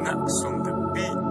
Snacks on the beat.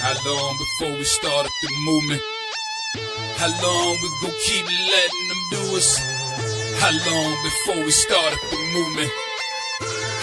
How long before we start up the movement? How long we gon' keep letting them do us? How long before we start up the movement?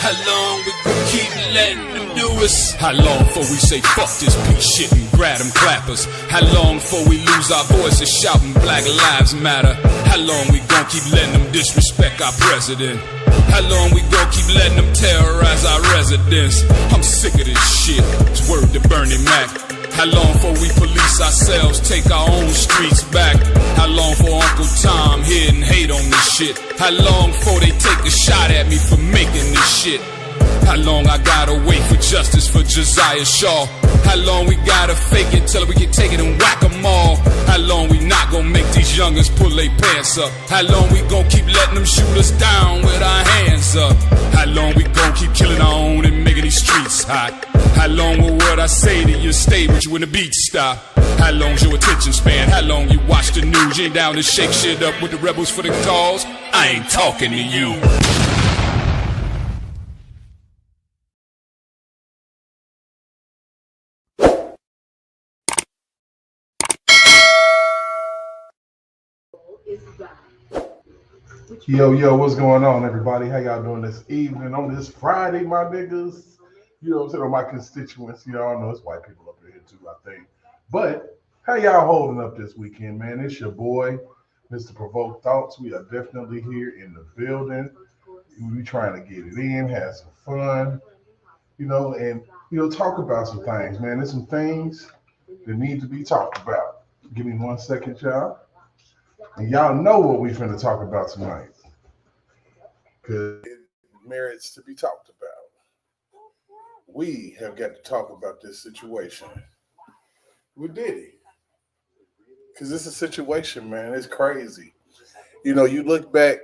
How long we gon' keep letting them do us? How long before we say fuck this beat shit and grab them clappers? How long before we lose our voices shouting Black Lives Matter? How long we gon' keep letting them disrespect our president? How long we gon' keep letting them terrorize our residents? I'm sick of this shit, it's word to Bernie Mac. How long before we police ourselves, take our own streets back? How long for Uncle Tom here and hate on this shit? How long before they take a shot at me for making this shit? How long I gotta wait for justice for Josiah Shaw? How long we gotta fake it till we can take it and whack 'em all? How long we not gonna make these youngers pull their pants up? How long we gonna keep letting them shoot us down with our hands up? How long we gonna keep killing our own and making these streets hot? How long will what I say to you stay with you when the beats stop? How long's your attention span? How long you watch the news? You ain't down to shake shit up with the rebels for the cause? I ain't talking to you. Yo, what's going on, everybody? How y'all doing this evening on this Friday, my niggas? You know what I'm saying? My constituents, y'all know it's white people up here too, I think. But how y'all holding up this weekend, man? It's your boy, Mr. Provoked Thoughts. We are definitely here in the building. We trying to get it in, have some fun, and talk about some things, man. There's some things that need to be talked about. Give me 1 second, y'all. And y'all know what we finna talk about tonight. Because it merits to be talked about. We have got to talk about this situation with Diddy. Because it's a situation, man. It's crazy. You know, you look back,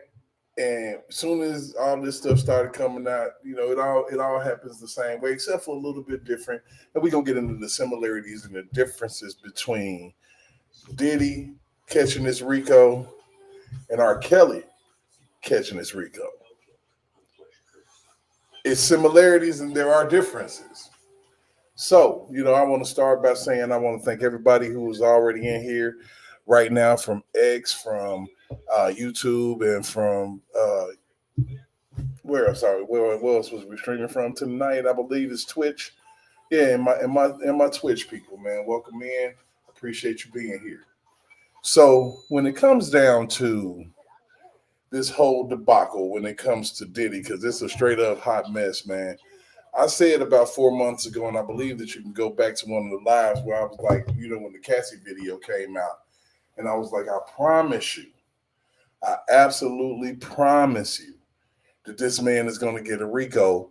and as soon as all this stuff started coming out, it all happens the same way, except for a little bit different. And we're going to get into the similarities and the differences between Diddy catching this RICO and R. Kelly catching this RICO. It's similarities and there are differences. So, I want to start by saying I want to thank everybody who is already in here right now from X, from YouTube, and from where else was we streaming from tonight? I believe it's Twitch. Yeah, and my Twitch people, man. Welcome in. Appreciate you being here. So when it comes down to this whole debacle, when it comes to Diddy, because it's a straight up hot mess, man. I said about 4 months ago, and I believe that you can go back to one of the lives where I was like, when the Cassie video came out, and I was like, I absolutely promise you that this man is going to get a RICO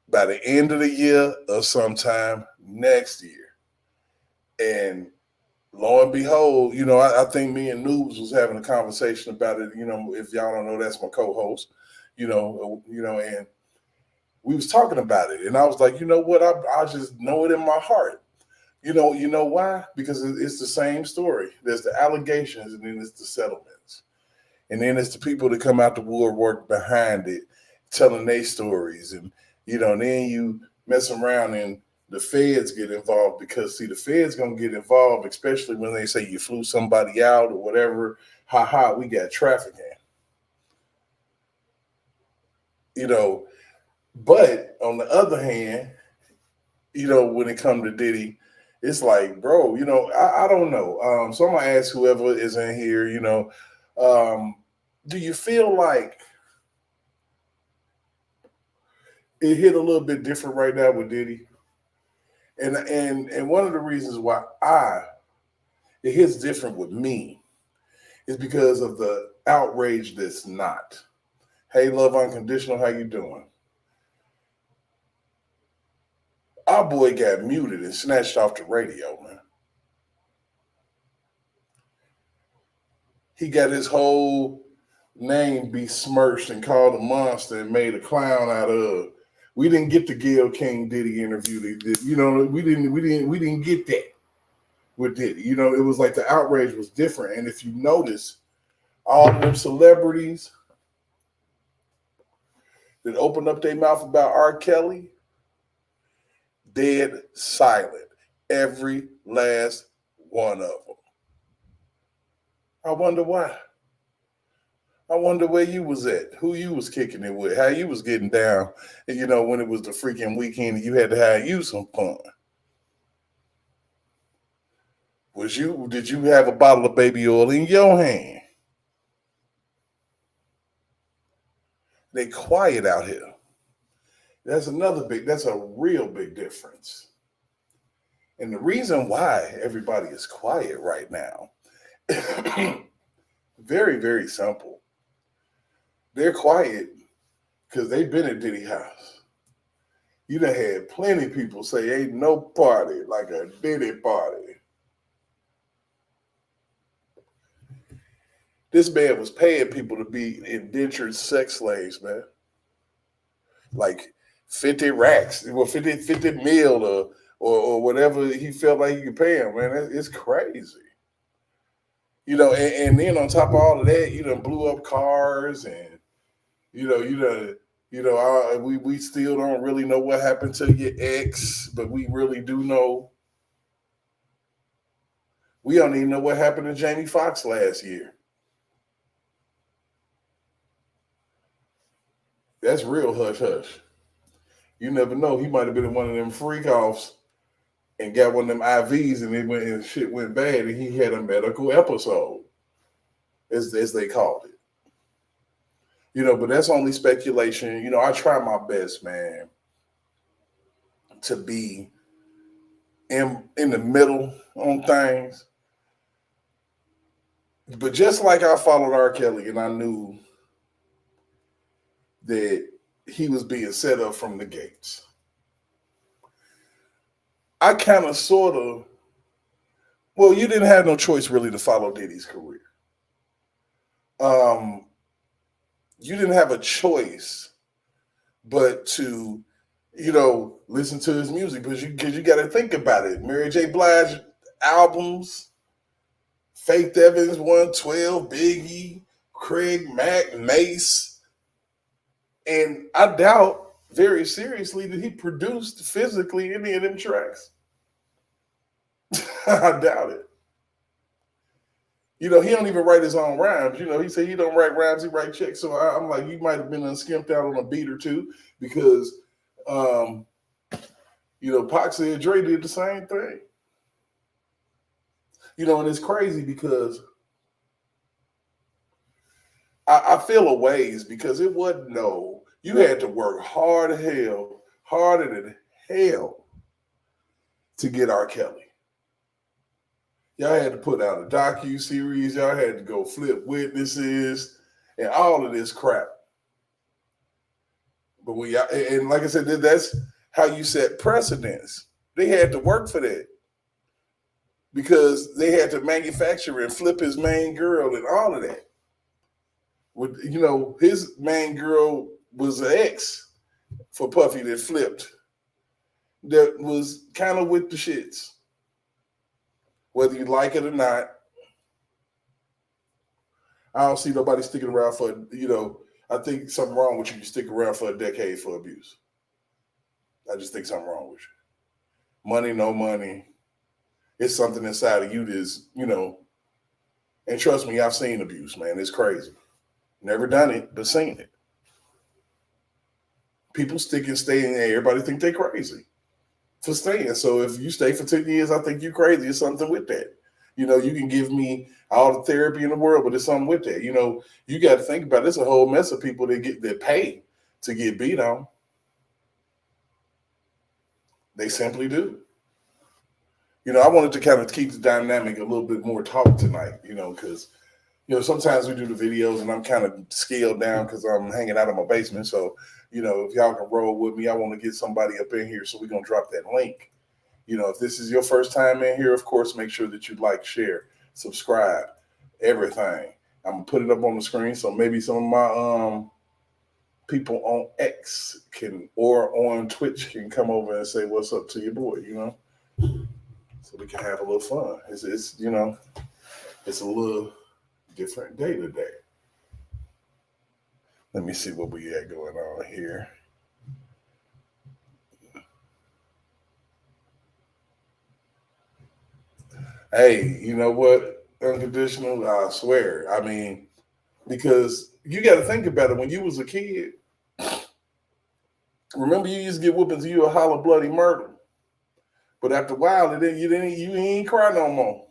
by the end of the year or sometime next year. And lo and behold, I think me and Noobs was having a conversation about it. If y'all don't know, that's my co-host, and we was talking about it. And I was like, you know what? I just know it in my heart. You know why? Because it's the same story. There's the allegations, and then it's the settlements. And then it's the people that come out the woodwork behind it, telling their stories. And, then you mess around and the feds get involved, because the feds gonna get involved, especially when they say you flew somebody out or whatever. We got trafficking. But on the other hand, when it comes to Diddy, it's like, bro, I don't know. So I'm gonna ask whoever is in here, do you feel like it hit a little bit different right now with Diddy? And one of the reasons why it hits different with me is because of the outrage that's not. Hey, Love Unconditional, how you doing? Our boy got muted and snatched off the radio, man. He got his whole name besmirched and called a monster and made a clown out of. We didn't get the Gayle King Diddy interview. We didn't get that with Diddy. It was like the outrage was different. And if you notice, all of them celebrities that opened up their mouth about R. Kelly, dead silent. Every last one of them. I wonder why. I wonder where you was at, who you was kicking it with, how you was getting down. And, when it was the freaking weekend, you had to have you some fun. Did you have a bottle of baby oil in your hand? They quiet out here. That's a real big difference. And the reason why everybody is quiet right now, very, very simple. They're quiet because they've been at Diddy house. You done had plenty of people say ain't no party like a Diddy party. This man was paying people to be indentured sex slaves, man. Like 50 racks, well, 50 mil or whatever he felt like he could pay him, man. It's crazy. And then on top of all of that, you done blew up cars and, we still don't really know what happened to your ex, but we really do know. We don't even know what happened to Jamie Foxx last year. That's real hush hush. You never know. He might have been in one of them freak offs and got one of them IVs and shit went bad and he had a medical episode, as they called it. But that's only speculation. I try my best, man, to be in the middle on things. But just like I followed R. Kelly and I knew that he was being set up from the gates, I kind of sort of, well, you didn't have no choice really to follow Diddy's career. You didn't have a choice but to, listen to his music because you got to think about it. Mary J. Blige albums, Faith Evans 112, Biggie, Craig Mack, Mace. And I doubt very seriously that he produced physically any of them tracks. I doubt it. He don't even write his own rhymes. He said he don't write rhymes, he write checks. So I'm like, you might have been skimped out on a beat or two because, Pac said Dre did the same thing. And it's crazy because I feel a ways because it wasn't you had to work harder than hell to get R. Kelly. Y'all had to put out a docu-series. Y'all had to go flip witnesses and all of this crap. But and like I said, that's how you set precedents. They had to work for that because they had to manufacture and flip his main girl and all of that. His main girl was an ex for Puffy that flipped. That was kind of with the shits. Whether you like it or not, I don't see nobody sticking around for, I think something wrong with you. You stick around for a decade for abuse. I just think something wrong with you. Money, no money. It's something inside of you that's, and trust me, I've seen abuse, man. It's crazy. Never done it, but seen it. People stick and stay in there. Everybody think they're crazy for staying. So if you stay for 10 years, I think you're crazy. There's something with that. You can give me all the therapy in the world, but there's something with that. You got to think about it. There's a whole mess of people that pay to get beat on. They simply do. I wanted to kind of keep the dynamic a little bit more talk tonight, because, sometimes we do the videos and I'm kind of scaled down because I'm hanging out in my basement. So, if y'all can roll with me, I want to get somebody up in here. So we're going to drop that link. If this is your first time in here, of course, make sure that you like, share, subscribe, everything. I'm going to put it up on the screen. So maybe some of my people on X or on Twitch can come over and say, what's up to your boy, so we can have a little fun. It's it's a little different day today. Let me see what we got going on here. Hey, you know what? Unconditional, I swear. I mean, Because you got to think about it. When you was a kid, remember you used to get whoopings, you a holler bloody murder. But after a while, you ain't cry no more.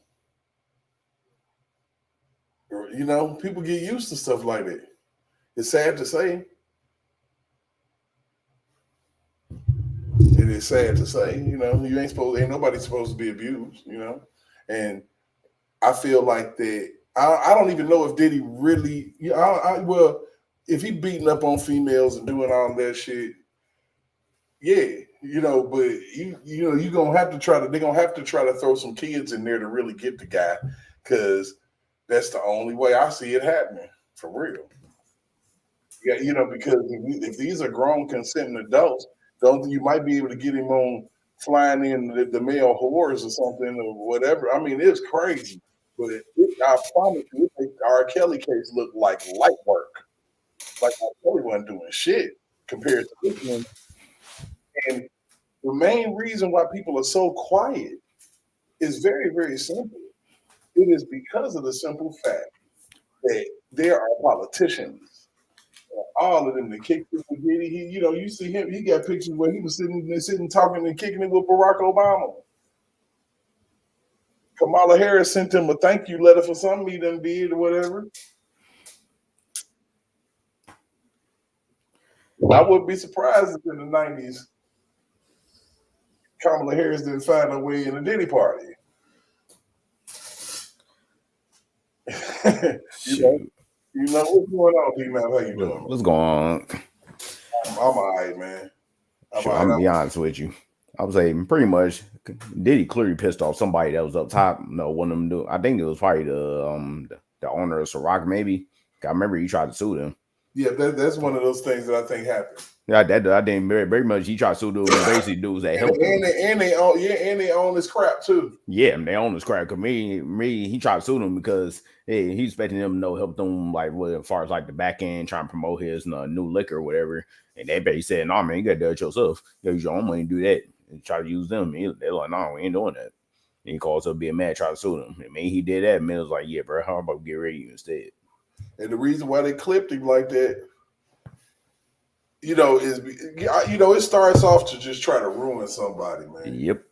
You know, people get used to stuff like that. It's sad to say. It is sad to say, you know, ain't nobody supposed to be abused, you know. And I feel like that. I don't even know if Diddy really, you know, well, if he beating up on females and doing all that shit, yeah, you know, but you know, they're gonna have to try to throw some kids in there to really get the guy, because that's the only way I see it happening for real. Yeah, you know, because if these are grown consenting adults, don't you might be able to get him on flying in the male whores or something or whatever. I mean, it's crazy, but I promise you, it makes R. Kelly case look like light work. Like R. Kelly wasn't doing shit compared to this one. And the main reason why people are so quiet is very, very simple. It is because of the simple fact that there are politicians, all of them that kicked it with Diddy. You know, you see him, he got pictures where he was sitting talking and kicking it with Barack Obama. Kamala Harris sent him a thank you letter for something he done did or whatever. I wouldn't be surprised if in the 90s Kamala Harris didn't find her way in the Diddy party. You know what's going on, D-Man? How you doing? What's going on? I'm all right, man. I'm gonna be honest with you. I was saying pretty much Diddy clearly pissed off somebody that was up top. No, one of them do. I think it was probably the owner of Ciroc, maybe. I remember he tried to sue them. Yeah, that's one of those things that I think happened. Yeah, I think very much he tried to sue dudes, basically dudes that helped him. And they own this crap too. Yeah, they own this crap. Cause he tried to sue them because he's expecting them to help them like as far as like the back end, trying to promote his new liquor or whatever. And they basically said, "No, man, you gotta do it yourself. You use your own money to do that." And try to use them. They're like, "No, we ain't doing that." And he calls up being mad, try to sue them. I mean, he did that, and man was like, "Yeah, bro, how about get rid of you instead?" And the reason why they clipped him like that, you know, is it starts off to just try to ruin somebody, man. Yep.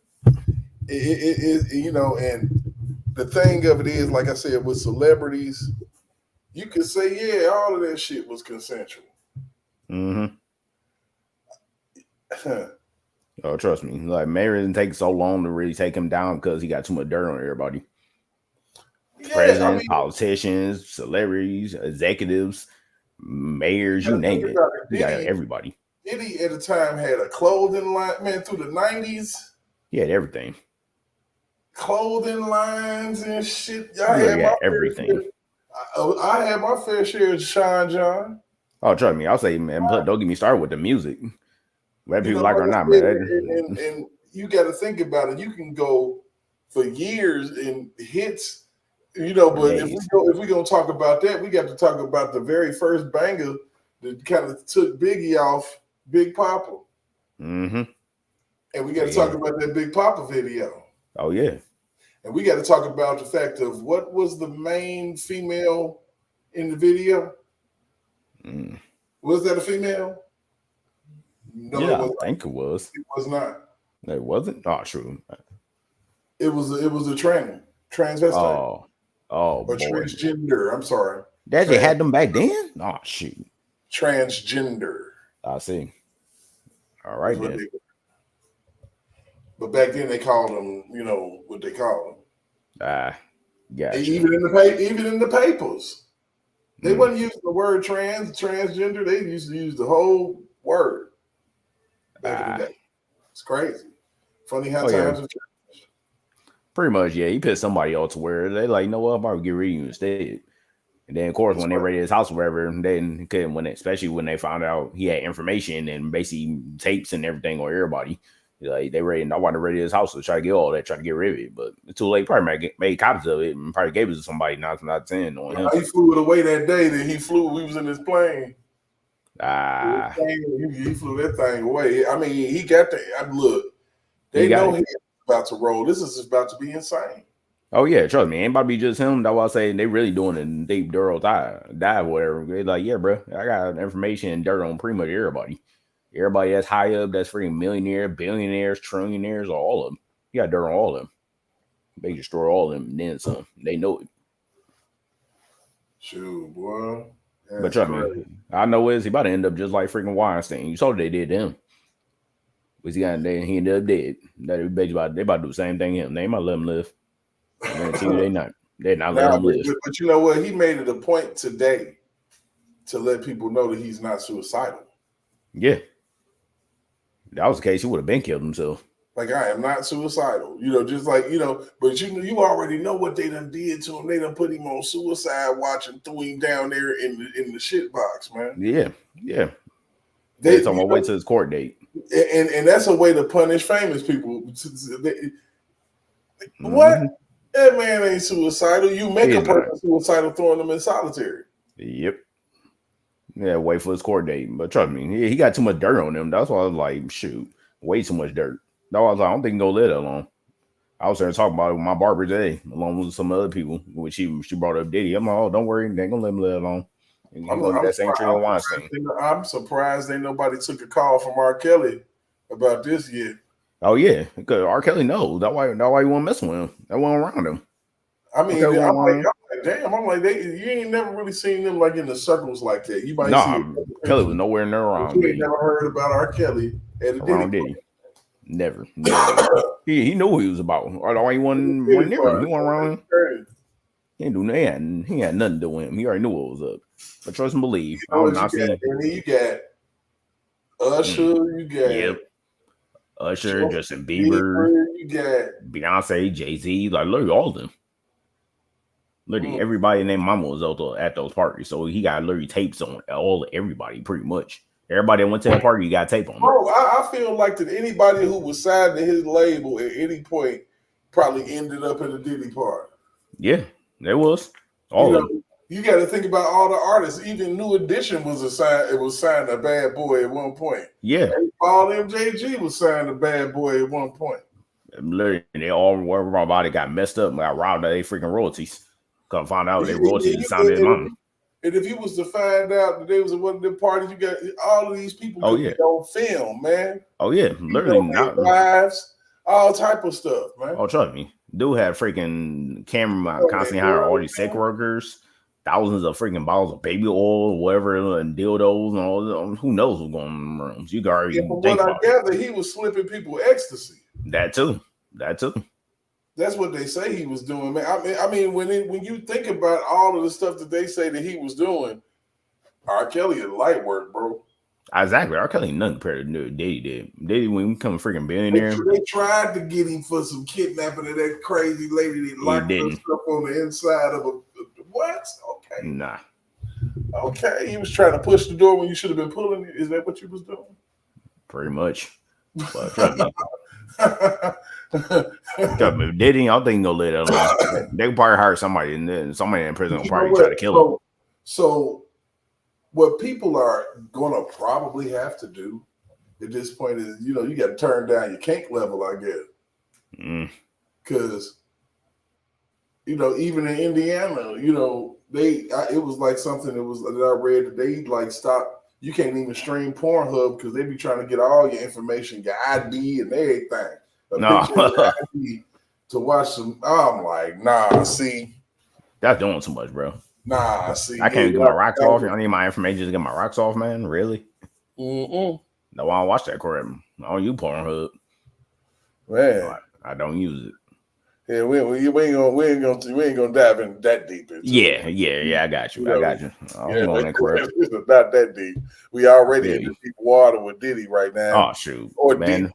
It you know, and the thing of it is, like I said, with celebrities, you can say, yeah, all of that shit was consensual. Mm-hmm. Oh, trust me. Like, Mayor didn't take so long to really take him down because he got too much dirt on everybody. Yeah, presidents, politicians, celebrities, executives, mayors, you name it. You got everybody. Diddy at the time had a clothing line, man, through the 90s. He had everything. Clothing lines and shit. I had everything. I had my fair share of Sean John. Oh, trust me. I'll say, man, don't get me started with the music. Whether people like it or not, man. And you got to think about it. You can go for years in hits. You know, but if we're gonna talk about that, we got to talk about the very first banger that kind of took Biggie off Big Papa. Mm-hmm. And we got to talk about that Big Papa video. Oh yeah. And we got to talk about the fact of what was the main female in the video. Was that a female? No, yeah, I think it was. It was not. It wasn't. Oh, true. It was a transvestite. Oh, or transgender. I'm sorry. They had them back then? Oh, shoot. Transgender. I see. All right, then. But back then they called them, you know, what they call them. Yeah. Even in the papers, they wasn't using the word transgender. They used to use the whole word back in the day. It's crazy. Funny how times have changed. Pretty much, yeah. He pissed somebody else to where they like, you know what, I'm probably get rid of you instead. And then, of course, when they raided his house or whatever, then especially when they found out he had information and basically tapes and everything on everybody, like I wanted to raid his house to try to get all that, try to get rid of it, but it's too late. Probably made copies of it and probably gave it to somebody. Not 10 on him. He flew it away that day that he flew. We was in his plane. He flew that thing away. I mean, he got the look. They know he's about to roll. This is about to be insane. Oh yeah, trust me, ain't about to be just him. That's why I say they really doing it deep thorough dive, whatever. They like, yeah, bro, I got information and dirt on pretty much everybody. Everybody that's high up, that's freaking millionaire, billionaires, trillionaires, all of them. You got dirt on all of them. They destroy all of them, and then some. They know it. Shoot, boy. But That's trust me, crazy. I know is he about to end up just like freaking Weinstein. You saw what they did to him. Was he he ended up dead. That they about to do the same thing to him. They might let him live. I guarantee you they not. They're not letting Nah, him live. but you know what? He made it a point today to let people know that he's not suicidal. Yeah. If that was the case, he would have been killed himself. Like, I am not suicidal. Just like, but you already know what they done did to him. They done put him on suicide watch and threw him down there in the shit box, man. Yeah. Yeah. They It's on my way to his court date. and that's a way to punish famous people. What? Mm-hmm. That man ain't suicidal. You make He a is person not. suicidal throwing them in solitary. Yep. Yeah, wait for his court date. But trust me, he got too much dirt on him. That's why I was like, shoot, way too much dirt. That's why I was like, I don't think he can go live that long. I was there talking about it with my barber today, along with some other people, which she brought up Diddy. I'm like, oh, don't worry, they ain't gonna let him live that long. He's gonna get that same treatment of Weinstein. I'm surprised ain't nobody took a call from R. Kelly about this yet. Oh yeah, because R. Kelly knows. That's why you want to mess with him. That wasn't around him. I mean, Okay, I'm like, damn. I'm like, you ain't never really seen them like in the circles like that. You might see Kelly was nowhere near around. You ain't never heard about R. Kelly at a around Diddy. Never. he knew what he was about. Or he wasn't near him. He wasn't around him. He didn't do nothing. He had nothing to do with him. He already knew what was up. But trust and believe. And then you got Usher. You got Usher, Justin Bieber. You got Beyonce, Jay-Z. Like, literally all of them. Literally everybody named Mama was at those parties. So he got literally tapes on everybody pretty much. Everybody that went to that party, you got tape on them. Bro, I feel like that anybody who was signed to his label at any point probably ended up at a Diddy party. Yeah, there was. All of them. You got to think about all the artists. Even New Edition was signed a Bad Boy at one point. Yeah. All MJG was signed a Bad Boy at one point. Literally, they all were about it, got messed up, got robbed of their freaking royalties. Come find out their royalties signed his mama. And if you was to find out that there was one of the parties, you got all of these people could be on film, man. Oh yeah, literally not lives, all type of stuff, man. Oh, trust me, dude had freaking camera constantly hiring all these sex workers, thousands of freaking bottles of baby oil, whatever, and dildos, and all. Who knows what's going on in the rooms? You can already from think what about I gather, he was slipping people ecstasy. That too. That's what they say he was doing, man. I mean, when you think about all of the stuff that they say that he was doing, R. Kelly is light work, bro. Exactly. R. Kelly nothing compared to Diddy did. Diddy, when he become a freaking billionaire, they tried to get him for some kidnapping of that crazy lady that locked herself on the inside of a what? Okay. Nah. Okay, he was trying to push the door when you should have been pulling it. Is that what you was doing? Pretty much. But trust me. Diddy, I don't think he'll let it alone. They probably hire somebody, and then somebody in prison will probably try to kill him. So, what people are gonna probably have to do at this point is, you got to turn down your kink level, I guess, because even in Indiana, it was like something that I read that they like stopped. You can't even stream Pornhub because they be trying to get all your information, your ID and everything. To watch some. I'm like, nah, see. That's doing too much, bro. Nah, see. I can't get my rocks off. I need my information to get my rocks off, man. Really? No, I don't watch that crap. I don't use Pornhub. Man. No, I don't use it. Yeah, we ain't gonna dive in that deep into it. Yeah, I got you. I got you. It's not that deep. We already in the deep water with Diddy right now. Oh shoot, or man.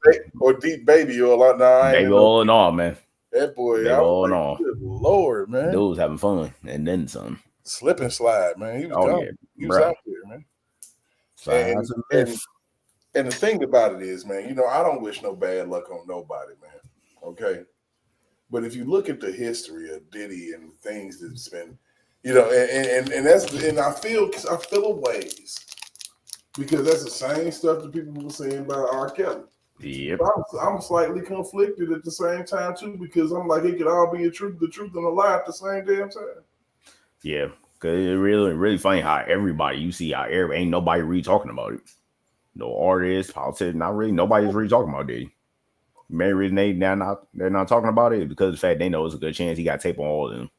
Deep baby oil. Baby oil and all, man. That boy, baby oil and all. Good Lord, man. Dude was having fun and then some. Slip and slide, man. He was he was out there, man. And the thing about it is, man, I don't wish no bad luck on nobody, man. Okay. But if you look at the history of Diddy and the things that's been, and I feel a ways because that's the same stuff that people were saying about R. Kelly. Yep. I'm slightly conflicted at the same time too, because I'm like, it could all be the truth and a lie at the same damn time. Yeah. Cause it really funny how everybody you see out there ain't nobody really talking about it. No artists, politicians, not really. Nobody's really talking about Diddy. Main reason they're not talking about it because of the fact they know it's a good chance he got tape on all of them.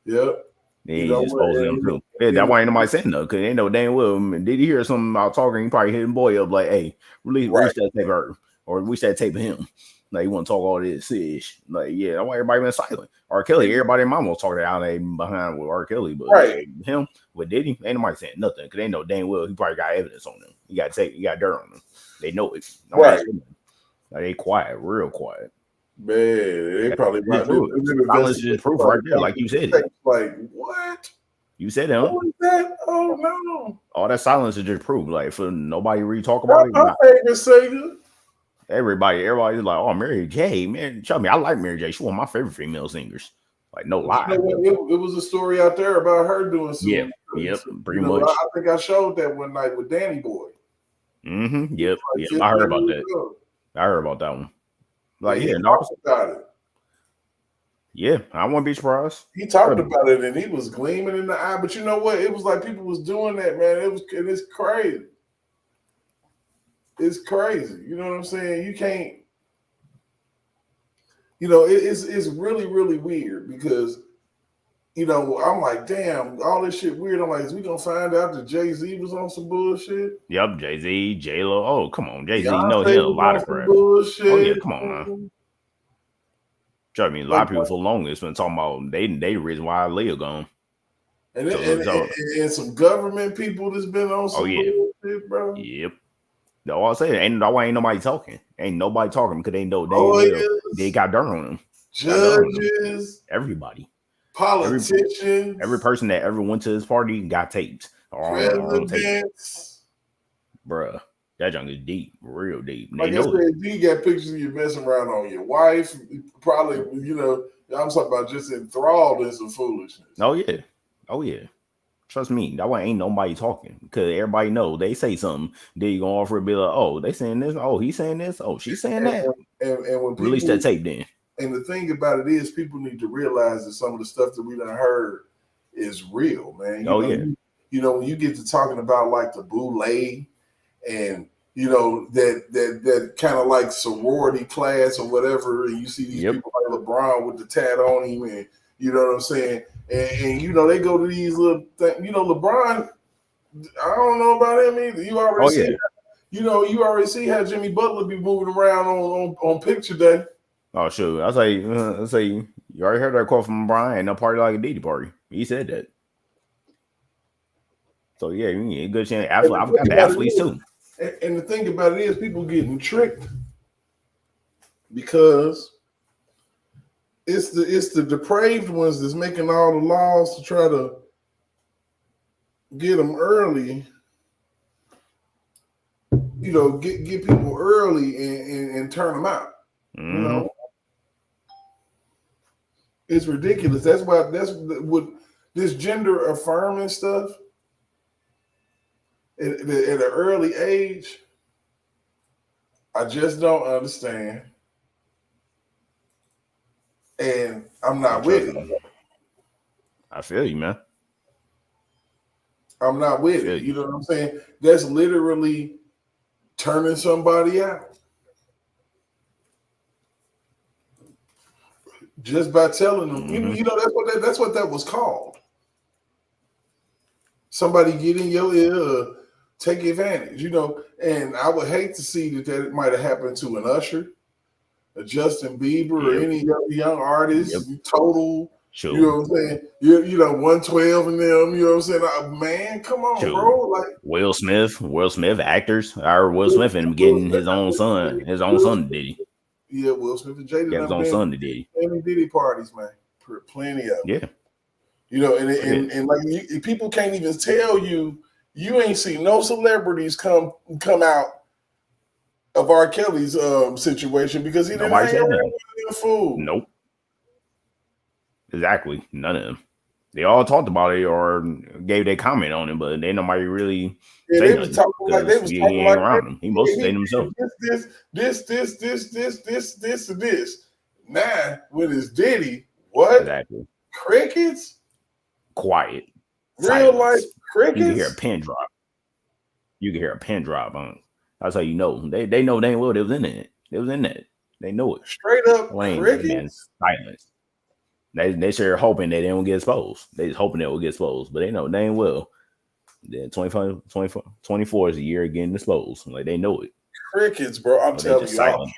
Yep. Then he's exposing them too. Yeah, that's why ain't nobody saying nothing, because they know damn well. Did he hear something about talking? He probably hit him boy up like, hey, release that tape of her, or release that tape of him. Like, you want to talk all this ish. Like, yeah, that's why everybody been silent. R. Kelly, everybody in mama was talking out there behind with R. Kelly, but him with Diddy, ain't nobody saying nothing, because they know damn well he probably got evidence on them. He got dirt on them. They know it. Like, they quiet, real quiet. Man, they probably silence is just proof right there, like you said it. Like, what? You said it, huh? What is that? Oh no! All that silence is just proof. Like, for nobody really talk about it. My favorite singer. Everybody's like, oh, Mary J. Man, show me. I like Mary J. She one of my favorite female singers. Like, no lie. You know, it was a story out there about her doing something. Yep, pretty much. I think I showed that one night with Danny Boy. Mm-hmm. Yep. I heard about that. I heard about that one. Like, he talked about it. Yeah, I wouldn't be surprised. He talked about it and he was gleaming in the eye. But you know what? It was like people was doing that, man. It's crazy. It's crazy. You know what I'm saying? You can't. You know, it's really, really weird because, you know, I'm like, damn, all this shit weird. I'm like, is we gonna find out that Jay-Z was on some bullshit? Yep, Jay-Z, J-Lo. Oh, come on, Jay-Z, you know him a lot of crap. Bullshit. Oh yeah, come on, man. I mean, a lot of people for long has been talking about they the reason why Leo gone. And some government people that's been on some bullshit, bro. Yep. No, I'll say ain't nobody talking. Ain't nobody talking because they know they got dirt on them. Judges, everybody, politicians, every person that ever went to this party got taped. Presidents, bruh. That junk is deep, real deep. Like I said, you got pictures of you messing around on your wife. Probably, you know, I'm talking about just enthralled in some foolishness. Oh yeah. Trust me, that way ain't nobody talking because everybody know they say something. Then you gonna offer to be like, oh, they saying this. Oh, he's saying this. Oh, she's saying that. And when people, release that tape, then. And the thing about it is, people need to realize that some of the stuff that we done heard is real, man. You know, when you get to talking about like the boule and you know that kind of like sorority class or whatever, and you see these people like LeBron with the tat on him, and you know what I'm saying, and you know they go to these little things. You know, LeBron, I don't know about him either. You already see, you already see how Jimmy Butler be moving around on picture day. Oh shoot! I say, you already heard that quote from LeBron. Ain't no party like a Diddy party. He said that. So yeah, you need a good chance. I've got the athletes too. And the thing about it is, people getting tricked because it's the depraved ones that's making all the laws to try to get them early. You know, get people early and turn them out. Mm-hmm. You know, it's ridiculous. That's what this gender affirming stuff. At an early age, I just don't understand. And I'm not with it. I feel you, man. I'm not with it. You know what I'm saying? That's literally turning somebody out. Just by telling them, you know, that's what that was called. Somebody get in your ear, take advantage, you know. And I would hate to see that might have happened to an Usher, a Justin Bieber, or any young artist. Total, you know what I'm saying? You know, 112 and them. You know what I'm saying? Man, come on, bro. Like Will Smith, actors. Or Will Smith and getting his own son Diddy. Yeah, Will Smith and Jada. Yeah, his own son to Diddy. Any Diddy parties, man. Plenty of them. Yeah. You know, and like people can't even tell you ain't seen no celebrities come out of R. Kelly's situation because he didn't hang around with a fool. Nope. Exactly. None of them. They all talked about it or gave their comment on it, but they nobody really Yeah, say they was nothing talking like they because was he talking ain't like around them. He mostly he stayed himself. did this, and this. Now with his Diddy, what Exactly. crickets? Quiet. Real life Silence. You can hear a crickets? pin drop. You can hear a pin drop on. That's how you know. They know dang well they was in it. They was in that. They know it. Straight up Well, ain't been crickets? silence. They sure hoping that they don't get exposed. They just hoping they will get exposed, but they know dang well. Then 24 is a year of getting exposed. Like they know it. Crickets, bro. I'm But they telling just you, silent.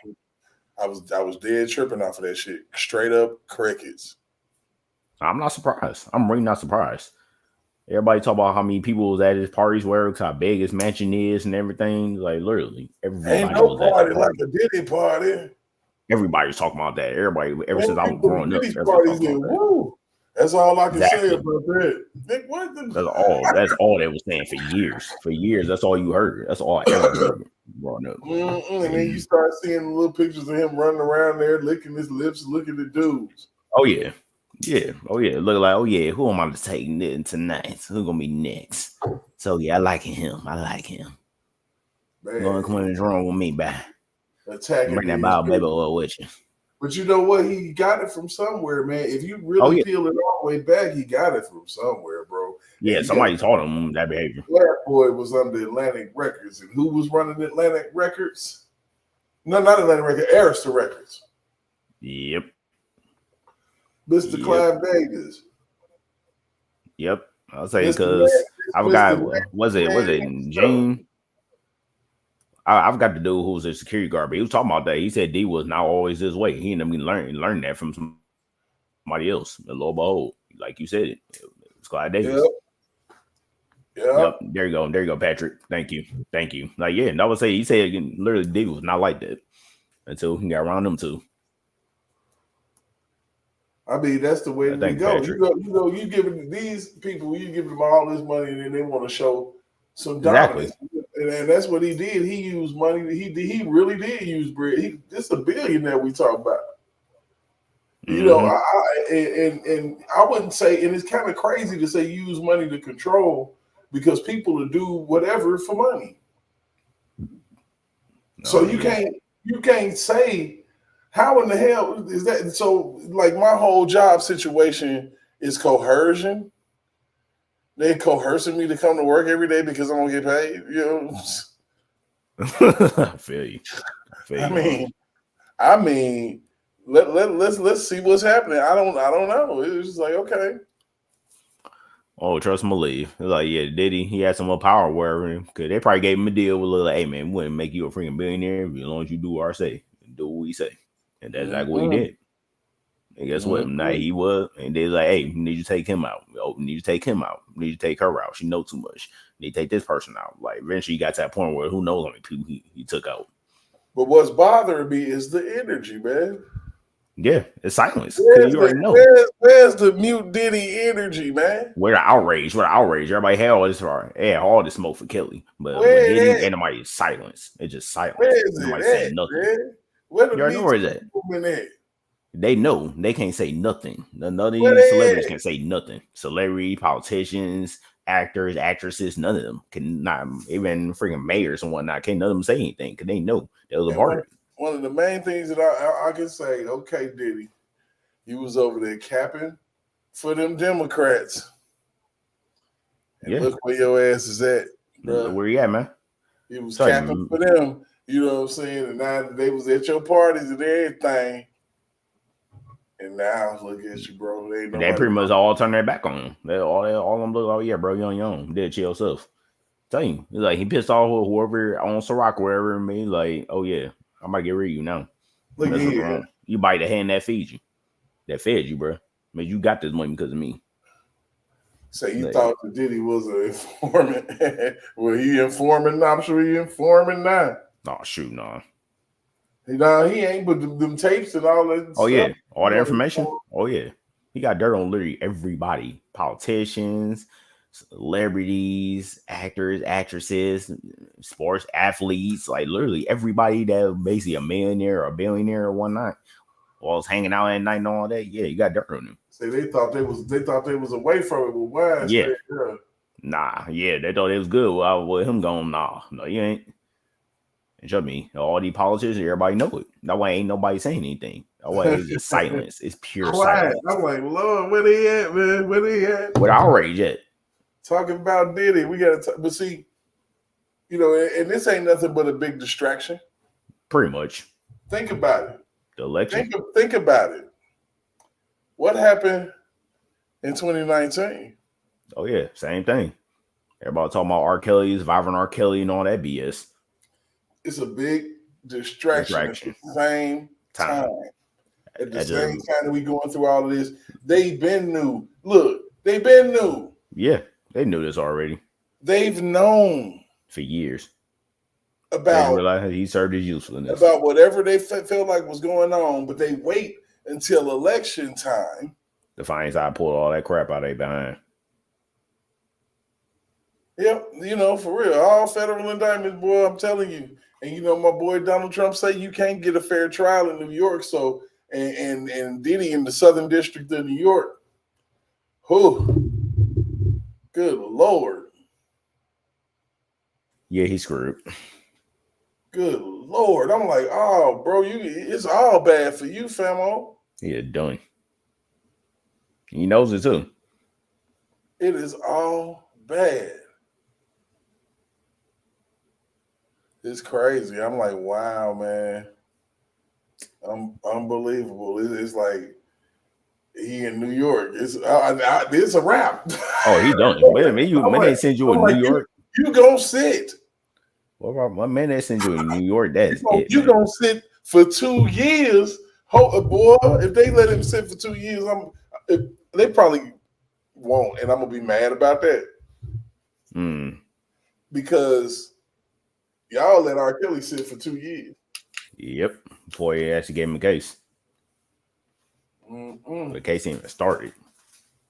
I was dead tripping off of that shit. Straight up crickets. I'm not surprised. I'm really not surprised. Everybody talk about how many people was at his parties, where how big his mansion is and everything. Like literally, Ain't everybody no was at that party like party. a Diddy party. Everybody was talking about that. Everybody, ever Man, since I was people growing up, Diddy everybody parties talking about and that. woo. That's all I can say Exactly. about that. Nick, what the That's all. That's all they was saying for years. For years, that's all you heard. That's all I ever heard growing up. And then you start seeing little pictures of him running around there, licking his lips, looking at dudes. Oh yeah, yeah. Oh yeah. Look like who am I to take tonight? Who gonna be next? So yeah, I like him. Man, Come in the room with me, bye. attacking Bring that these Bible baby people. oil with you. But you know what? He got it from somewhere, man. If you really peel it all the way back, he got it from somewhere, bro. Yeah, somebody taught him that behavior. Black Boy was under Atlantic Records, and who was running Atlantic Records? No, not Atlantic Records, Arista Records. Yep. Mr. Clive Davis. Yep. I'll say because I forgot was it Gene? I forgot the dude who was a security guard, but he was talking about that. He said D was not always this way. He ended up learning that from somebody else. And lo and behold, like you said, it was Clive Davis. Yep. There you go, Patrick. Thank you. Like yeah, and I would say he said literally D was not like that until he got around them too. I mean, that's the way to go. You give these people, you give them all this money, and then they want to show some dominance. And that's what he did. He used money. He really did use bread. This a billionaire we talk about. You know, I wouldn't say, and it's kind of crazy to say use money to control because people will do whatever for money. So you can't say. How in the hell is that? So, like, my whole job situation is coercion. They coercing me to come to work every day because I'm gonna get paid. You know, I feel you. I mean, let's see what's happening. I don't know. It's just like okay. Oh, trust and believe. It's like yeah, Diddy. He had some more power wherever because they probably gave him a deal with like, hey man, we wouldn't make you a freaking billionaire as long as you do our say, do what we say. And that's exactly what he did. And guess what? Now he was, and they're like, hey, you need to take him out. Oh, you need to take him out. You need to take her out. She know too much. You need to take this person out. Like eventually, you got to that point where who knows how many people he took out. But what's bothering me is the energy, man. Yeah, it's silence. Where's the mute Diddy energy, man? Where the outrage? Everybody had all this smoke for Kelly, but when Diddy ain't nobody silence. It's just silence. Nobody saying nothing. Man? Where the where is that? They know they can't say nothing. None of these celebrities can say nothing. Celebrity, politicians, actors, actresses, none of them can not even freaking mayors and whatnot. Can't none of them say anything because they know that was a part of it. One of the main things that I can say, okay, Diddy, you was over there capping for them Democrats. And look where your ass is at. Bro. Where you at, man? He was capping for them. You know what I'm saying? And now they was at your parties and everything. And now look at you, bro. They pretty much all turn their back on him. They all them look, oh yeah, bro, you on your own. Did chill yourself. Tell you, like he pissed off whoever on Ciroc, wherever me, like, oh yeah, I might get rid of you now. Look here. You bite the hand that feeds you. That fed you, bro. Man, you got this money because of me. So you thought that Diddy was an informant. Well, he informing now. I'm sure he informing now. Oh, shoot, no. No, he ain't, but them tapes and all that. Oh, yeah. All the information. Oh, yeah. He got dirt on literally everybody. Politicians, celebrities, actors, actresses, sports athletes, like literally everybody that basically a millionaire or a billionaire or whatnot, while was hanging out at night and all that. Yeah, you got dirt on him. See, they thought they was away from it with wine. Yeah. Yeah. Nah, yeah, they thought it was good. Well, with him going, nah, no, you ain't. And trust me, all these politicians, everybody know it. That way ain't nobody saying anything. That way it's just silence. It's pure Quiet. silence. I'm like, Lord, where they at, man? Where they at? What outrage at? Talking about Diddy, we got to. But see, you know, and this ain't nothing but a big distraction. Pretty much. Think about it. The election. Think about it. What happened in 2019? Oh yeah, same thing. Everybody talking about R. Kelly, surviving R. Kelly, and all that BS. It's a big distraction. At the same time. At the same time that we going through all of this, they been new. Look, they been new. Yeah, they knew this already. They've known for years about they realized he served his usefulness about whatever they felt like was going on, but they wait until election time to find out pull all that crap out of their behind. Yep, you know, for real, all federal indictments, boy. I'm telling you. And you know, my boy Donald Trump say you can't get a fair trial in New York. So, and Diddy in the Southern District of New York. Whew. Good Lord. Yeah, he's screwed. Good Lord. I'm like, oh, bro, it's all bad for you, famo. Yeah, done. He knows it too. It is all bad. It's crazy. I'm like, wow, man. Unbelievable. It's like he in New York. It's a wrap. Oh, he done. Wait a minute, when they send you in New York, you gonna sit. What about my man? They send you in New York. That's you gonna sit for 2 years. Boy, if they let him sit for 2 years, they probably won't, and I'm gonna be mad about that. Because y'all let R. Kelly sit for 2 years. Yep, before he actually gave him a case. The case ain't even started.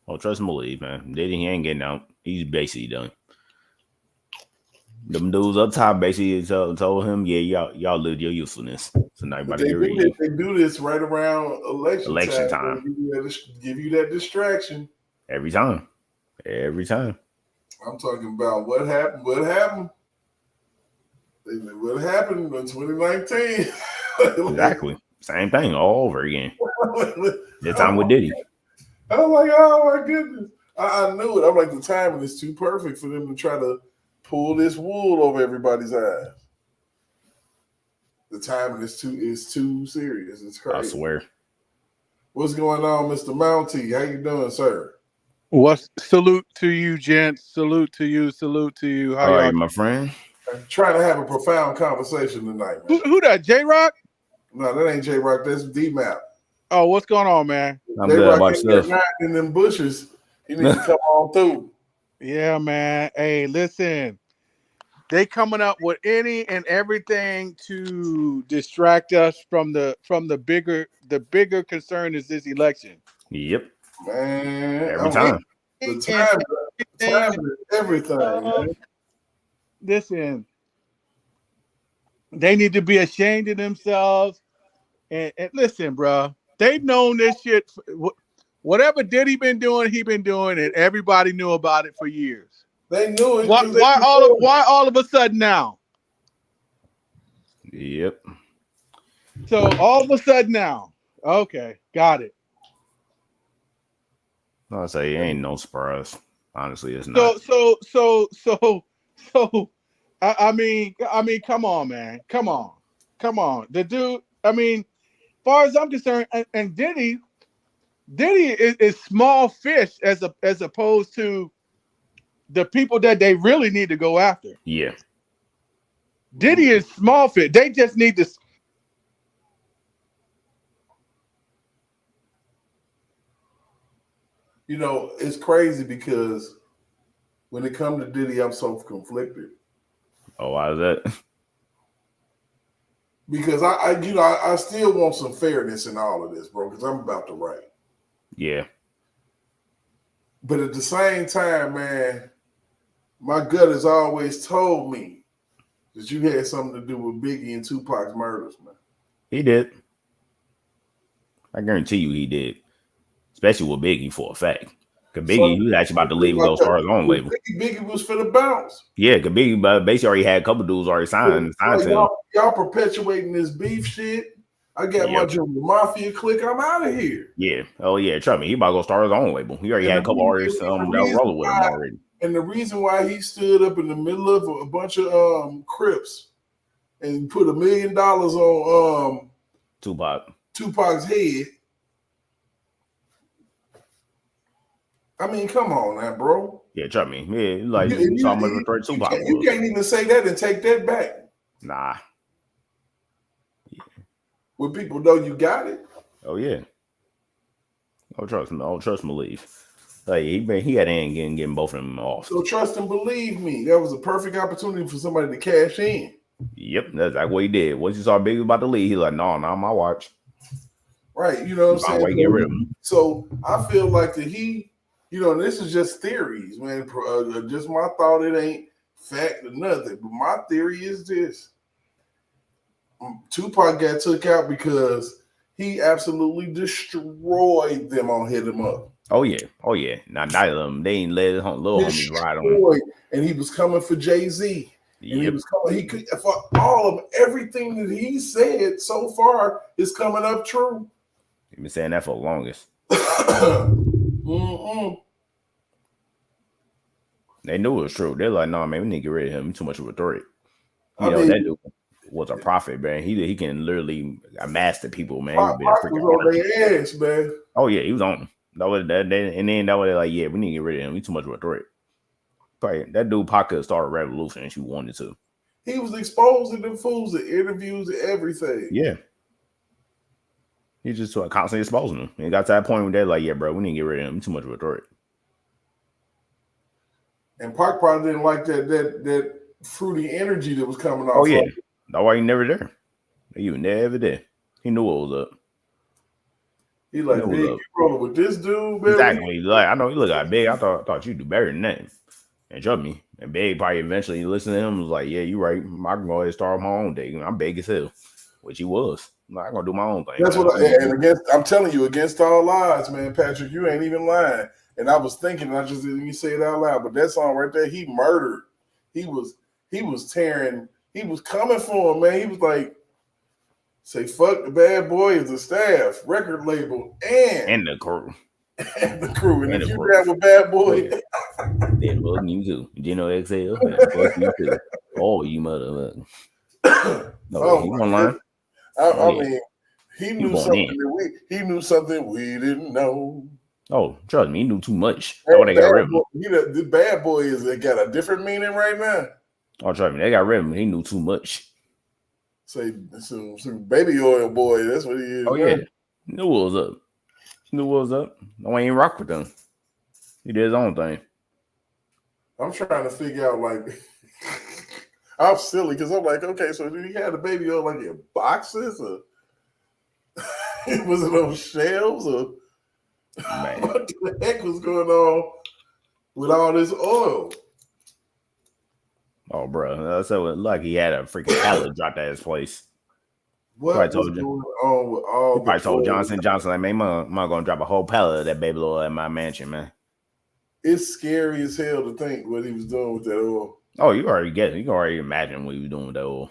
Oh, trust and believe, man. Diddy, he ain't getting out. He's basically done. Them dudes up top basically told him, yeah, y'all lived your usefulness. So now everybody they do this right around election time. Give you that distraction. Every time. I'm talking about what happened. What happened in 2019? Exactly. Same thing all over again. This time with Diddy. I was like, oh my goodness. I knew it. I'm like, the timing is too perfect for them to try to pull this wool over everybody's eyes. The timing is too serious. It's crazy. I swear. What's going on, Mr. Mountie? How you doing, sir? Salute to you, gents. Salute to you. How are you, my friend? I'm trying to have a profound conversation tonight, man. Who that? J-Rock? No, that ain't J-Rock. That's D-Map. Oh, what's going on, man? I'm good about stuff. In them bushes. He needs to come on through. Yeah, man. Hey, listen. They coming up with any and everything to distract us from the bigger concern is this election. Yep. Man. Every time. The time is everything, man. Listen. They need to be ashamed of themselves. And listen, bro. They've known this shit. Whatever Diddy been doing, he been doing it. Everybody knew about it for years. They knew it. Why all of a sudden now? Yep. So all of a sudden now. Okay, got it. I'll say it ain't no surprise. Honestly, it's not. So I mean, come on, man. Come on. The dude, I mean, as far as I'm concerned, and Diddy is small fish as opposed to the people that they really need to go after. Yeah. Diddy is small fish. They just need to. You know, it's crazy because when it comes to Diddy, I'm so conflicted. Oh, why is that? Because I still want some fairness in all of this, bro, because I'm about to write. Yeah. But at the same time, man, my gut has always told me that you had something to do with Biggie and Tupac's murders, man. He did. I guarantee you he did. especially with Biggie for a fact. Because So, Biggie, he was actually about to leave and go start his own label. Biggie was for the bounce. Yeah, because Biggie basically already had a couple dudes already signed Like to him. y'all perpetuating this beef shit. I got my Junior Mafia clique. I'm out of here. Yeah. Oh, yeah. Trust me. He about to go start his own label. He already had a couple artists that were rolling with him already. And the reason why he stood up in the middle of a bunch of Crips and put $1 million on Tupac's head. I mean, come on now, bro. Yeah, trust me. Yeah, like you saw him with a Tupac. You can't even say that and take that back. Nah. Yeah. When people know you got it. Oh yeah. Oh trust and believe. Like he had in getting both of them off. So trust and believe me. That was a perfect opportunity for somebody to cash in. Yep, that's like what he did. Once you saw Biggie about to leave, he like, no, not my watch. Right, you know what I'm saying? Get rid of him. So I feel like that he, this is just theories, man. Just my thought. It ain't fact or nothing. But my theory is this: Tupac got took out because he absolutely destroyed them on Hit 'Em Up. Oh yeah. Now neither of them, they ain't let his little homies ride on him. And he was coming for Jay-Z. Yep. And he was coming. He could for all of everything that he said so far is coming up true. He's been saying that for the longest. They knew it was true. They're like, no, man, we need to get rid of him. He's too much of a threat. That dude was a prophet, man. He can literally amass the people, man. He was on their ass, man. Oh yeah, he was on them. And then that was like, yeah, we need to get rid of him. He's too much of a threat. Probably, that dude Pac could start a revolution if you wanted to. He was exposing them fools in interviews and everything. Yeah. He just constantly exposing them. And it got to that point where they're like, yeah, bro, we need to get rid of him. He's too much of a threat. And Pac probably didn't like that fruity energy that was coming off. Oh, yeah. That's why he never there. He was never there. He knew what was up. He like, big, you rolling with this dude, man? Exactly. Like, I know you look like Big. I thought you'd do better than that. And trust me. And Big probably eventually listened to him and was like, yeah, you're right. I can go ahead and start my own day. I'm big as hell. Which he was. Like, I'm going to do my own thing. That's I'm telling you, against all odds, man, Patrick, you ain't even lying. And I was thinking, I just didn't say it out loud, but that song right there, he murdered. He was tearing. He was coming for him, man. He was like, say, fuck the Bad Boy is the staff, record label, and the crew. And the crew. And if you rap with Bad Boy, then fuck you too. Gino XL, fuck you too. Oh, you motherfucker. No, he won't learn. I mean, he knew something we didn't know. Oh, trust me, he knew too much. That's why they got rid of him. The Bad Boy got a different meaning right now. Oh, trust me, they got rid of him. He knew too much. Say some baby oil boy. That's what he is. Oh yeah, knew what was up. No, I ain't rock with them. He did his own thing. I'm trying to figure out like. I'm silly because I'm like, okay, so did he have the baby oil like in boxes or was it on shelves or what the heck was going on with all this oil? Oh, bro. So it like he had a freaking pallet dropped at his place. What was going on with all he probably told Johnson, like, man, I'm going to drop a whole pallet of that baby oil at my mansion, man. It's scary as hell to think what he was doing with that oil. Oh, you already get it. You can already imagine what he was doing with that oil.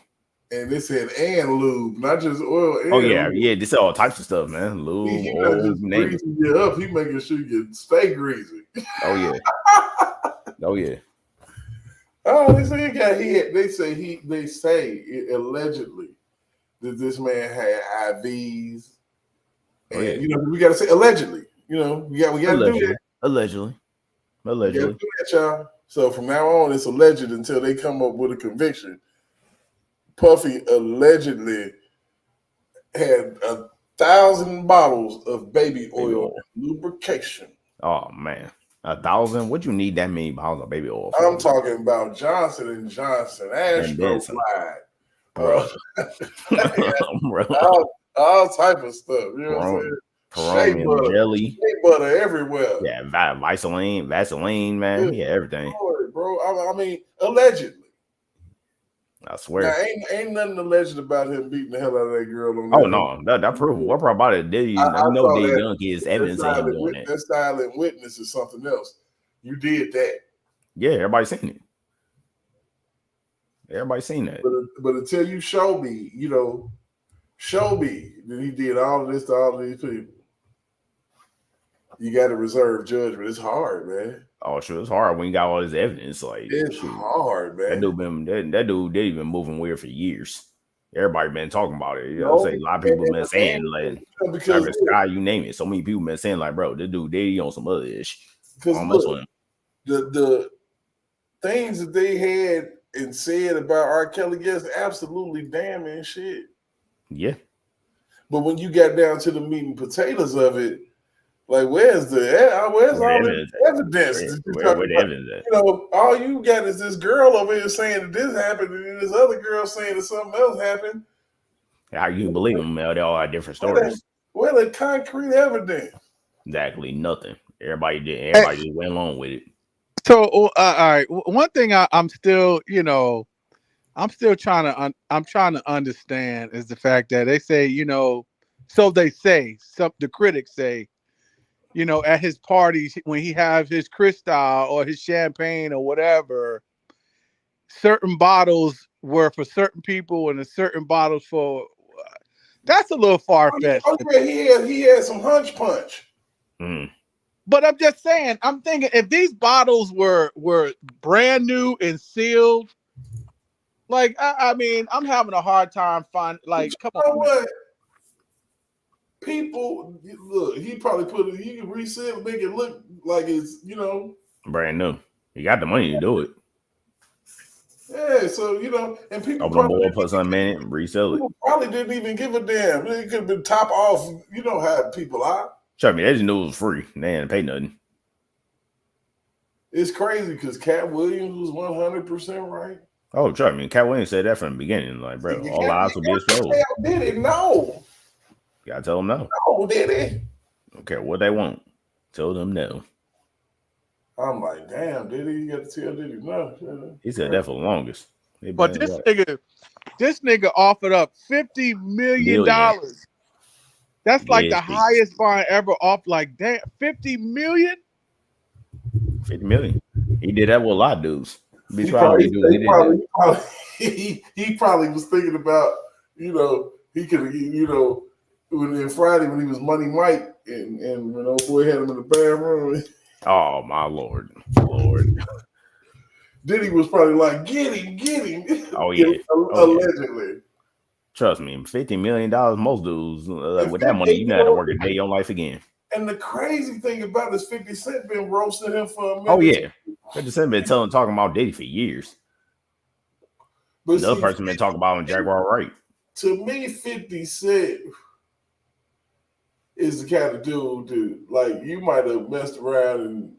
And they said and lube, not just oil. And lube. Yeah. They said all types of stuff, man. Lube, he oil, not just greasing you up. He making sure you stay greasy. Oh yeah. Oh yeah. Oh, they say allegedly that this man had IVs. And we got to say allegedly. We got to do that. Allegedly. We got to do that, y'all. So from now on, it's alleged until they come up with a conviction. Puffy allegedly had 1,000 bottles of baby oil lubrication. Oh man, 1,000? What you need that many bottles of baby oil for? I'm talking about Johnson & Johnson, Astroglide, bro. all type of stuff. You know what I'm saying? Shea butter, jelly, shea butter everywhere. Yeah, Vaseline, man. Yeah, everything. Bro, I mean, allegedly. I Now, swear. ain't nothing alleged about him beating the hell out of that girl on Oh that. no, that proof. What part about it? Diddy, I you know, saw Diddy that. Dunk is evidence of him doing that. That silent witness is something else. You did that. Yeah, everybody's seen it. Everybody's seen that. But until you show me, show me that he did all of this to all of these people, you got to reserve judgment. It's hard, man. Oh, sure, it's hard when you got all this evidence. Like, It's shoot, hard, man. that dude Diddy been moving weird for years. Everybody been talking about it. You know, No, say a lot of people been saying like because Travis Scott, you name it. So many people been saying like, bro, this dude Diddy on some other ish. because look, the things that they had and said about R. Kelly, yes, absolutely damning shit. Yeah. But when you got down to the meat and potatoes of it, like where's all the evidence? Where the evidence at? All you got is this girl over here saying that this happened, and then this other girl saying that something else happened. How you believe them? They all have different stories. Where the concrete evidence? Exactly nothing. Everybody just went along with it. So, all right. One thing I'm still, I'm trying to understand is the fact that they say, so they say, the critics say, at his parties when he has his Cristal or his champagne or whatever, certain bottles were for certain people and certain bottles for. That's a little far fetched. Oh yeah, he had some hunch punch. Mm. But I'm just saying, I'm thinking if these bottles were brand new and sealed, like I mean, I'm having a hard time finding. Like, come on, what? People look. He probably put it. He can reseal, make it look like it's brand new. You got the money to do it. Yeah, so and people open the board, put something in it, resell it. Probably didn't even give a damn. It could have been top off. You know how people are. Trust me, they just knew it was free. They didn't pay nothing. It's crazy because Cat Williams was 100% right. Oh, trust me, Cat Williams said that from the beginning. Like, bro, all lives will be exposed. Did it? No. You gotta tell them no. No, did it? Don't care what they want. Tell them no. I'm like, damn, Diddy, you got to tell Diddy no. He said that for the longest. But this nigga offered up $50 million. That's like the highest bond ever off. Like, damn, $50 million? $50 million. He did that with a lot of dudes. He probably was thinking about, he could have, when Friday when he was Money Mike and when old boy had him in the bathroom. Oh my Lord. Diddy was probably like, get him. Oh yeah. Allegedly. Yeah. Trust me, $50 million, most dudes with that money, you know how to work a day of your life again. And the crazy thing about this 50 Cent been roasting him for a minute. Oh yeah. 50 Cent been talking about Diddy for years. But another person been talking about him, Jaguar Wright. To me, 50 Cent is the kind of dude, like you might have messed around.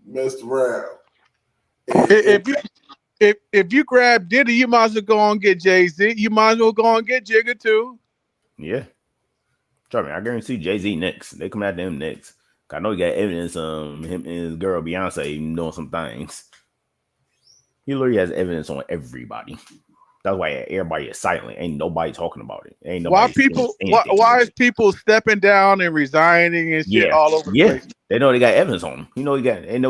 If you grab Diddy, you might as well go on and get Jay-Z. You might as well go on and get Jigga too. Yeah. Trust me, I guarantee Jay-Z next. They come after him next. I know he got evidence him and his girl Beyonce doing some things. He literally has evidence on everybody. That's why everybody is silent. Ain't nobody talking about it. Ain't nobody. Why is people stepping down and resigning and shit all over the place? They know they got evidence on him. They know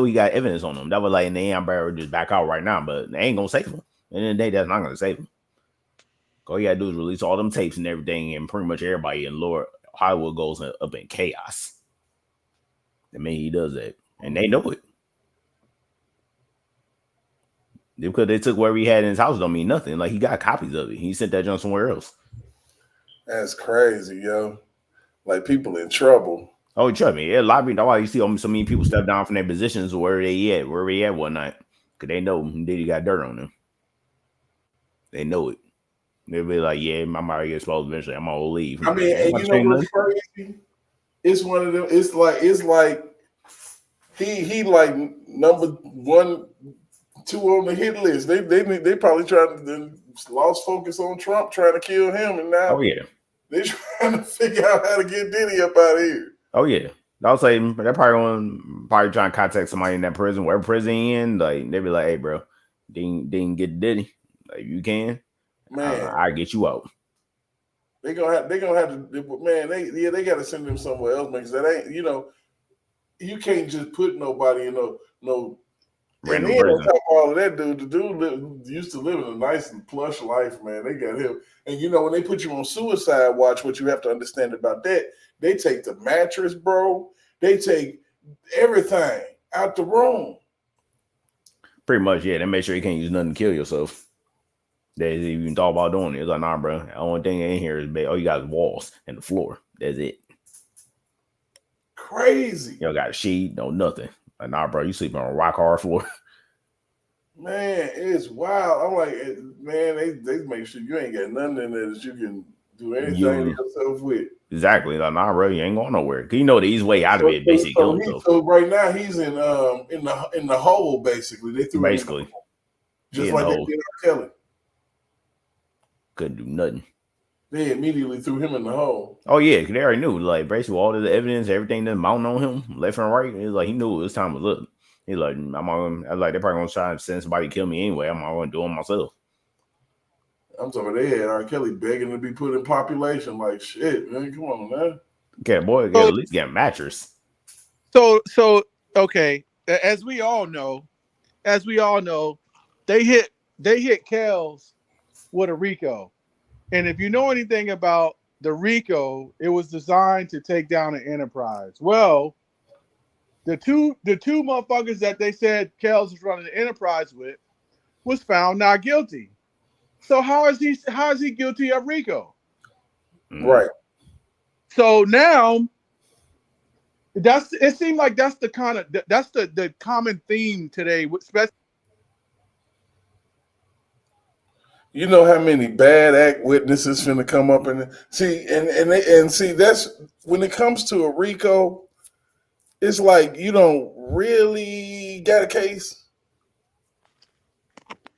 he got evidence on him. That was like, and they ain't better just back out right now, but they ain't gonna save him. And in the day, that's not gonna save him. All you gotta do is release all them tapes and everything, and pretty much everybody in Lord Hollywood goes up in chaos. I mean, he does that, and they know it. Because they took whatever he had in his house don't mean nothing. Like, he got copies of it. He sent that junk somewhere else. That's crazy, yo. Like, people in trouble. Oh, trust me. A lot of people, that's why you see so many people step down from their positions wherever they at one night. Because they know Diddy got dirt on them. They know it. They'll be like, yeah, I might get exposed eventually. I'm going to leave. I mean, and you know what's crazy? It's one of them. It's like he like number 1, 2 on the hit list. They probably tried to lost focus on Trump trying to kill him, and now they're trying to figure out how to get Diddy up out of here. Oh yeah, I'll say they're probably trying to contact somebody in that prison, wherever prison in. Like they be like, hey bro, didn't get Diddy. Like you can. Man, I get you out. they gonna have to. Man, they got to send them somewhere else, man. Because that ain't you can't just put nobody in no. And Random then on prison. top of all of that, the dude used to live in a nice and plush life, man. They got him. And when they put you on suicide watch, what you have to understand about that, they take the mattress, bro. They take everything out the room. Pretty much, yeah. They make sure you can't use nothing to kill yourself. They even thought about doing it. It's like, nah, bro. The only thing in here is bed. All you got is walls and the floor. That's it. Crazy. You don't got a sheet, no nothing. Like, nah, bro. You sleeping on a rock hard floor. Man, it's wild. I'm like, man, they make sure you ain't got nothing in there that you can do anything to yourself with. Exactly. Like, nah, bro, you ain't going nowhere. Cause you know the easy way out of it, basically kill himself. So right now he's in the hole, basically. They threw him in the hole. Just like they did R. Kelly. Couldn't do nothing. They immediately threw him in the hole. Oh yeah, because they already knew. Like basically all of the evidence, everything that mounting on him, left and right. It was like he knew it was time was up. He's like, they're probably gonna try to send somebody to kill me anyway. I'm not gonna do it myself. I'm talking. They had R. Kelly begging to be put in population. Like shit, man. Come on, man. Okay, boy, at least get a mattress. So okay. As we all know, they hit Kels with a RICO. And if you know anything about the RICO, it was designed to take down an enterprise. Well, the two motherfuckers that they said Kels was running the enterprise with was found not guilty. So how is he guilty of RICO? Right. So now it seemed like that's the common theme today, especially. You know how many bad act witnesses finna come up and see, and see that's when it comes to a RICO, it's like you don't really got a case.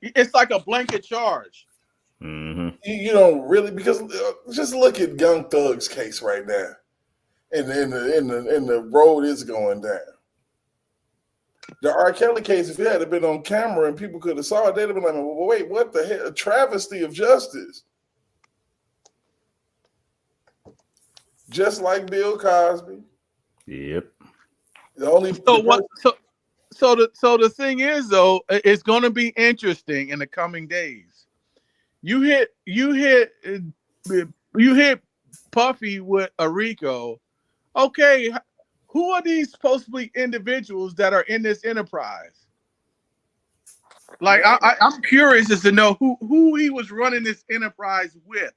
It's like a blanket charge. Mm-hmm. You don't really, because just look at Young Thug's case right now, and the road is going down. The R. Kelly case, if it had been on camera and people could have saw it, they'd have been like, well, wait, what the hell? A travesty of justice. Just like Bill Cosby. Yep. So the thing is, though, it's going to be interesting in the coming days. You hit Puffy with a RICO. Okay, who are these supposedly individuals that are in this enterprise? Like, I'm curious as to know who he was running this enterprise with.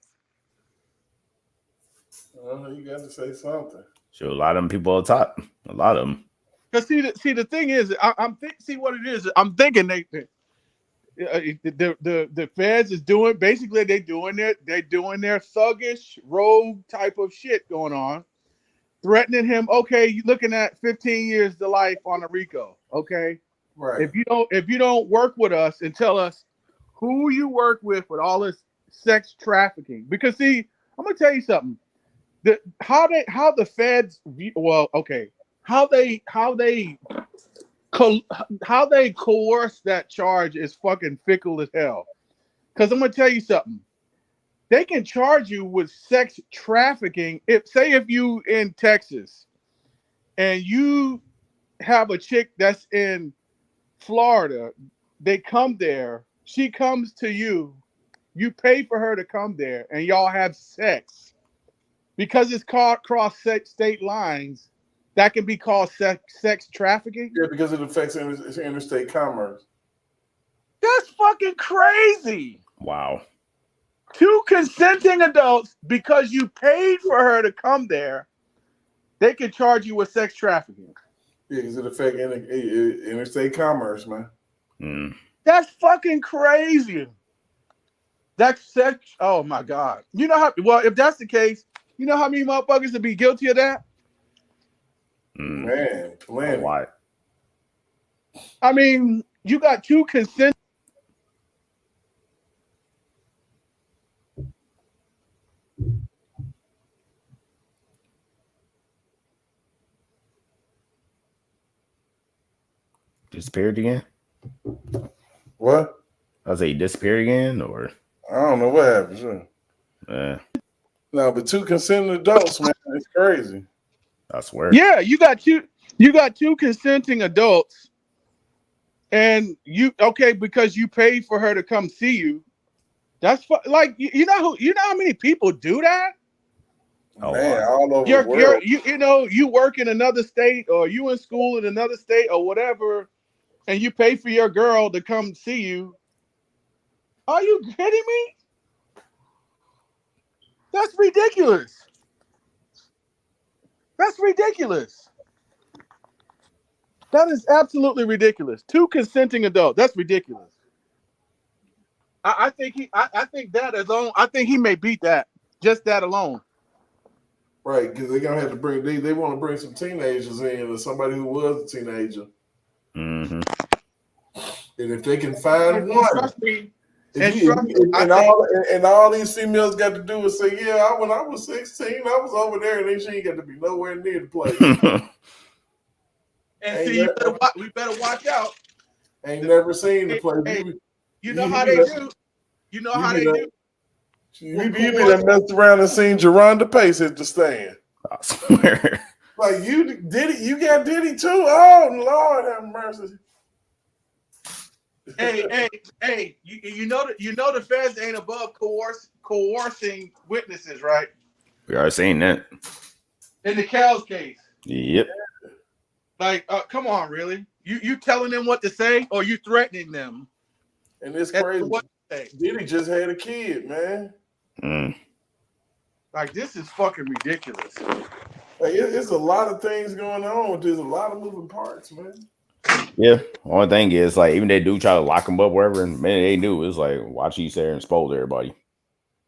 You got to say something. Sure, a lot of them people on top. A lot of them. Because see, the thing is, see what it is. I'm thinking the feds is doing basically they're doing their thuggish rogue type of shit going on. Threatening him, okay, you're looking at 15 years to life on a RICO. Okay. Right. If you don't work with us and tell us who you work with all this sex trafficking. Because see, I'm gonna tell you something. How the feds how they coerce that charge is fucking fickle as hell. Because I'm gonna tell you something. They can charge you with sex trafficking. If you in Texas and you have a chick that's in Florida, they come there, she comes to you, you pay for her to come there, and y'all have sex. Because it's called cross state lines, that can be called sex trafficking. Yeah, because it affects interstate commerce. That's fucking crazy. Wow. Two consenting adults, because you paid for her to come there, they can charge you with sex trafficking. Yeah, because it affects interstate commerce, man. Mm. That's fucking crazy. That's sex. Oh my God. You know how? Well, if that's the case, you know how many motherfuckers would be guilty of that? Man, plenty. Why? I mean, you got two consent. Disappeared again? What? I say he disappeared again, or I don't know what happened. Sure. Yeah, No, but 2 consenting adults, man, it's crazy. I swear. Yeah, you got two consenting adults, and you okay because you paid for her to come see you. That's like you know how many people do that. Oh, Man, wow. all over the world. You work in another state or you in school in another state or whatever, and you pay for your girl to come see you. Are you kidding me? That's ridiculous. That's ridiculous. That is absolutely ridiculous. 2 consenting adults. That's ridiculous. I think that alone. I think he may beat that. Just that alone. Right, because they're gonna have to bring they want to bring some teenagers in or somebody who was a teenager. Mm-hmm. And if they can find one, Trust me. and all these females got to do is say, yeah, when I was 16, I was over there, and she ain't got to be nowhere near the place. And see, we better watch out. Ain't never seen the place. You know how they do. You know how they do. You be done messed around and seen Geronda Pace at the stand. I swear. Like you got Diddy too? Oh Lord have mercy. Hey! You know the feds ain't above coercing witnesses, right? We are saying that. In the Cal's case. Yep. Like, come on, really? You telling them what to say, or you threatening them? And it's crazy. What Diddy just had a kid, man. Mm. Like, this is fucking ridiculous. Like, it's a lot of things going on. There's a lot of moving parts, man. Yeah. Only thing is, like, even they do try to lock him up wherever, and man, they do. It's like, watch you there and expose everybody.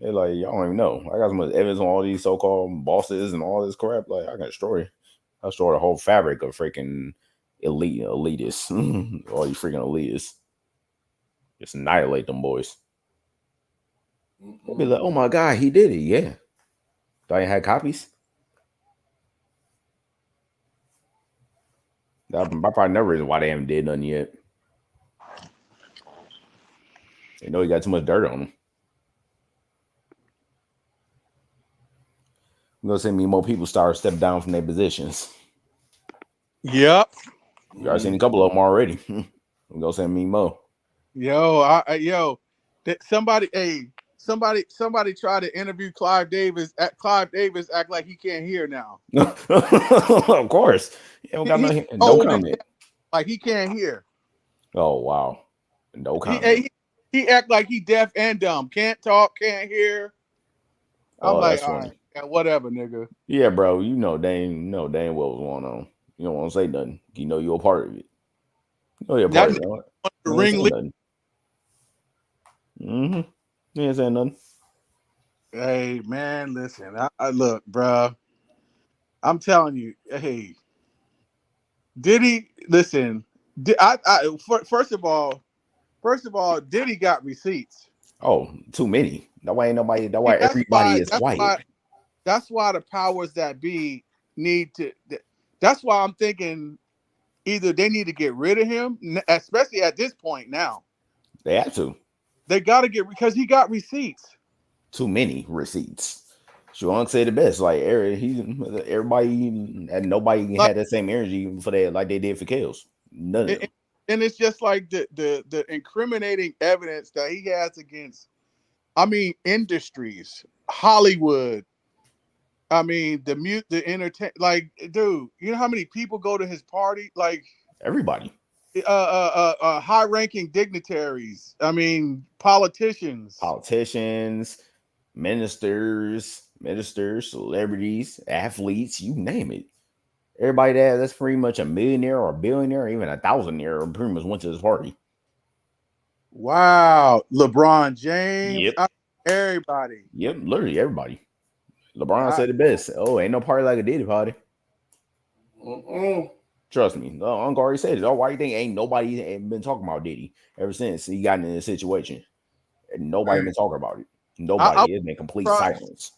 They're like, y'all don't even know. I got so much evidence on all these so-called bosses and all this crap. Like, I can destroy the whole fabric of freaking elitists. All these freaking elitists. Just annihilate them boys. They'll be like, oh my God, he did it. Yeah. Thought you had copies? That's probably no reason why they haven't did nothing yet. They know he got too much dirt on him. I'm gonna see me more people start step down from their positions. Yep. You already seen a couple of them already. I'm gonna send me more. Somebody try to interview Clive Davis. Clive Davis act like he can't hear now. Of course. He don't got no comment. Like he can't hear. Oh wow. No comment. He act like he deaf and dumb. Can't talk, can't hear. I'm like, all right, whatever, nigga. Yeah, bro. You know dang well what's going on. You don't want to say nothing. You know you're a part of it. You know you're a part of it. The ring. Mm-hmm. You ain't saying nothing. Hey man, listen. I look, bro. I'm telling you. Hey, Diddy. Listen. First of all, Diddy got receipts. Oh, too many. That why ain't nobody. That why everybody is quiet. That's why the powers that be need to. That's why I'm thinking either they need to get rid of him, especially at this point now. They have to. They got to because he got receipts. Too many receipts. Sean said the best. Like everybody and nobody had that same energy for that like they did for Kales. None of them. And it's just like the incriminating evidence that he has against. I mean, industries, Hollywood. I mean, the entertain. Like, dude, you know how many people go to his party? Like everybody. High-ranking dignitaries. I mean, politicians, ministers, celebrities, athletes, you name it. Everybody that's pretty much a millionaire or a billionaire, or even a thousandaire, pretty much went to this party. Wow, LeBron James. Yep. Everybody. Yep, literally everybody. LeBron said the best. Oh, ain't no party like a Diddy party. Trust me. Uncle already said it. Oh, why you think ain't nobody been talking about Diddy ever since he got in this situation? And nobody been talking about it. Nobody. It's been complete silence.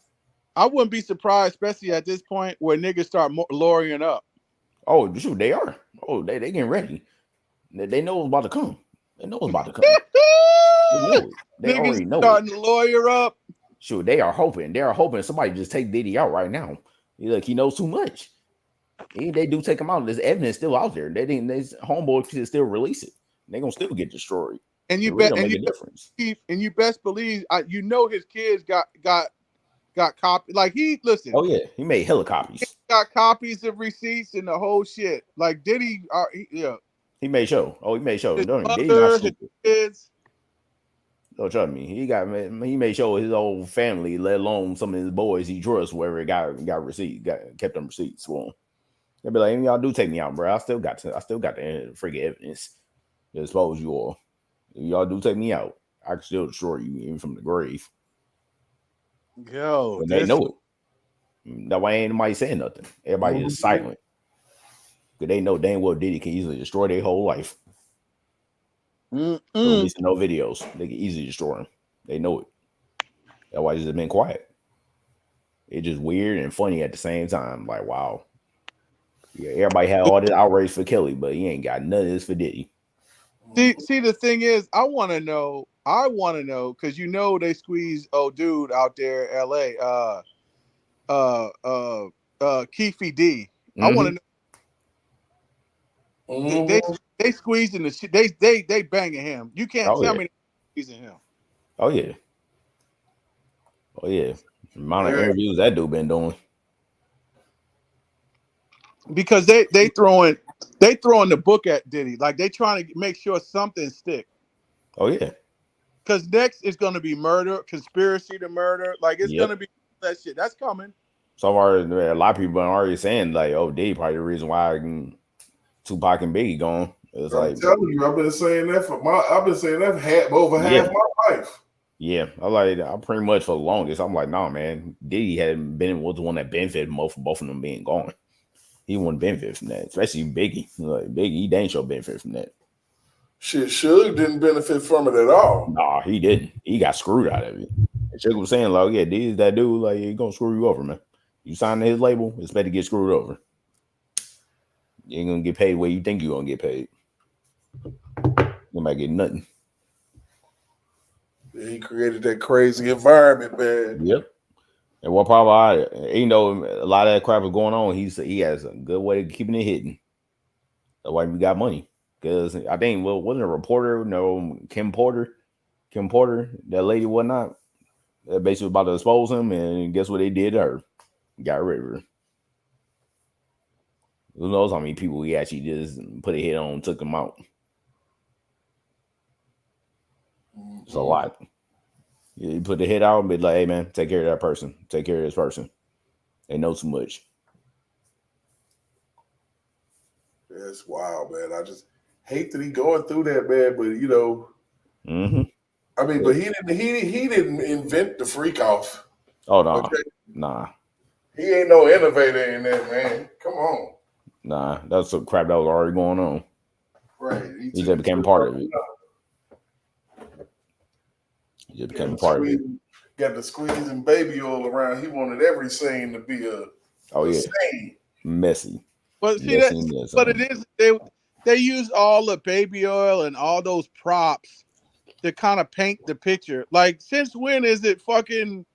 I wouldn't be surprised, especially at this point where niggas start lawyering up. Oh, shoot, they are. Oh, they getting ready. They know what's about to come. They know what's about to come. They know it. They Niggas already know it. starting to lawyer up. Sure, they are hoping. They are hoping somebody just take Diddy out right now. Look, he knows too much. They do take him out. There's evidence still out there. They didn't. This homeboy can still release it. They're gonna still get destroyed. And you It really bet. don't make a difference. And you best believe. You know his kids got copies. Like listen. Oh yeah, he made hella copies. Got copies of receipts and the whole shit. Like Diddy, yeah. He made show. Oh, he made show. His Don't Diddy mother, not his stupid. kids. Don't trust me. He made sure his whole family, let alone some of his boys he trusts, wherever it got receipts, kept them receipts for him. They'll be like, y'all do take me out, bro. I still got the freaking evidence to expose you all. If y'all do take me out, I can still destroy you even from the grave. Yo, But they know it. That why ain't nobody saying nothing. Everybody is silent. Because they know dang well Diddy can easily destroy their whole life. Releasing no videos. They can easily destroy them. They know it. That's why he's just been quiet. It's just weird and funny at the same time. Like, wow. Yeah, everybody had all this outrage for Kelly, but he ain't got none of this for Diddy. See, the thing is, I want to know, because they squeeze old dude out there, LA, Keefy D. I want to know. They squeezing the shit. They banging him. You can't tell me they're squeezing him. Oh yeah. The amount of interviews that dude been doing. Because they throwing the book at Diddy. Like they trying to make sure something stick. Oh yeah. Because next is gonna be murder, conspiracy to murder. Like it's gonna be that shit. That's coming. So far, a lot of people are already saying like, "Oh, Diddy probably the reason why Tupac and Biggie gone." It's I'm telling you, I've been saying that for over half my life. Yeah, I pretty much for the longest. I'm like, nah, man. Diddy was the one that benefited most for both of them being gone. He wouldn't benefit from that, especially Biggie. Like Biggie, he dang sure benefit from that. Shit, Suge didn't benefit from it at all. Nah, he didn't. He got screwed out of it. And Suge was saying, like, yeah, Diddy's that dude, like, he gonna screw you over, man. You sign to his label, expect to get screwed over. You ain't gonna get paid where you think you're gonna get paid. You might get nothing. He created that crazy environment, man. Yep. And what probably, a lot of that crap is going on. He has a good way of keeping it hidden. That's why we got money. Because I think, wasn't a reporter, Kim Porter, that lady, whatnot, that basically was about to expose him, and guess what they did to her? Got rid of her. Who knows how many people he actually just put a hit on, took them out. It's a lot. You put the hit out and be like, hey, man, take care of that person. Take care of this person. They know too much. That's wild, man. I just hate that he going through that, man. But I mean, but he didn't invent the freak off. Oh no, okay? Nah. He ain't no innovator in that, man. Come on. Nah, that's some crap that was already going on. Right. He just became part of it. He just became part of it. Got the squeezing baby oil around. He wanted every scene to be a scene. Messy. But see but it is they use all the baby oil and all those props to kind of paint the picture. Like, since when is it fucking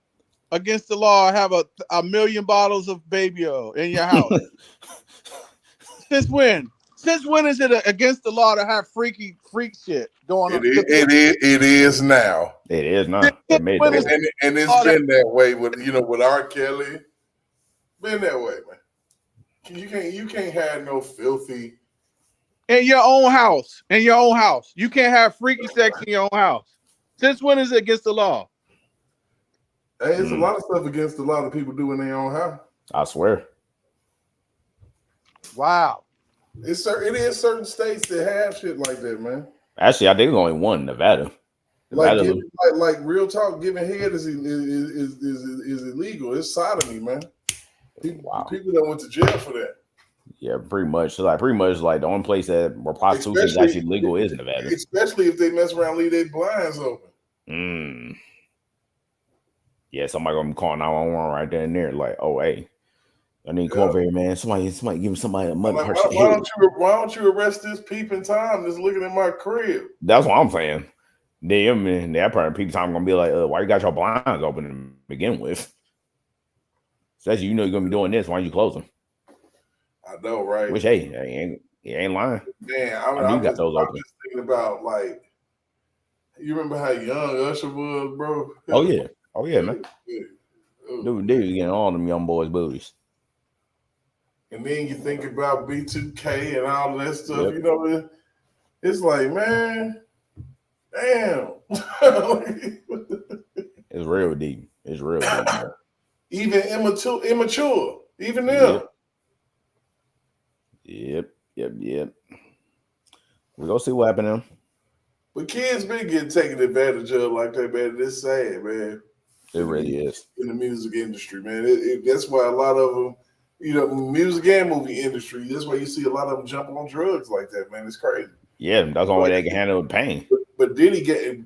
against the law to have a million bottles of baby oil in your house? Since when? Since when is it against the law to have freak shit going on? It is now. It is now. And it's been that way with R. Kelly. Been that way, man. You can't have no filthy in your own house. You can't have freaky sex in your own house. Since when is it against the law? Hey, it's a lot of stuff against a lot of people do in their own house. I swear. Wow. It is certain states that have shit like that, man. Actually, I think there's only one, Nevada. Like real talk, giving head is illegal. It's sodomy, man. People that went to jail for that. Yeah, pretty much. Like the only place where prostitution is actually legal is Nevada. Especially if they mess around, leave their blinds open. Yeah, somebody gonna be calling 911 right there and there, like, oh hey, I need to come over here, man. Somebody give somebody a mother person. Why don't you arrest this peeping Tom that's looking at my crib? That's what I'm saying. Damn, man, that part of people time gonna be like, why you got your blinds open to begin with? Especially you're gonna be doing this. Why don't you close them? I know, right? Which hey, he ain't lying. Man, I do got those open. I'm just thinking about like, you remember how young Usher was, bro? Oh yeah, man. Dude was getting all them young boys' booties. And then you think about B2K and all of that stuff. Yep. You know, it's like, man, damn. It's real deep. It's real deep. Man. Even immature. Even them. Yep. We're gonna see what happens. But kids been getting taken advantage of like that, man. It's sad, man. It really is. In the music industry, man. That's why a lot of them, you know, music and movie industry, that's why you see a lot of them jump on drugs like that, man. It's crazy. Yeah, that's the only way they can handle the pain. But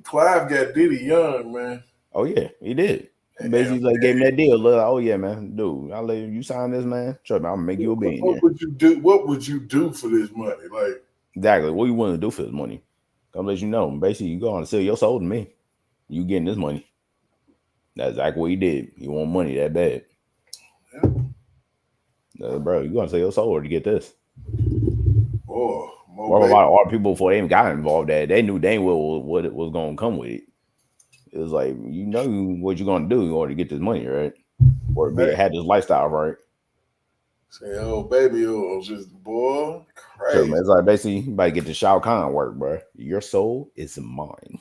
Clive got Diddy young, man. Oh yeah, he did. Basically, like gave him that deal. Look, oh yeah, man, dude, I'll let you sign this, man. Trust me, I'll make you a billionaire. What would you do? What would you do for this money? Like exactly, what you want to do for this money? I'm let you know. Basically, you go on and sell your soul to me. You getting this money. That's exactly what he did. You want money that bad, bro? You gonna sell your soul to get this? Oh, what about all people before they even got involved? That they knew dang well what it was gonna come with it. It was like, you know what you're gonna do in order to get this money, right? Or had this lifestyle, right? Say, oh baby, just boy, crazy. So, it's like basically you about to get the Shao Kahn work, bro. Your soul is mine.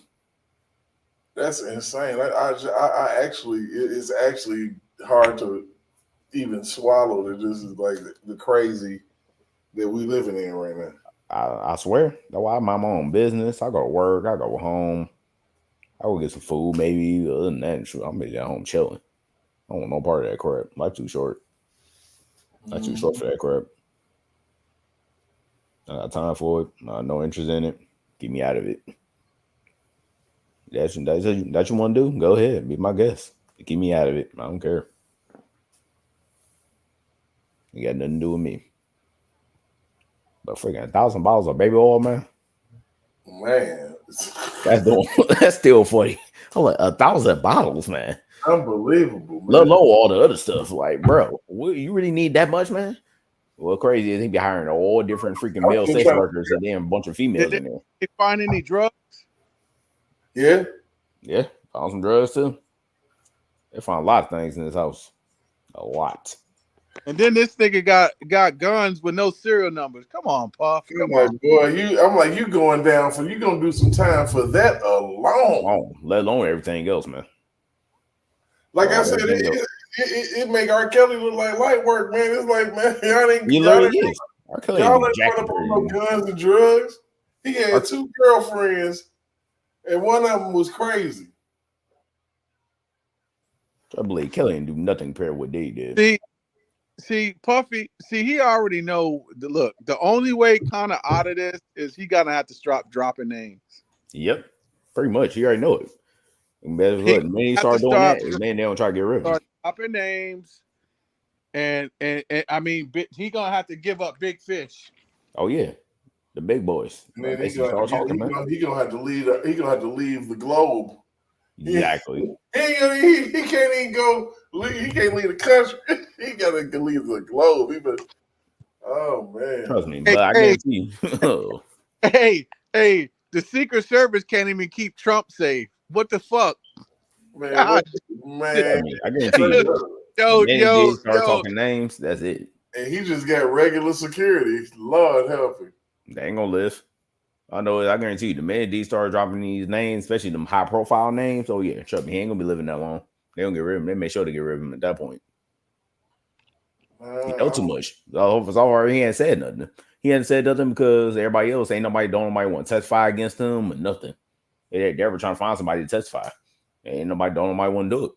That's insane. I actually, it's actually hard to even swallow that this is like the crazy that we living in right now. I swear, that's why I mind my own business. I go to work, I go home. I will get some food, maybe. Other than that, I'm maybe at home chilling. I don't want no part of that crap. Life too short. Life too short for that crap. I got time for it. No interest in it. Get me out of it. That's you want to do? Go ahead. Be my guest. Get me out of it. I don't care. You got nothing to do with me. But freaking 1,000 bottles of baby oil, man. Man, that's still funny. I'm like 1,000 bottles, man. Unbelievable, man. Let alone all the other stuff. Like, bro, you really need that much, man? Well, crazy is he be hiring all different freaking male sex workers and then a bunch of females in there. They find any drugs? Yeah, found some drugs too. They found a lot of things in this house, a lot. And then this nigga got guns with no serial numbers. Come on, Puff. Come on, boy. I'm like, you going down for? You gonna do some time for that alone? Let alone everything else, man. Like I said, it make R. Kelly look like light work, man. It's like, man, y'all ain't R. Kelly y'all ain't put up no guns and drugs. He had 2 girlfriends, and one of them was crazy. I believe Kelly didn't do nothing compared to what they did. See, Puffy, he already know. Look, the only way kind of out of this is he gonna have to stop dropping names. Yep, pretty much. He already know it. When he start doing that, man, they don't try to get rid of him. Start dropping names, and I mean, he gonna have to give up big fish. Oh yeah, the big boys. And then he gonna have to leave. He gonna have to leave the globe. Exactly. He can't even go. He can't leave the country. He gotta leave the globe. Oh man. Trust me, but I guarantee you. Hey, the Secret Service can't even keep Trump safe. What the fuck? Man, man. I guarantee you. Start talking names. That's it. And he just got regular security. Lord help him. They ain't gonna live. I know. I guarantee you, the minute D started dropping these names, especially them high profile names. Oh yeah, trust me, he ain't gonna be living that long. They don't get rid of him. They make sure to get rid of him at that point. He know too much. He ain't said nothing. He hadn't said nothing because everybody else don't nobody want to testify against him or nothing. They're ever trying to find somebody to testify. Ain't nobody want to do it.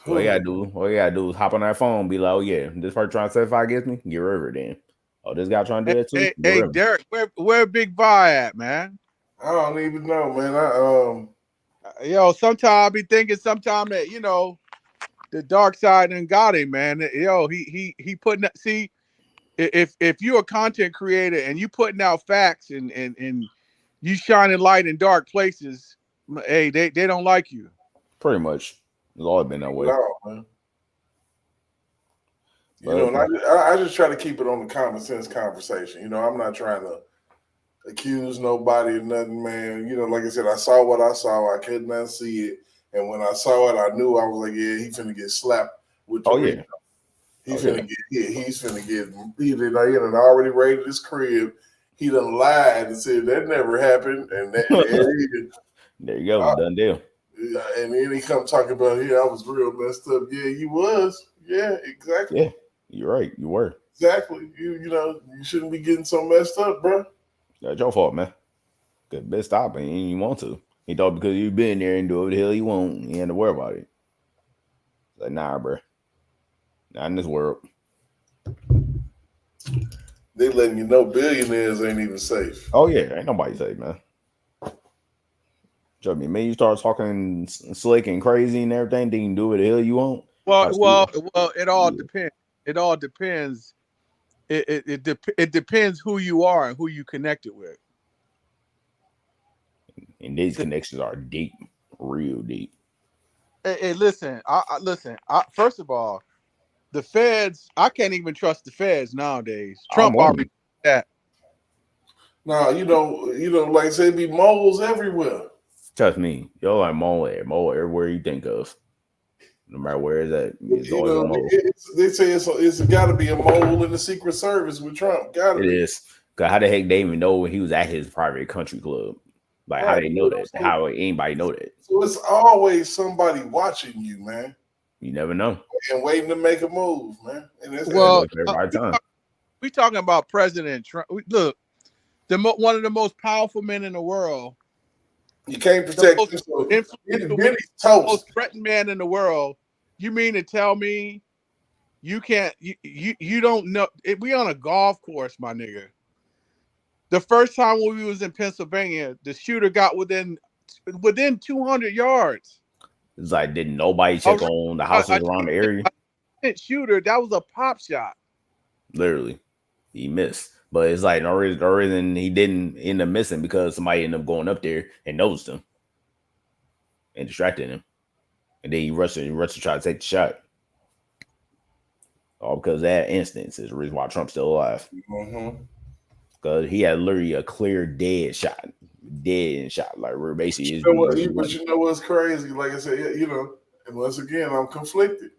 All you gotta do is hop on that phone and be like, oh yeah, this person trying to testify against me, get rid of it then. Oh, this guy trying to do that too? Hey, Derek, where Big Vi at, man? I don't even know, man. Sometimes I be thinking that, the dark side and got him, man. He putting that. See, if you're a content creator and you putting out facts and you shining light in dark places, hey, they don't like you. Pretty much. It's always been that way. No, man. You know, and I just try to keep it on the common sense conversation. You know, I'm not trying to accuse nobody of nothing, man. You know, like I said, I saw what I saw. I could not see it. And when I saw it, I knew. I was like, yeah, he's finna get slapped with the yeah. He's finna get hit. He's finna get, he done already raided his crib. He done lied and said that never happened. And there you go, done deal. And then he come talking about, yeah, I was real messed up. Yeah, you was. Yeah, exactly. Yeah, you're right. You were. Exactly. You know, you shouldn't be getting so messed up, bro. That's your fault, man. Good best stop, and you want to. He thought because you been there and do whatever the hell you want, you ain't to worry about it. Like, nah, bro. Not in this world. They letting you know billionaires ain't even safe. Oh yeah, ain't nobody safe, man. Trust me, man. You start talking slick and crazy and everything, then you can do what the hell you want. Well, it all depends. It all depends. It depends who you are and who you connected with. And these connections are deep, real deep. Hey, listen. First of all, the feds. I can't even trust the feds nowadays. Trump already did that. Nah, you know, like I said, be moles everywhere. Trust me, yo, like mole everywhere you think of. No matter where it's at, it's always a mole. They say it's got to be a mole in the Secret Service with Trump. It is. Cause how the heck they even know when he was at his private country club? Like, how they know that? How anybody know that? So it's always somebody watching you, man. You never know. And waiting to make a move, man. And that's we talking about President Trump. Look, one of the most powerful men in the world. You can't protect the most threatened man in the world. You mean to tell me you can't? You don't know? We on a golf course, my nigga. The first time when we was in Pennsylvania, the shooter got within 200 yards. It's like, didn't nobody check on the houses around the area? Shooter, that was a pop shot. Literally, he missed. But it's like no reason he didn't end up missing because somebody ended up going up there and noticed him and distracted him. And then he rushed to try to take the shot. All because of that instance is the reason why Trump's still alive. Mm-hmm. Because he had literally a clear dead shot. Like, we're basically. But you know what's crazy? Like I said, you know, and once again, I'm conflicted.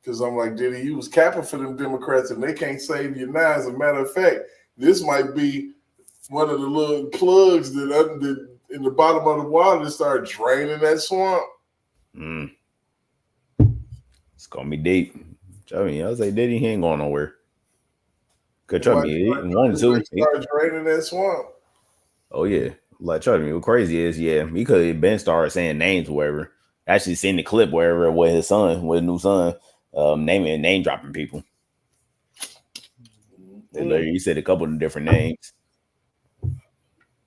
Because I'm like, Diddy, you was capping for them Democrats and they can't save you now. As a matter of fact, this might be one of the little plugs that in the bottom of the water that start draining that swamp. It's gonna be deep. I mean, I was like, Diddy, he ain't going nowhere. Cause trust me, he wanted to start draining that swamp. Oh yeah, like trust me, what crazy is, yeah, he could have been started saying names wherever. Actually, seen the clip wherever with his new son, name dropping people. He said a couple of different names.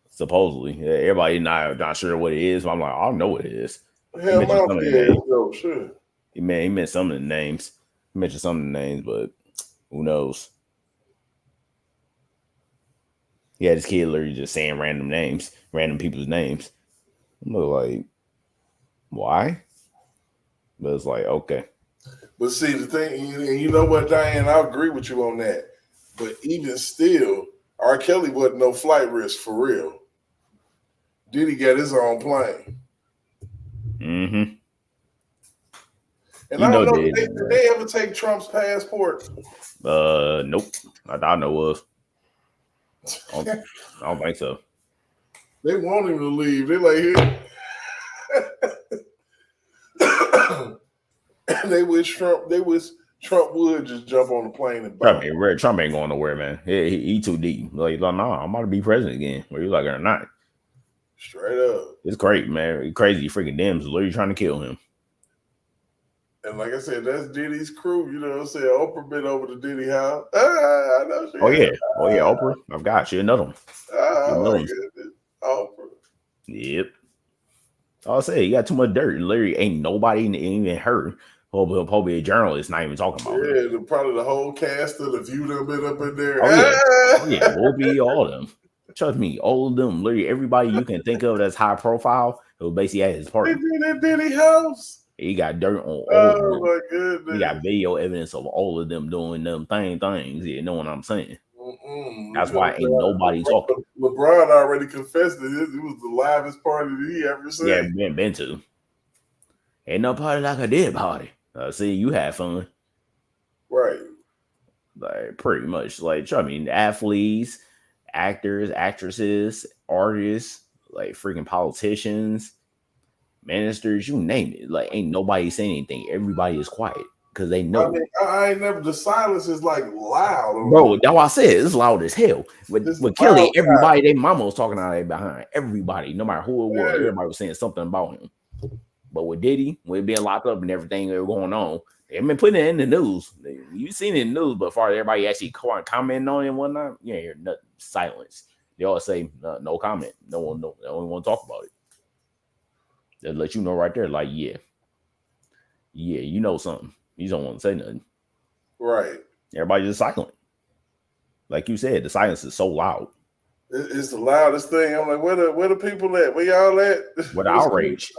Supposedly, yeah, everybody not sure what it is. But I'm like, I don't know what it is. Sure. He meant some of the names. He mentioned some of the names, but who knows? He had his kid literally just saying random people's names. I'm like, why? But it's like, okay. But see, the thing, and you know what, Diane, I agree with you on that. But even still, R. Kelly wasn't no flight risk for real. Diddy got his own plane. Mm-hmm. And I don't know, did they ever take Trump's passport? Nope. I know of. I don't think so. They want him to leave. They like here. They wish Trump would just jump on the plane and Trump ain't going nowhere, man. He too deep. Like, nah, I'm about to be president again. Whether you like it or not. Straight up. It's great, man. It's crazy. Freaking Dems literally trying to kill him. And like I said, that's Diddy's crew. You know what I'm saying? Oprah been over to Diddy house. I know she yeah. Oprah. I've got you another one. Oprah. Yep. I'll say he got too much dirt. Literally ain't nobody even heard. Probably a journalist not even talking about it. Yeah, probably the whole cast of The View done been up in there. Oh yeah, Whoopi, all of them. trust me, all of them, literally everybody you can think of that's high profile, it was basically at his They party. did at Diddy house. He got dirt on all of Oh them. my We got goodness. video evidence of all of them doing them things. You know what I'm saying? That's Because why ain't nobody talking. LeBron already confessed that it was the livest party that he ever seen. Yeah, been to. Ain't no party like a dead party. See, you had fun. Right. Like pretty much. Like I mean, athletes, actors, actresses, artists, like freaking politicians, ministers, you name it. Like ain't nobody saying anything. Everybody is quiet because they know. I mean, I ain't never. The silence is like loud. Bro, that's why I said it's loud as hell. With Kelly, loud, everybody, they mama was talking out there behind. Everybody, no matter who it was, Yeah. everybody was saying something about him. But with Diddy, with being locked up and everything that was going on, they've been putting it in the news. You've seen it in the news, but far as everybody actually commenting on it and whatnot, you ain't hear nothing. Silence. They all say no comment. No one want to talk about it. They let you know right there, like, yeah, you know something. You don't want to say nothing. Right. Everybody just silent. Like you said, the silence is so loud. It's the loudest thing. I'm like, where the people at? Where y'all at? What the outrage?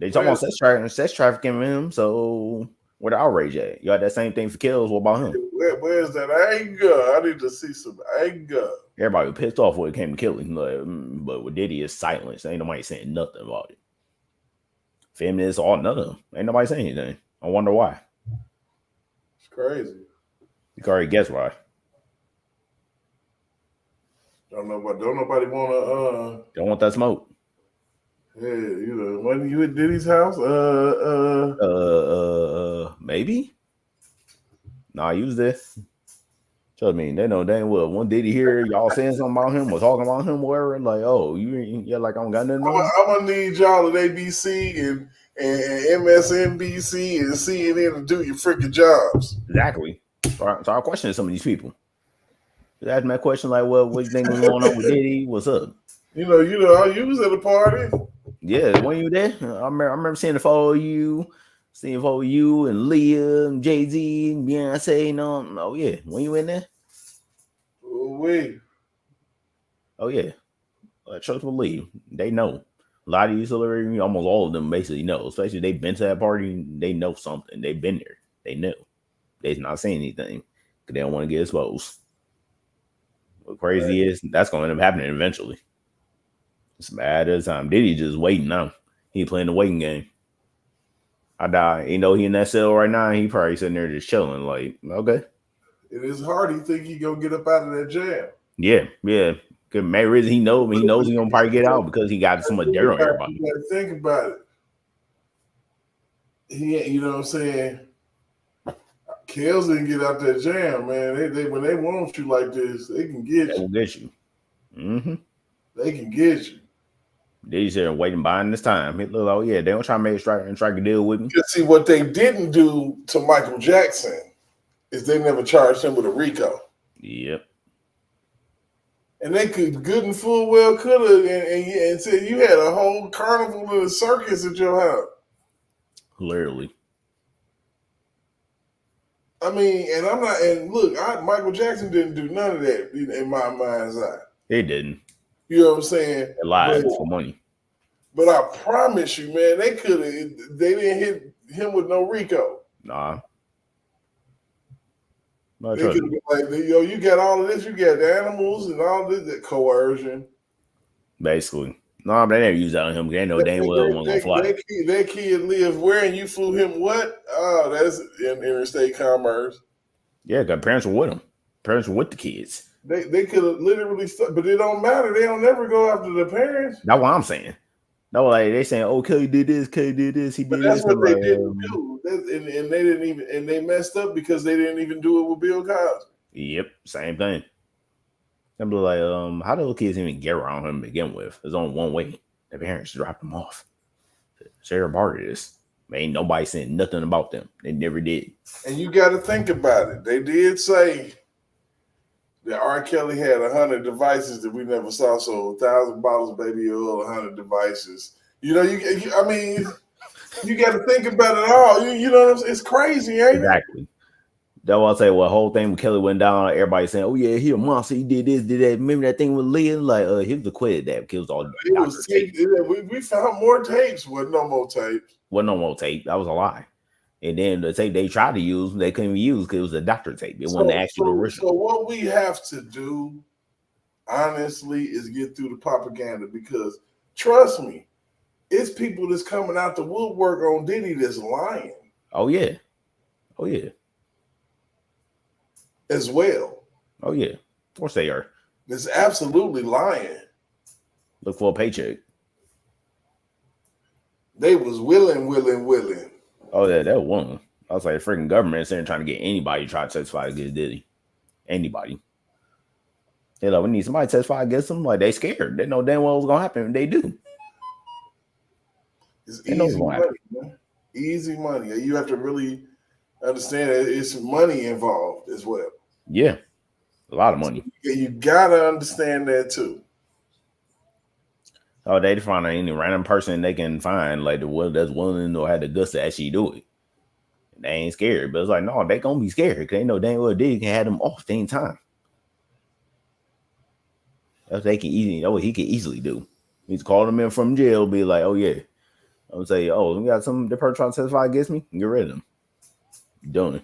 They talking about sex trafficking with him. So where the outrage at? You got that same thing for Kills. What about him? Where's that anger? I need to see some anger. Everybody was pissed off when it came to Killing, but with Diddy is silence. Ain't nobody saying nothing about it. Feminists, all none of them. Ain't nobody saying anything. I wonder why. It's crazy. You can already guess why. Don't nobody wanna Don't want that smoke. Yeah, you know, when you at Diddy's house, maybe. Nah, he was there. Trust me, they know dang well. One Diddy here, y'all saying something about him or talking about him, whatever. Like, oh, you're like I don't got nothing on. I'm gonna need y'all at ABC and MSNBC and CNN to do your freaking jobs. Exactly. So our question is some of these people. Just ask me that question like, well, what you think was going on with Diddy? What's up? You know, you was at a party. Yeah, when you there? I remember seeing the photo of you, and Leah and Jay-Z and Beyonce and oh yeah, when you in there? Wait. Oh yeah. Trust believe. They know. A lot of these celebrities, almost all of them basically know. Especially they've been to that party, they know something. They've been there. They know. They're not saying anything because they don't want to get exposed. What crazy is that's going to end up happening eventually. It's bad as time. Diddy just waiting now. He playing the waiting game. I die. You know he in that cell right now. He probably sitting there just chilling. Like, okay. It is hard. You think he gonna get up out of that jail? Yeah. Cause main reason he knows he gonna probably get out because he got so much dirt on everybody. You gotta think about it. You know what I'm saying? Kels didn't get out that jam, man. They when they want you like this, they can get you. They will get you. Mm-hmm. They can get you. They there waiting behind this time. It look like, oh yeah, they don't try to make a strike and try to deal with me. You see, what they didn't do to Michael Jackson is they never charged him with a RICO. Yep. And they could good and full well could have and said you had a whole carnival and a circus at your house. Literally. I mean, and I'm not. And look, Michael Jackson didn't do none of that in my mind's eye. They didn't. You know what I'm saying? They lied for money. But I promise you, man, they could have. They didn't hit him with no RICO. Nah. They could have been like, you got all of this. You got the animals and all this, that coercion. Basically. No, but they never use that on him. They know dang well it wasn't gonna fly. That kid lives where, and you flew him what? Oh, that's in interstate commerce. Yeah, because parents were with him. Parents were with the kids. They could have literally stuck, but it don't matter. They don't never go after the parents. That's what I'm saying. No, like they saying, "Oh, Kelly did this, Kelly did this, he did That's this." what they didn't do, and they didn't even, and they messed up because they didn't even do it with Bill Cosby. Yep, same thing. I'm like, how do those kids even get around him to begin with? There's only one way. The parents dropped them off. Share part of this. Ain't nobody saying nothing about them. They never did. And you got to think about it. They did say that R. Kelly had 100 devices that we never saw. So 1,000 bottles of baby oil, 100 devices. You know, I mean, you got to think about it all. You know what I'm saying? It's crazy, ain't exactly. it? That's why I say what whole thing with Kelly went down. Everybody saying, "Oh yeah, he a monster. He did this, did that." Remember that thing with Leah? Like, he was acquitted that because it was all It doctor was tape. we found more tapes. Wasn't no more tapes. Wasn't no more tape. That was a lie. And then the tape they tried to use, they couldn't even use because it was a doctor tape. It wasn't the actual original. So what we have to do, honestly, is get through the propaganda because trust me, it's people that's coming out the woodwork on Diddy that's lying. Oh yeah. Oh yeah. As well. Oh yeah. Of course they are. It's absolutely lying. Look for a paycheck. They was willing. Oh yeah, that one. I was like, the freaking government is there trying to get anybody to try to testify against Diddy. Anybody. They're like, we need somebody to testify against them. Like, they scared. They know damn well what's gonna happen. They do. It's easy money, man. Easy money. You have to really understand that it's money involved as well. Yeah. A lot of money. So you gotta understand that too. Oh, they find any random person they can find, like the one that's willing or had the guts to actually do it. They ain't scared, but it's like, no, they gonna be scared because they know damn well Diddy can have them off the same time. That's what they can easily, what he can easily do. He's call them in from jail, be like, oh yeah. I'm say, oh, we got the person trying to testify against me, get rid of them. Done.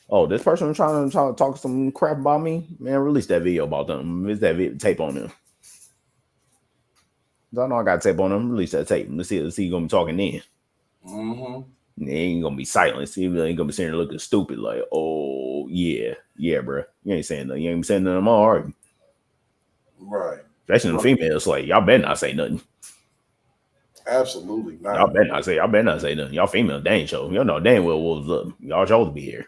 Oh, this person trying to talk some crap about me, man. Release that video about them. Release that tape on them. I know I got tape on them. Release that tape. Let's see you gonna be talking then. Mm-hmm. They ain't gonna be silent. See, they ain't gonna be sitting there looking stupid. Like, oh yeah, bro. You ain't saying nothing. You ain't saying nothing more, are you? Right. Especially the females. Like, y'all better not say nothing. Absolutely not. Y'all better not say nothing. Y'all females, they ain't show. Y'all know damn well what was up. Y'all chose to be here.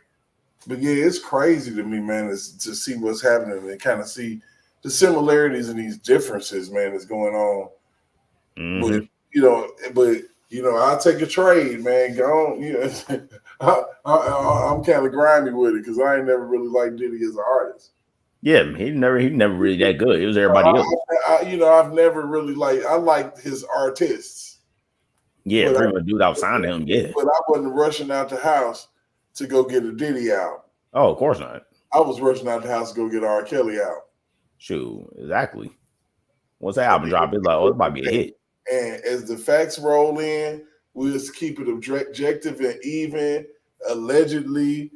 But yeah, it's crazy to me, man, to see what's happening and kind of see the similarities and these differences, man, that's going on. Mm-hmm. But I'll take a trade, man. Go on, I'm kind of grimy with it because I ain't never really liked Diddy as an artist. Yeah, he never really that good. It was everybody else. I've never really I liked his artists. Yeah, pretty much dude outside him. Yeah, but I wasn't rushing out the house to go get a Diddy out. Oh, of course not. I was rushing out the house to go get R. Kelly out. Shoot, exactly. Once that album dropped, it's like, oh, it might be a hit. And as the facts roll in, we'll just keep it objective and even. Allegedly,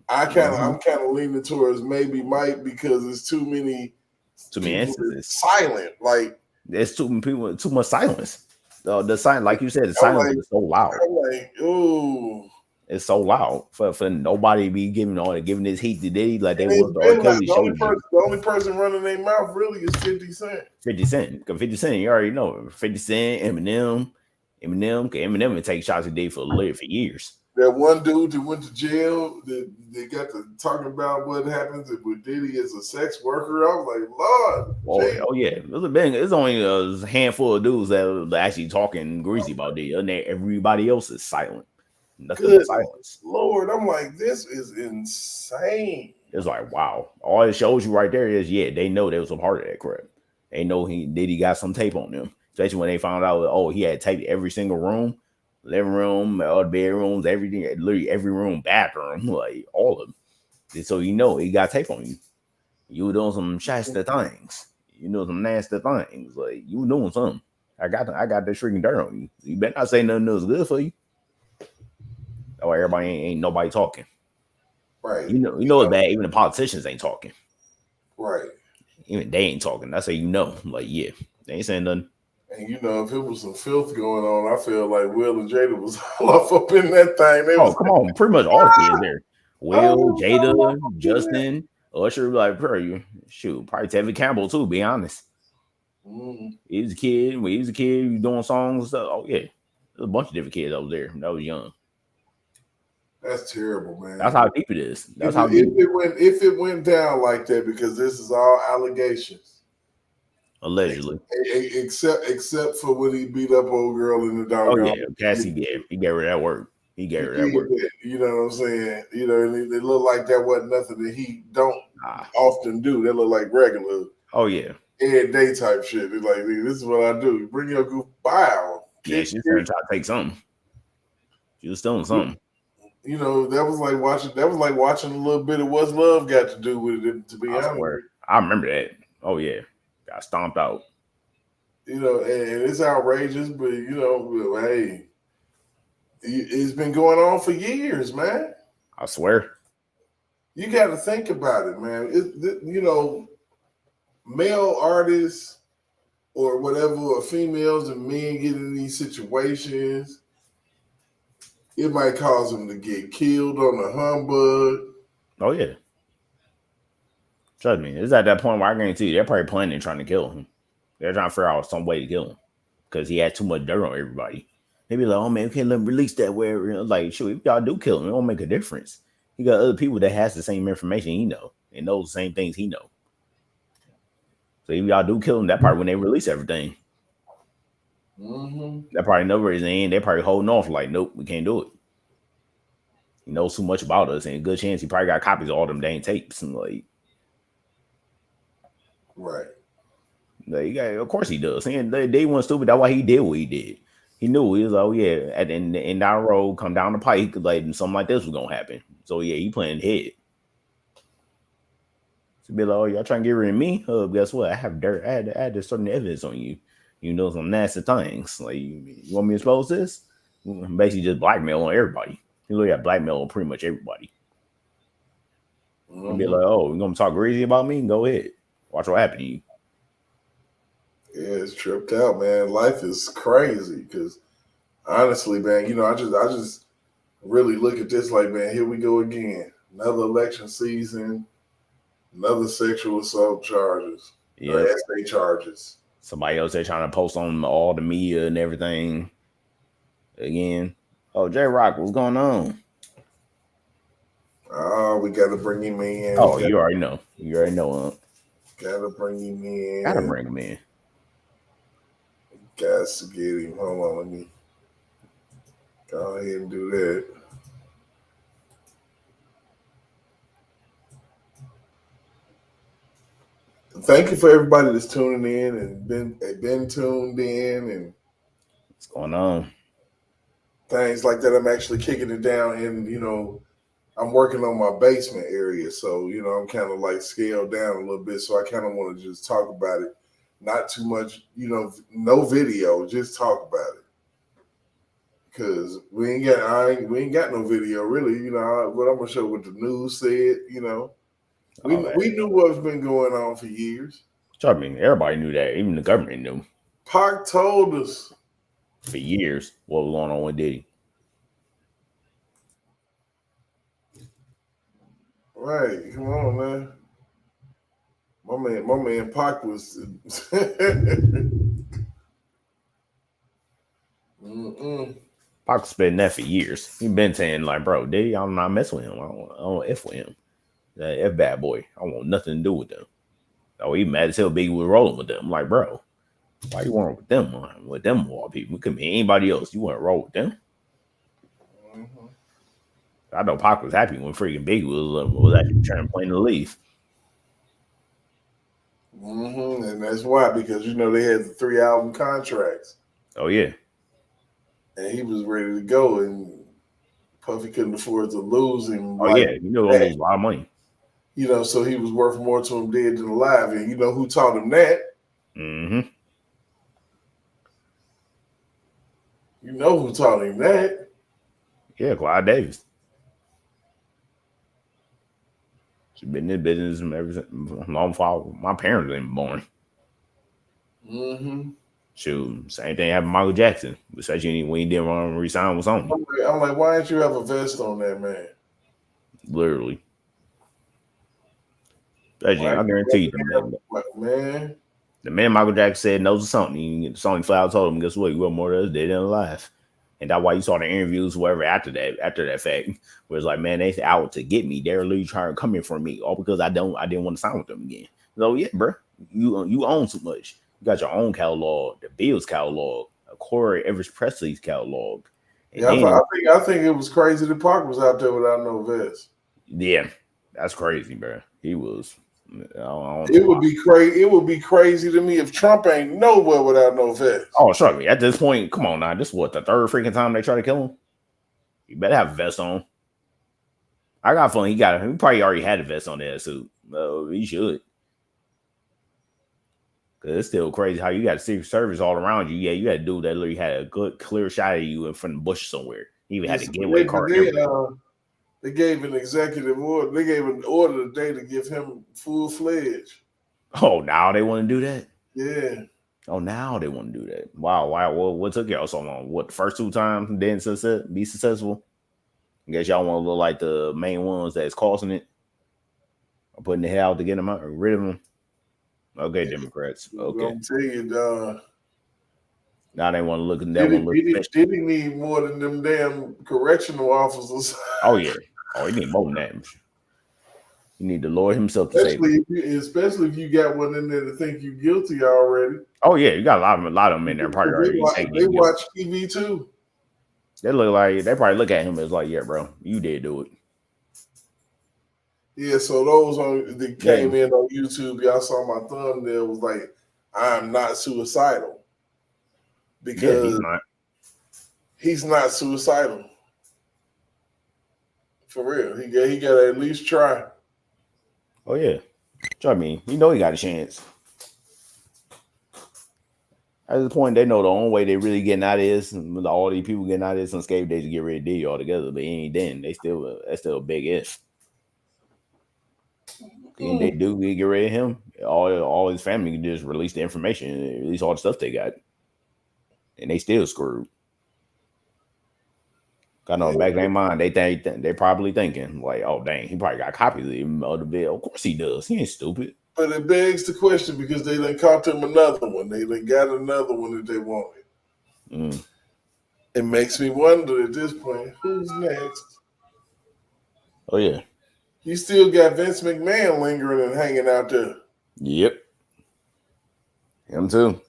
I'm kind of leaning towards maybe Mike because there's too many instances. Silent, like there's too much silence. The silence, like you said, the silence is so loud. I'm like, ooh. It's so loud for nobody to be giving this heat to Diddy like they was the only person running their mouth really is 50 Cent. 50 Cent. Because 50 Cent, you already know. 50 Cent, Eminem would take shots at Diddy for years. That one dude that went to jail, they got to talking about what happens with Diddy as a sex worker. I was like, Lord. Oh yeah. There's only a handful of dudes that are actually talking greasy about Diddy. And everybody else is silent. Nothing but silence. Lord, I'm like, this is insane. It's like, wow. All it shows you right there is, yeah, they know there was a part of that crap. They know Diddy got some tape on them. Especially when they found out, he had taped every single room, living room, all the bedrooms, everything, literally every room, bathroom, like all of them. So he got tape on you. You were doing some shasta things. You know, some nasty things. Like, you were doing something. I got that freaking dirt on you. You better not say nothing that was good for you. That way everybody ain't nobody talking. Right. You know it's bad. Even the politicians ain't talking. Right. Even they ain't talking. That's how you know. Like, yeah, they ain't saying nothing. And if it was some filth going on, I feel like Will and Jada was all off up in that thing. Come on, pretty much all the kids there. Will, Jada, Justin, Usher, like, probably Tevin Campbell too. Be honest. Mm-hmm. He was a kid. When he was a kid, he was doing songs and stuff. Oh yeah, there's a bunch of different kids over there that was young. That's terrible, man. That's how deep it is. That's if it went down like that, because this is all allegations. Allegedly. Except for when he beat up old girl in the dog. Oh yeah, Cassie did. He gave her that work. You know what I'm saying? And it looked like that wasn't nothing that he don't often do. That looked like regular. Oh yeah. Day type shit. It's like, this is what I do. Bring your goof bow. Yeah, she's trying to take something. She was stealing something. You know, that was like watching a little bit of What's Love got to do with it, to be I honest. swear. I remember that. Oh yeah. Got stomped out. You know, and it's outrageous, but you know, hey, it's been going on for years, man. I swear. You got to think about it, man. You know, male artists or whatever, or females and men get in these situations, it might cause them to get killed on the humbug. Oh yeah. Trust me, it's at that point where I guarantee you they're probably planning trying to kill him. They're trying to figure out some way to kill him because he had too much dirt on everybody. They be like, "Oh man, we can't let him release that." Where like, shoot, if y'all do kill him, it won't make a difference. He got other people that has the same information he know and knows the same things he know. So if y'all do kill him, that part when they release everything, that probably never is the end. They're probably holding off like, nope, we can't do it. He knows too much about us, and a good chance he probably got copies of all them dang tapes and like. Right. Of course he does. And they weren't stupid. That's why he did what he did. He knew he was like, oh yeah, at in that road, come down the pike, like something like this was gonna happen. So yeah, he playing head. To be like, oh, y'all trying to get rid of me? Guess what? I have dirt. I had this certain evidence on you. You know some nasty things. Like you want me to expose this? Basically, just blackmail on everybody. You look at blackmail on pretty much everybody. And be like, oh, you gonna talk crazy about me? Go ahead. Watch what happens to you. Yeah, it's tripped out, man. Life is crazy because honestly, man, you know, I just really look at this like, man, here we go again. Another election season, another sexual assault charges, or SA charges. Somebody else they trying to post on all the media and everything. Again, oh, J Rock, what's going on? Oh, we got to bring him in. Oh, you already know. You already know. Got to bring him in. Got to bring him in. Got to get him. Hold on, let me go ahead and do that. Thank you for everybody that's tuning in and been tuned in and what's going on. Things like that. I'm actually kicking it down, and you know, I'm working on my basement area, so you know, I'm kind of like scaled down a little bit. So I kind of want to just talk about it, not too much, you know, no video, just talk about it. Because we ain't got no video really, you know. But I'm gonna show what the news said, you know. We knew what's been going on for years. Trust me, everybody knew that. Even the government knew. Park told us for years what was going on with Diddy. Right, come on, man. My man Pac was. Pac's been that for years. He been saying like, bro, Diddy, I'm not messing with him. I don't F with him. That F bad boy. I want nothing to do with them. Oh, he mad as hell. Biggie was rolling with them. I'm like, bro, why you want with them? With them all people? It could be anybody else. You want to roll with them? I know Pac was happy when freaking Biggie was actually trying to play in the leaf. And that's why, because you know they had the 3 album contracts. Oh yeah. And he was ready to go, and Puffy couldn't afford to lose him. Oh yeah, you know, lose a lot of money. You know, so he was worth more to him dead than alive. And you know who taught him that? Mm-hmm. You know who taught him that? Yeah, Clyde Davis. She's been in business ever long before my parents were born. Shoot, same thing happened to Michael Jackson, especially when he didn't want to resign with Sony. I'm like, why didn't you have a vest on that man? Literally. I guarantee you, man. The man Michael Jackson said no to something. Sony flat told him, guess what? You were more to us dead than alive. And that's why you saw the interviews, whatever, after that fact, where it's like, man, they out to get me. They're literally trying to come in for me, all because I didn't want to sign with them again. So yeah, bro, you own so much. You got your own catalog, the Bills catalog, Corey Everett Presley's catalog. And yeah, I think it was crazy that Park was out there without no vest. Yeah, that's crazy, bro. He was. It would be crazy. It would be crazy to me if Trump ain't nowhere without no vest. Oh, trust me. At this point, come on now. This is what, the third freaking time they try to kill him? You better have a vest on. I got a feeling he probably already had a vest on that suit. He should. Cause it's still crazy how you got Secret Service all around you. Yeah, you had a dude that literally had a good clear shot of you in front of the bush somewhere. He even had a getaway car. They gave an executive order. They gave an order today to give him full-fledged. Oh, now they want to do that? Yeah. Oh, now they want to do that. Wow. Well, what took y'all so long? What, the first 2 times didn't be successful? I guess y'all want to look like the main ones that's causing it. Or putting the hell out to get them out, rid of them. Okay, yeah. Democrats. Okay. I'm telling you, now they want to look at that. Diddy need more than them damn correctional officers. Oh, yeah. Oh, he need more than that. You need the Lord himself to save him. Especially if you got one in there to think you guilty already. Oh, yeah. You got a lot of them in there. They watch TV too. They probably look at him as like, yeah, bro, you did do it. Yeah, so those that came in on YouTube, y'all saw my thumbnail was like, I'm not suicidal. Because he's not suicidal. For real. He got to at least try. Oh, yeah. I mean, you know he got a chance. At this point, they know the only way they really getting out of this, and all these people getting out of this unscathed, they to get rid of Diddy altogether. But ain't then. That's still a big if. And they do get rid of him. All his family can just release the information, release all the stuff they got. And they still screwed. I know back in their mind, they probably thinking like, "Oh dang, he probably got copies of the bill." Of course he does. He ain't stupid. But it begs the question because they done caught him another one. They done got another one that they wanted. It makes me wonder at this point, who's next? Oh yeah, you still got Vince McMahon lingering and hanging out there. Yep, him too.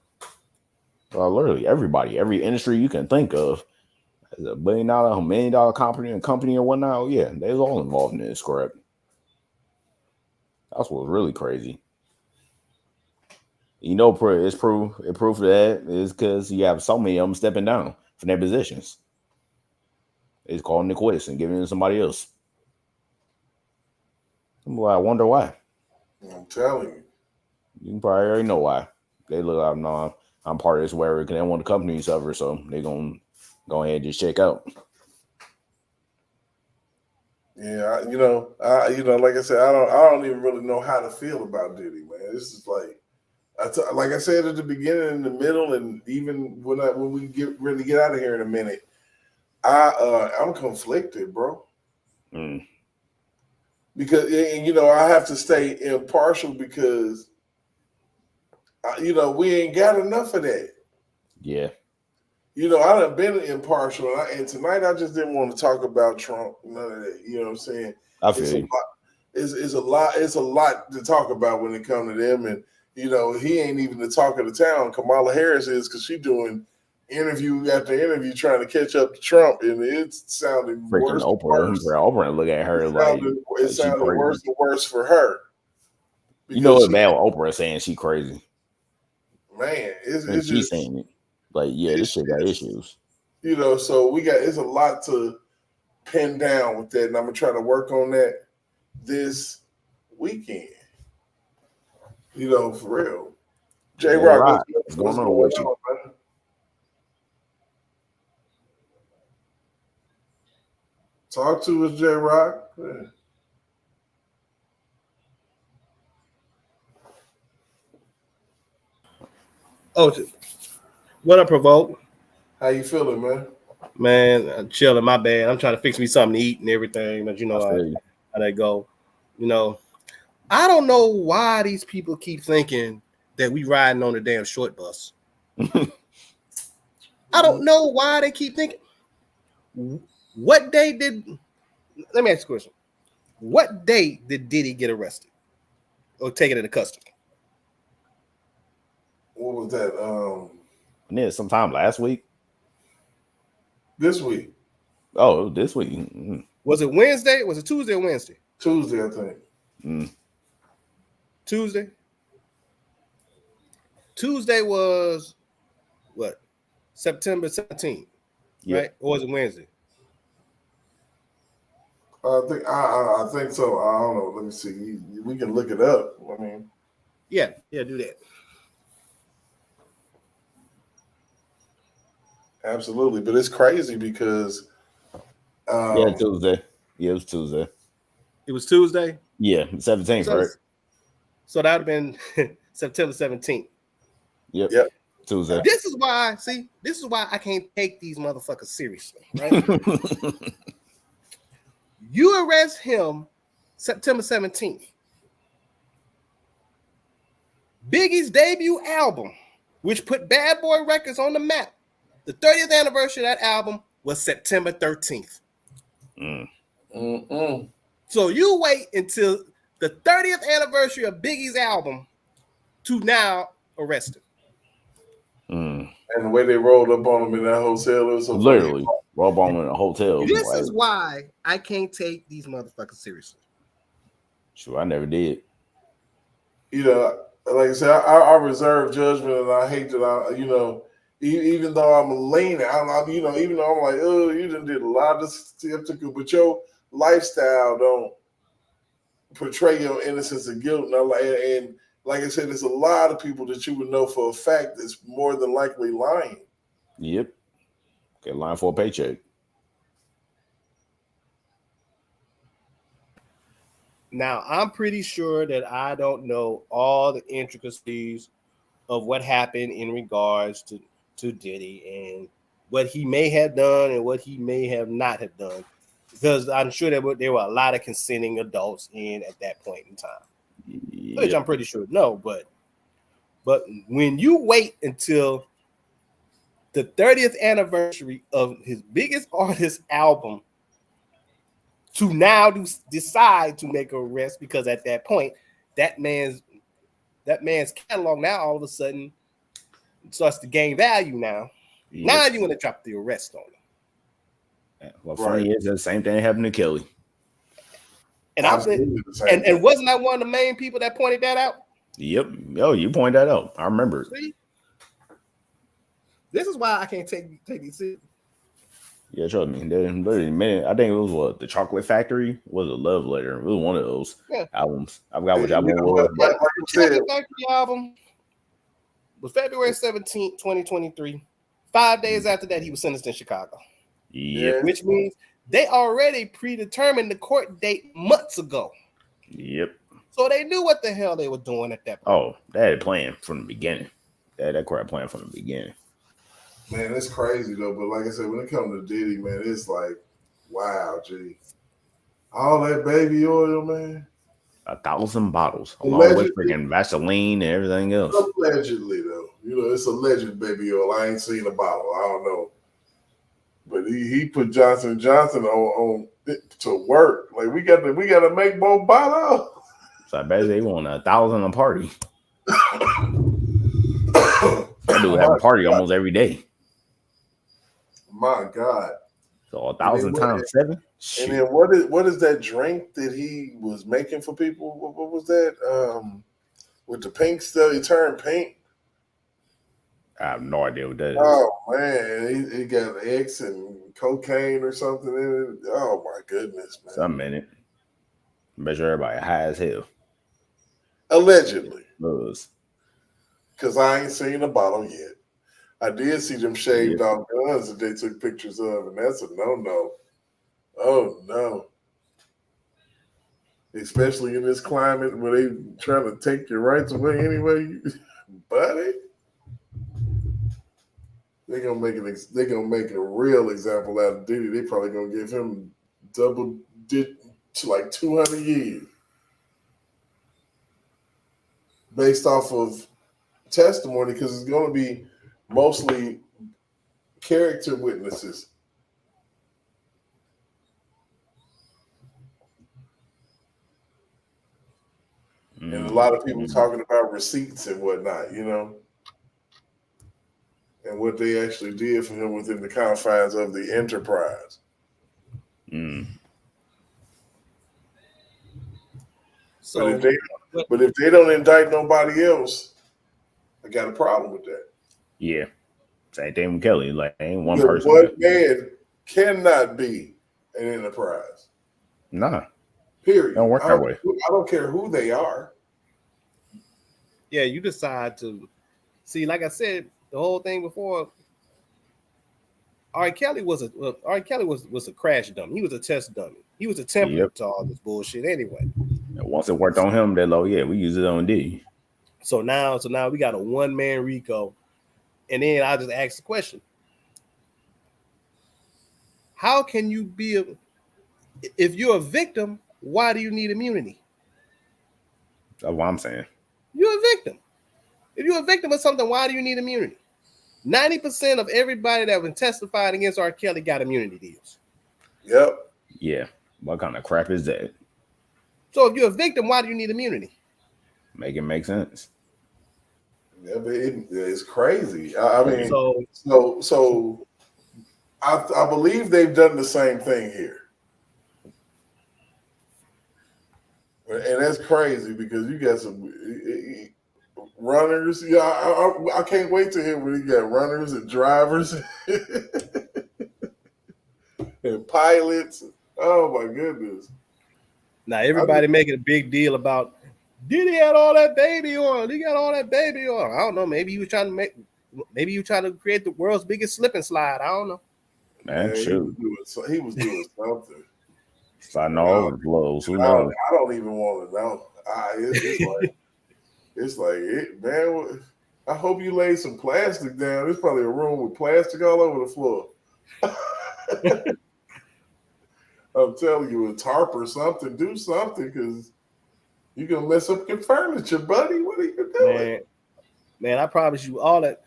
Literally everybody, every industry you can think of, as a $1 billion, $1 million company or whatnot. Oh yeah, they was all involved in this crap. That's what's really crazy. You know, it's proof of that is because you have so many of them stepping down from their positions. It's calling it quits and giving it to somebody else. Well, I wonder why. I'm telling you. You can probably already know why. They look like, no, I'm part of this wherever because they want the company to suffer, so they're going to go ahead and just check out. Yeah, like I said, I don't even really know how to feel about Diddy, man. This is like, like I said at the beginning, in the middle, and even when we get ready to get out of here in a minute, I'm conflicted, bro. Because I have to stay impartial because we ain't got enough of that. Yeah. I done been impartial, and tonight I just didn't want to talk about Trump. None of that. You know what I'm saying? I feel you. It's a lot to talk about when it comes to them, and he ain't even the talk of the town. Kamala Harris is because she's doing interview after interview trying to catch up to Trump, and it's sounding freaking worse. Oprah look at her it sounded worse and worse for her. You know what bad Oprah saying she crazy. Man, it's just saying it. Like, yeah, this shit got issues. So it's a lot to pin down with that, and I'm gonna try to work on that this weekend. For real. J-Rock, what's going on with you? Man? Talk to us, J-Rock. Oh, what up, Provoke? How you feeling, man? Man, I'm chilling. My bad. I'm trying to fix me something to eat and everything, but how that go. I don't know why these people keep thinking that we riding on the damn short bus. I don't know why they keep thinking. What day did? Let me ask you a question. What day did Diddy get arrested or taken into custody? What was that? Yeah, sometime last week. This week. Oh, this week. Mm-hmm. Was it Wednesday? Was it Tuesday or Wednesday? Tuesday, I think. Tuesday. Tuesday was what? September 17th, right? Or was it Wednesday? I think so. I don't know. Let me see. We can look it up. I mean, Yeah, do that. absolutely. But it's crazy because Yeah, Tuesday. Yeah, it was Tuesday. It was Tuesday. Yeah, 17th, right? So that would have been September 17th. Yep. Yep. Tuesday. This is why I can't take these motherfuckers seriously, right? You arrest him September 17th. Biggie's debut album, which put Bad Boy Records on the map, the 30th anniversary of that album was September 13th. So you wait until the 30th anniversary of Biggie's album to now arrest him. And the way they rolled up on him in that hotel, it was so literally funny. roll on in a hotel. This is why I can't take these motherfuckers seriously. Sure, I never did. You know, like I said, I reserve judgment, and I hate that even though I'm leaning, even though I'm like, oh, you done did a lot of skeptical, but your lifestyle don't portray your innocence and guilt. And like I said, there's a lot of people that you would know for a fact that's more than likely lying. Yep. Get lying for a paycheck. Now, I'm pretty sure that I don't know all the intricacies of what happened in regards to Diddy and what he may have done and what he may have not have done, because I'm sure there were a lot of consenting adults in at that point in time, which I'm pretty sure no. But when you wait until the 30th anniversary of his biggest artist album to now decide to make an arrest, because at that point, that man's catalog now all of a sudden starts to gain value now. Yep. Now you want to drop the arrest on him. Well, funny is the same thing happened to Kelly. And and wasn't I one of the main people that pointed that out? Yep. Oh, you pointed that out. I remember. See? This is why I can't take these seriously. Yeah, trust me. Man, I think it was the Chocolate Factory was a love letter. It was one of those albums. I forgot which album it was. The Chocolate Factory album was February 17th, 2023. 5 days after that, he was sentenced in Chicago. Yeah. Which means they already predetermined the court date months ago. Yep. So they knew what the hell they were doing at that point. Oh, they had a plan from the beginning. They had that court plan from the beginning. Man, it's crazy though. But like I said, when it comes to Diddy, man, it's like, wow, G. All that baby oil, man. 1,000 bottles, along with freaking Vaseline and everything else. Allegedly, though, it's alleged baby oil. I ain't seen a bottle. I don't know, but he put Johnson & Johnson on it to work. Like we got to make both bottles. So I bet they want 1,000 a party. I do have a party almost every day. My God. So 1,000 times 7. And then what is that drink that he was making for people? What was that? With the pink stuff, he turned pink. I have no idea what that is. Oh man, he got X and cocaine or something in it. Oh my goodness, man. Some minute. Measure everybody high as hell. Allegedly. Because I ain't seen a bottle yet. I did see them shaved off guns that they took pictures of, and that's a no-no. Oh, no. Especially in this climate where they trying to take your rights away anyway, buddy. They're gonna make a real example out of Diddy. They probably gonna give him double to like 200 years. Based off of testimony, because it's gonna be mostly character witnesses. And a lot of people talking about receipts and whatnot, and what they actually did for him within the confines of the enterprise. So, but if they don't indict nobody else, I got a problem with that. Yeah. Same thing with Kelly. Like, ain't one The person. One man cannot be an enterprise. Nah, Period. don't work that way. I don't care who they are. Yeah, you decide to see. Like I said, the whole thing before. R. Kelly was a crash dummy. He was a test dummy. He was a template to all this bullshit anyway. And once it worked on him, they're like, yeah, we use it on D. So now we got a one-man RICO. And then I just ask the question. How can you be if you're a victim, why do you need immunity? That's what I'm saying. You're a victim. If you're a victim of something, why do you need immunity? 90% of everybody that been testified against R. Kelly got immunity deals. Yep. Yeah. What kind of crap is that? So if you're a victim, why do you need immunity? Make it make sense. Yeah, but it's crazy. I mean, so I believe they've done the same thing here. And that's crazy because you got some runners. Yeah, I can't wait to hear when you got runners and drivers and pilots. Oh my goodness! Now everybody making a big deal about Diddy had all that baby oil. He got all that baby oil. I don't know. Maybe he was trying to create the world's biggest slip and slide. I don't know. Man, shoot. He was doing something. Sliding all over the blows. Who knows? I don't even want to know. It's like man. I hope you laid some plastic down. There's probably a room with plastic all over the floor. I'm telling you, a tarp or something. Do something because you're gonna mess up your furniture, buddy. What are you doing? Man, I promise you all that.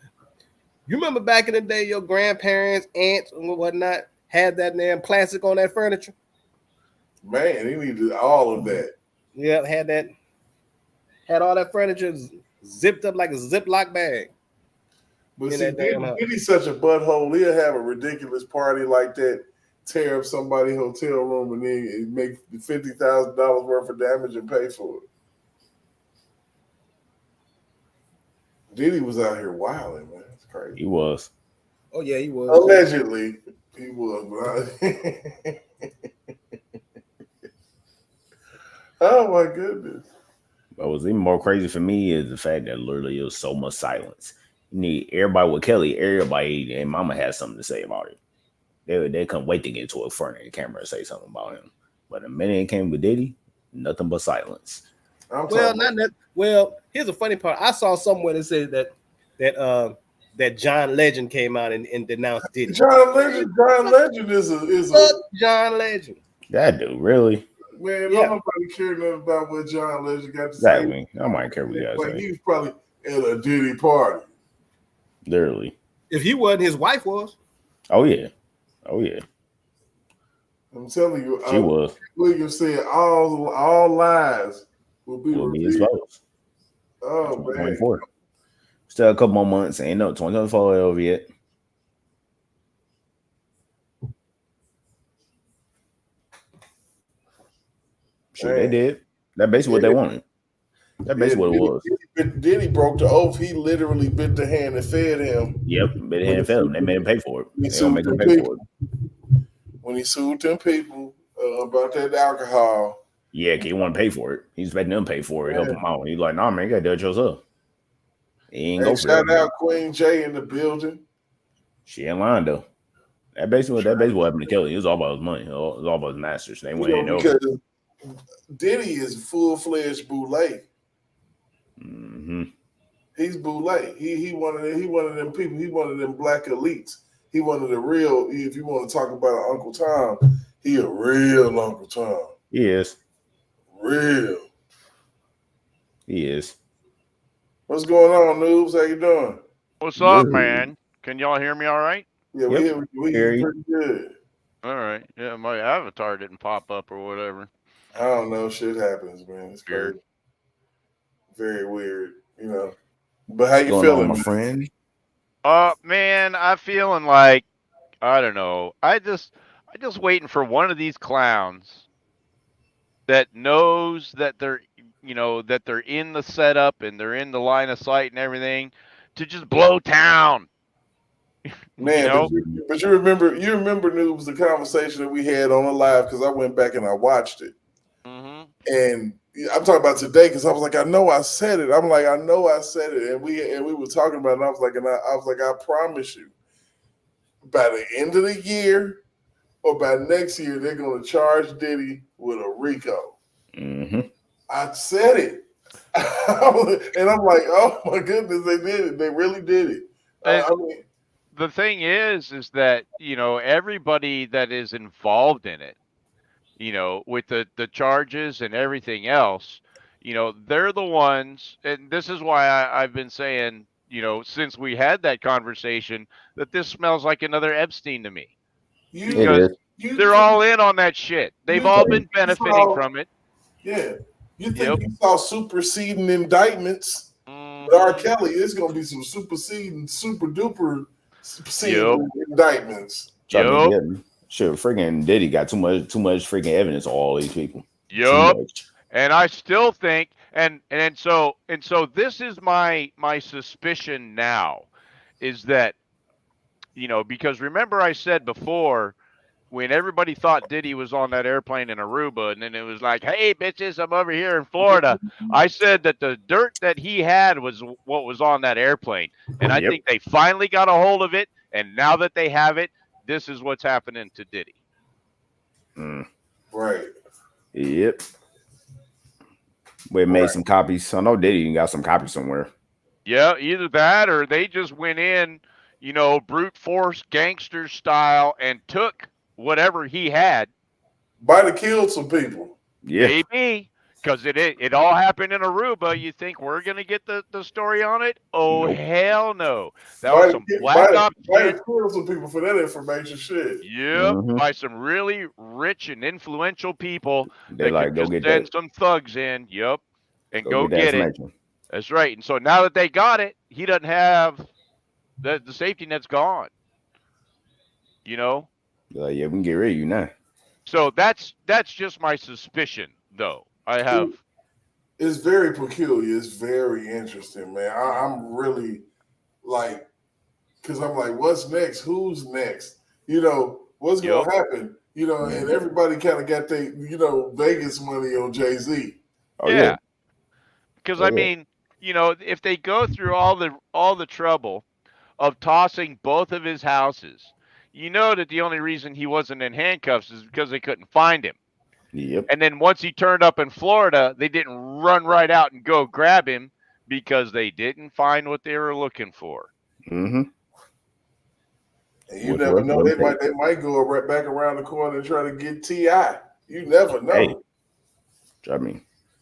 You remember back in the day, your grandparents, aunts, and whatnot had that damn plastic on that furniture? Man, he needed all of that. Yeah, had all that furniture zipped up like a Ziploc bag. But see, Diddy's such a butthole. He'll have a ridiculous party like that, tear up somebody's hotel room, and then make $50,000 worth of damage and pay for it. Diddy was out here wilding, man. It's crazy. He was. Oh yeah, he was. Allegedly, he was. Oh my goodness. What was even more crazy for me is the fact that literally it was so much silence. You need everybody with Kelly, everybody and Mama has something to say about it. They couldn't wait to get to a front of the camera and say something about him. But the minute it came with Diddy, nothing but silence. Well, here's a funny part. I saw somewhere that said that John Legend came out and denounced Diddy. John Legend is John Legend. That dude, really? Man, nobody cared nothing about what John Legend got to say. I might care what you guys say. He was probably at a Diddy party. Literally. If he wasn't, his wife was. Oh yeah. I'm telling you, she was. William said all lies will be exposed. Oh man. 24. Still a couple more months. Ain't no 2024 over yet. Sure, they did. That's basically what they wanted. That's basically what it was. Diddy broke the oath. He literally bit the hand and fed him. Yep, bit the hand and fed him. They made him pay for it. They don't make him pay for it. When he sued them people about that alcohol. Yeah, he want to pay for it. He's letting them pay for it, help him out. He's like, nah, man, you gotta do it yourself. He ain't go for it. Shout out Queen J in the building. She ain't lying though. That basically what happened to Kelly. It was all about his money. It was all about his masters. They went in over. Diddy is full-fledged boule. Mm-hmm. He's boule. He one of them people. He one of them black elites. He one of the real. If you want to talk about an Uncle Tom, he a real Uncle Tom. He is. Real. He is. What's going on, Noobs? How you doing? What's up, man? Can y'all hear me all right? Yeah, we hear you pretty good. All right. Yeah, my avatar didn't pop up or whatever. I don't know. Shit happens, man. It's weird. Crazy. Very weird, you know. But how you feeling, my friend? Man, I'm feeling like I don't know. I just waiting for one of these clowns that knows that they're in the setup and they're in the line of sight and everything to just blow town. Man, know, but you remember Noobs, the conversation that we had on the live, because I went back and I watched it. hmm And I'm talking about today because I was like, I know I said it. I'm like, I know I said it. And we were talking about it, and I was like, I promise you, by the end of the year or by next year, they're gonna charge Diddy with a RICO. Mm-hmm. I said it. And I'm like, oh my goodness, they did it. They really did it. and I mean, the thing is that everybody that is involved in it, with the charges and everything else, they're the ones, and this is why I've been saying, since we had that conversation, that this smells like another Epstein to me, you It because is. you they're think all in on that shit. They've you all think been you benefiting saw from it. yeah. You think Yep. you saw superseding indictments with R. hmm Kelly? It's gonna be some superseding, super duper Yep. superseding indictments. Trying to Yep. get shit. Freaking Diddy got too much freaking evidence of all these people. Too Yep. much. And I still think, and so this is my suspicion now, is that, because remember I said before, when everybody thought Diddy was on that airplane in Aruba, and then it was like, hey, bitches, I'm over here in Florida. I said that the dirt that he had was what was on that airplane. And I Yep. think they finally got a hold of it. And now that they have it, this is what's happening to Diddy. Mm. Right. Yep. We made some copies. I know Diddy got some copies somewhere. Yeah, either that or they just went in, brute force gangster style and took whatever he had. Might have killed some people. Yeah. Maybe, because it all happened in Aruba. You think we're gonna get the story on it? Oh Nope. hell no! That was some black ops might shit. have killed some people for that information. Shit. Yep, Mm-hmm. by some really rich and influential people They that like could go just get send that. some thugs in. Yep, and Go go get that get it. information. That's right. And so now that they got it, he doesn't have the safety net's gone. You know. Like, yeah, we can get rid of you now. So that's just my suspicion, though. I have. It's very peculiar. It's very interesting, man. I'm really like, because I'm like, what's next? Who's next? What's Yep. gonna happen? And everybody kind of got their, Vegas money on Jay-Z. Oh yeah. Because Oh, I yeah. mean, if they go through all the trouble of tossing both of his houses, that the only reason he wasn't in handcuffs is because they couldn't find him. Yep. And then once he turned up in Florida, they didn't run right out and go grab him because they didn't find what they were looking for. Mm-hmm. And you never know. They might go right back around the corner and try to get T.I. You never know. Hey. I mean,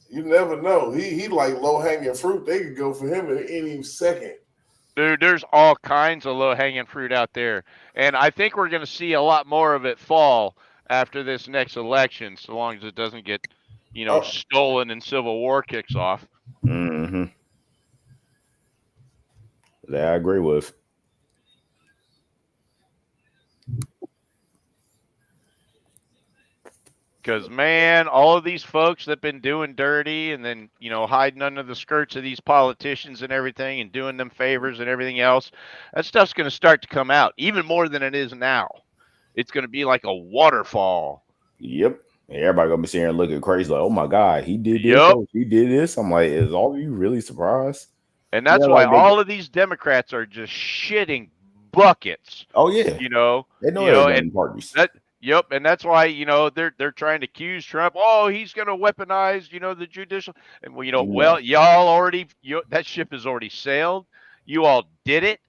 you never know. He like low hanging fruit. They could go for him at any second. Dude, there's all kinds of low hanging fruit out there. And I think we're going to see a lot more of it fall after this next election, so long as it doesn't get, stolen and Civil War kicks off. mm-hmm. That I agree with. Because, man, all of these folks that have been doing dirty and then, hiding under the skirts of these politicians and everything and doing them favors and everything else, that stuff's going to start to come out even more than it is now. It's going to be like a waterfall. Yep. And everybody gonna be sitting here looking crazy, like, oh my God, he did this, Yep. he did this. I'm like, is all of you really surprised? And that's why all of these Democrats are just shitting buckets. Oh yeah. They know and parties. Yep, and that's why they're trying to accuse Trump. Oh, he's going to weaponize the judicial. And y'all already that ship has already sailed. You all did it,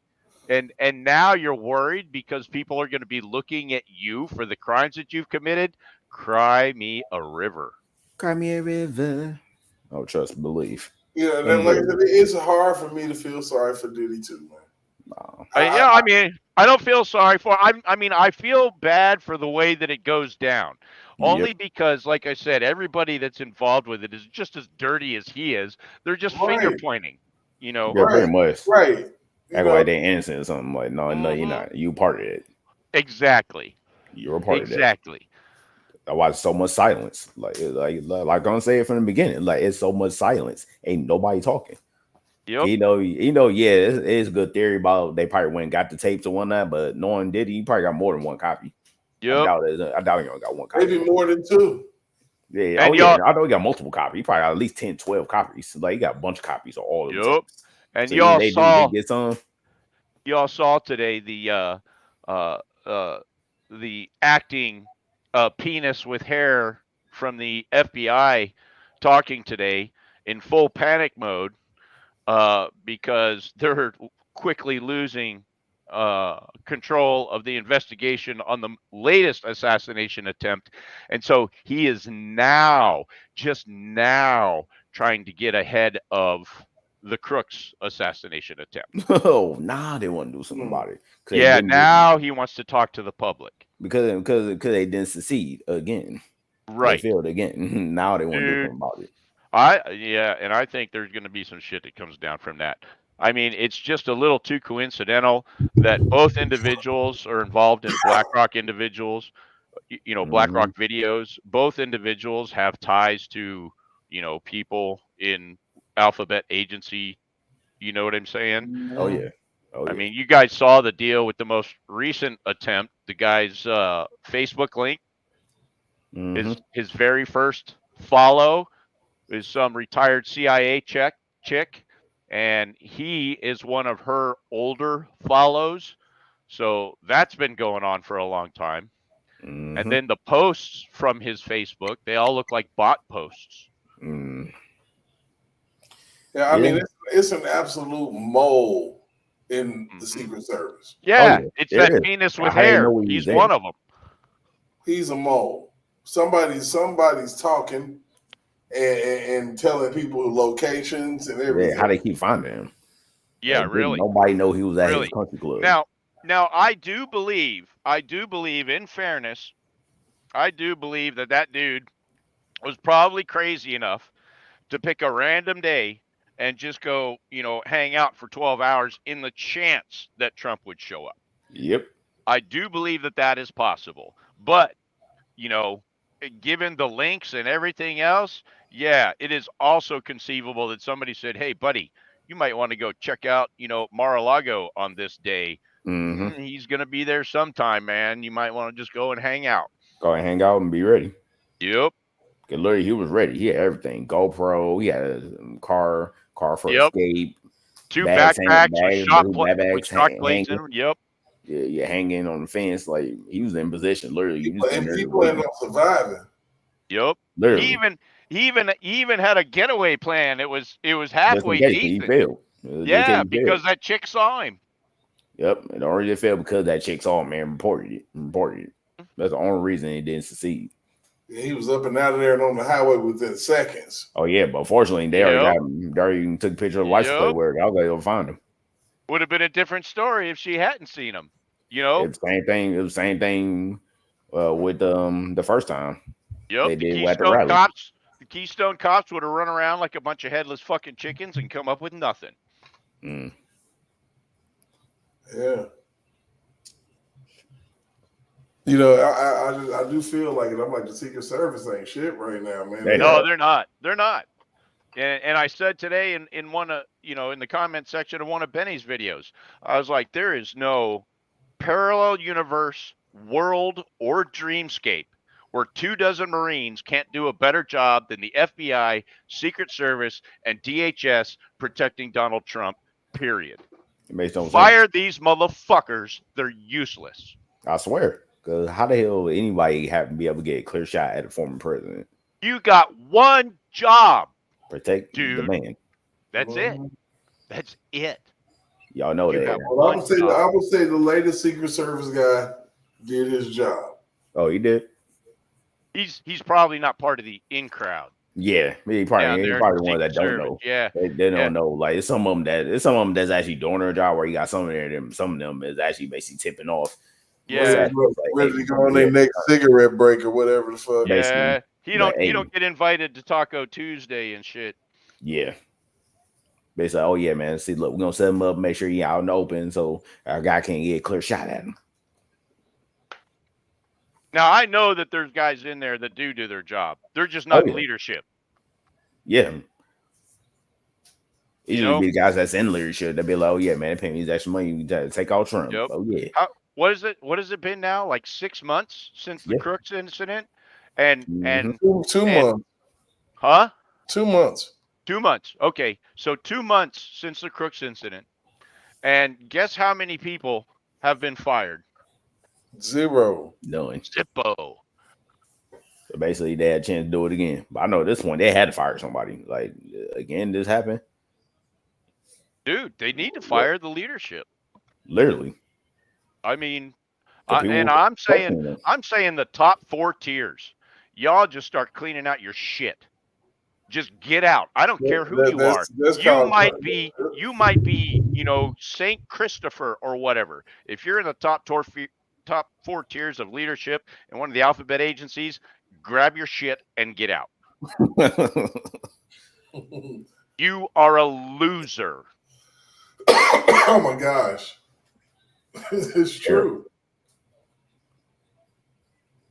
and now you're worried because people are going to be looking at you for the crimes that you've committed. Cry me a river. Cry me a river. Oh, trust and believe. Yeah, like I said, it's hard for me to feel sorry for Diddy too, man. No. I mean, I don't feel sorry for. I feel bad for the way that it goes down. Only because, like I said, everybody that's involved with it is just as dirty as he is. They're just finger pointing. Yeah, pretty much. Right. Act like they're innocent or something. Like, no, you're not. You part of it. Exactly. You're a part of it. Exactly. That's why so much silence. Like I'm gonna say it from the beginning. Like, it's so much silence. Ain't nobody talking. Yep. Yeah, it's a good theory about they probably went and got the tapes or whatnot, but knowing Diddy, he probably got more than one copy. Yep. I doubt he only got one copy. Maybe more than two. Yeah. And Yeah. I know he got multiple copies. He probably got at least 10, 12 copies. Like, he got a bunch of copies of all of them Yep. tapes. And So even they did get some. y'all saw today uh the acting penis with hair from the FBI talking today in full panic mode because they're quickly losing control of the investigation on the latest assassination attempt. And so he is just now, trying to get ahead of the Crooks assassination attempt. Oh, nah, they want to do something about it. Yeah, now he wants to talk to the public. Because they didn't succeed again. Right. They failed again. Now they want to do something about it. And I think there's going to be some shit that comes down from that. I mean, it's just a little too coincidental that both individuals are involved in BlackRock individuals, BlackRock videos. Both individuals have ties to, people in Alphabet agency. You know what I'm saying? Oh yeah. I mean, you guys saw the deal with the most recent attempt. The guy's Facebook link, his very first follow is some retired CIA chick, and he is one of her older follows. So that's been going on for a long time. And then the posts from his Facebook, they all look like bot posts. Yeah, I mean, it's an absolute mole in the Secret Service. Yeah, it's that penis with hair. He's one of them. He's a mole. Somebody's talking and telling people locations and everything. Yeah, how they keep finding him. Yeah, really. Nobody know he was at his country club. Now I do believe, in fairness, I do believe that dude was probably crazy enough to pick a random day and just go, hang out for 12 hours in the chance that Trump would show up. Yep. I do believe that is possible. But, given the links and everything else, yeah, it is also conceivable that somebody said, hey, buddy, you might want to go check out, Mar-a-Lago on this day. He's going to be there sometime, man. You might want to just go and hang out. Go and hang out and be ready. Yep. Because literally, he was ready. He had everything. GoPro. He had a car for escape. 2 backpacks with shot plates in them. Yep. Yeah, hanging on the fence. Like, he was in position. Literally, people end up surviving. Yep. Literally. He even had a getaway plan. It was halfway decent. He failed. Yeah, because that chick saw him. Yep. It already failed because that chick saw him and reported it. That's the only reason he didn't succeed. Yeah, he was up and out of there and on the highway within seconds. Oh yeah, but fortunately they already took a picture of the license plate where I was able to find him. Would have been a different story if she hadn't seen him. It was the same thing with the first time. Yep. They did The Keystone cops would have run around like a bunch of headless fucking chickens and come up with nothing. Yeah. I do feel like it. I'm like, the Secret Service ain't shit right now, man. No, they're not. They're not. And I said today in one of in the comment section of one of Benny's videos, I was like, there is no parallel universe, world, or dreamscape where 24 Marines can't do a better job than the FBI, Secret Service, and DHS protecting Donald Trump. Period. It makes no sense. Fire these motherfuckers. They're useless. I swear. Because how the hell would anybody have to be able to get a clear shot at a former president? You got one job. Protect the man. That's it. That's it. Y'all know that. Well, I would say the latest Secret Service guy did his job. Oh, he did? He's probably not part of the in crowd. Yeah, he's probably one that don't know. Yeah, they don't know. Like, it's some of them that's actually doing their job. Where you got some of them is actually basically tipping off. Yeah, ready to go on their next cigarette break or whatever the fuck. Yeah, he don't get invited to Taco Tuesday and shit. Yeah, basically, oh yeah, man. See, look, we're gonna set him up, make sure he out in the open, so our guy can't get a clear shot at him. Now I know that there's guys in there that do their job. They're just not leadership. Yeah. It usually be the guys that's in leadership. They'll be like, oh yeah, man, they pay me extra money to take out Trump. Yep. Oh yeah. What is it? What has it been now? Like 6 months since the Crooks incident, and 2 months. Huh? 2 months. 2 months. Okay, so 2 months since the Crooks incident, and guess how many people have been fired? 0. Knowing. Zippo. So basically, they had a chance to do it again. But I know at this point they had to fire somebody. Like again, this happened. Dude, they need to fire the leadership. Literally. I mean, And I'm saying the top 4 tiers. Y'all just start cleaning out your shit. Just get out. I don't care who you are. You might be, Saint Christopher or whatever. If you're in the top 4 tiers of leadership in one of the alphabet agencies, grab your shit and get out. You are a loser. Oh my gosh. It's true.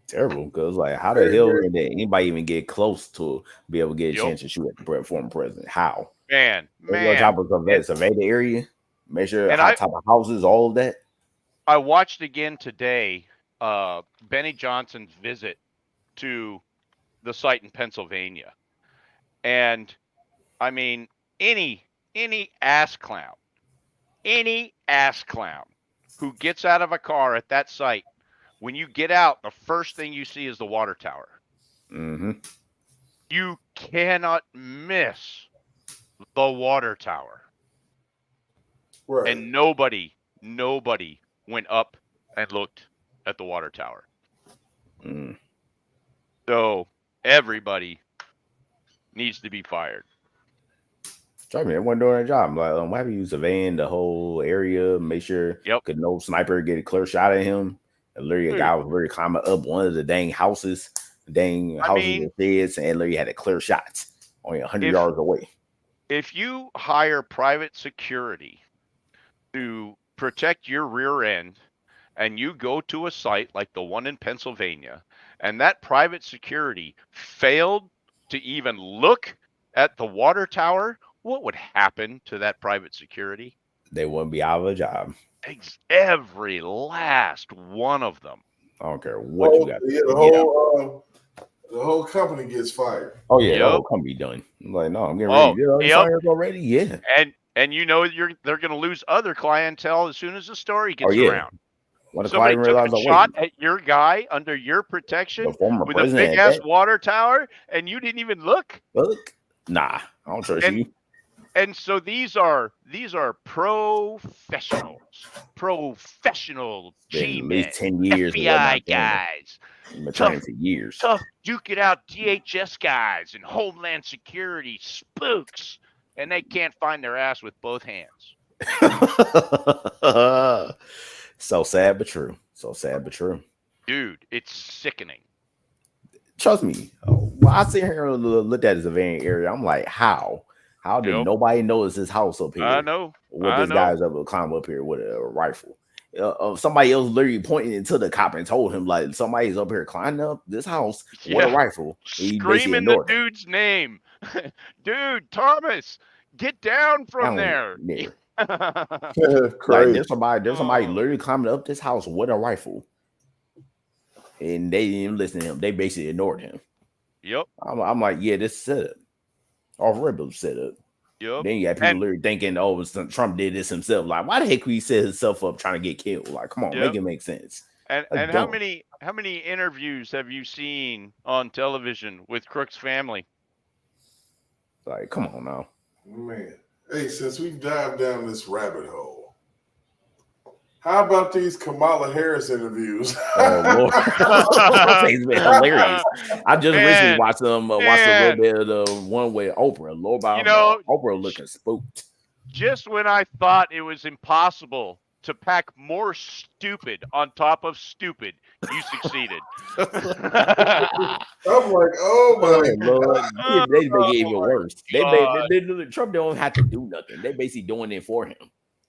Terrible, because like, how the hell did anybody even get close to be able to get a chance to shoot at the former president? How? Man. Survey the area, make sure type of houses, all of that. I watched again today Benny Johnson's visit to the site in Pennsylvania, and I mean, any ass clown who gets out of a car at that site, when you get out, the first thing you see is the water tower. Mm-hmm. You cannot miss the water tower. Right. And nobody went up and looked at the water tower. Mm. So everybody needs to be fired. I mean, everyone doing their job. Like, why have you surveying the whole area? Make sure could no sniper get a clear shot at him. And literally, a guy was literally climbing up one of the dang houses, and literally had a clear shot only 100 yards away. If you hire private security to protect your rear end, and you go to a site like the one in Pennsylvania, and that private security failed to even look at the water tower, what would happen to that private security? They wouldn't be out of a job. Every last one of them. I don't care what you got. Yeah, the whole company gets fired. Oh yeah, the whole company done. I'm like, no, I'm getting ready. They're fired already. Yeah, and they're going to lose other clientele as soon as the story gets around. Somebody took a shot at your guy under your protection with a big ass water tower, and you didn't even look. Nah, I don't trust you. And so these are professional G-men, at least 10 years FBI guys, maternity years, tough duke it out DHS guys and Homeland Security spooks, and they can't find their ass with both hands. So sad but true. So sad but true. Dude, it's sickening. Trust me. Well, I sit here and look at this surveying area. I'm like, how? How did nobody notice this house up here? I know. This guy's able to climb up here with a rifle. Somebody else literally pointed into the cop and told him, like, somebody's up here climbing up this house with a rifle. Screaming the dude's name. Dude, Thomas, get down from there. Like, there's somebody literally climbing up this house with a rifle. And they didn't even listen to him. They basically ignored him. Yep. I'm like, yeah, this is setup. Horrible setup. Yep. Then you got people literally thinking, oh, Trump did this himself. Like, why the heck would he set himself up trying to get killed? Like, come on, make it make sense. And how many interviews have you seen on television with Crook's family? Like, come on now. Man. Hey, since we've dived down this rabbit hole, how about these Kamala Harris interviews? Oh Lord, it's been hilarious. I just recently watched a little bit of the one with Oprah. Lord, Oprah looking spooked. Just when I thought it was impossible to pack more stupid on top of stupid, you succeeded. I'm like, oh my Lord, they make it even worse. Trump don't have to do nothing. They basically doing it for him.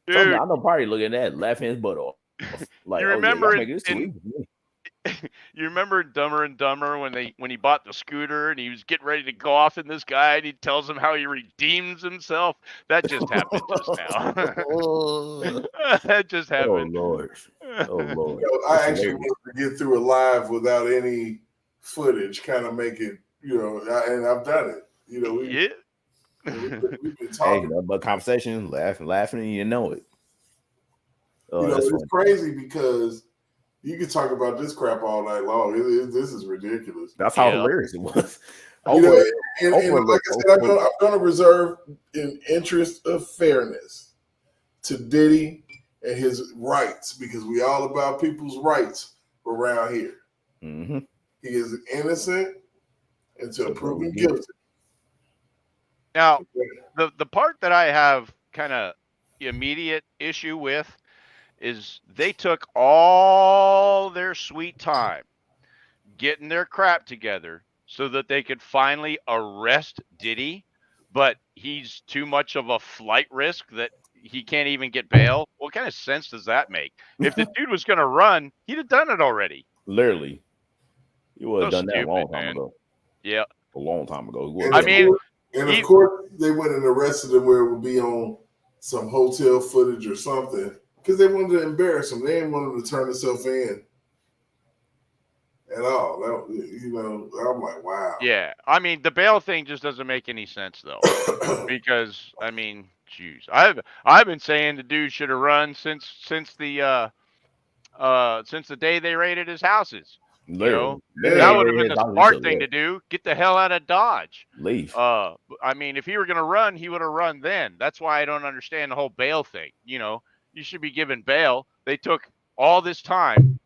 Dude, I know, probably looking at that, laughing his butt off. Like, you remember You remember Dumber and Dumber when he bought the scooter and he was getting ready to go off in this guy and he tells him how he redeems himself? That just happened just now. That just Oh happened. Lord. Oh Lord. I That's actually hilarious. wanted to get through a live without any footage, kind of make it, and I've done it. Yeah. We've been Hey, talking. but conversation, laughing, and you know it. Oh, that's It's funny. crazy because you can talk about this crap all night long. This is ridiculous. That's how Yeah. hilarious it was. And Hopefully, like I said, I'm going to reserve in interest of fairness to Diddy and his rights, because we all about people's rights around here. Mm-hmm. He is innocent until proven guilty. guilty. Now, the part that I have kind of immediate issue with is they took all their sweet time getting their crap together so that they could finally arrest Diddy, but he's too much of a flight risk that he can't even get bail. What kind of sense does that make? If the dude was going to run, he'd have done it already. Literally, you would have So done that a stupid, long time man. ago. Yeah. A long time ago. He And would I have mean, of course, they went and arrested him where it would be on some hotel footage or something, because they wanted to embarrass him. They didn't want him to turn himself in at all. I'm like, wow. yeah. I mean, the bail thing just doesn't make any sense though, because I mean, jeez, I've been saying the dude should have run since the day they raided his houses. literally. That Yeah. would have been the smart thing to do. Get the hell out of Dodge. Leave. I mean, if he were gonna run, he would have run then. That's why I don't understand the whole bail thing. You should be given bail. They took all this time,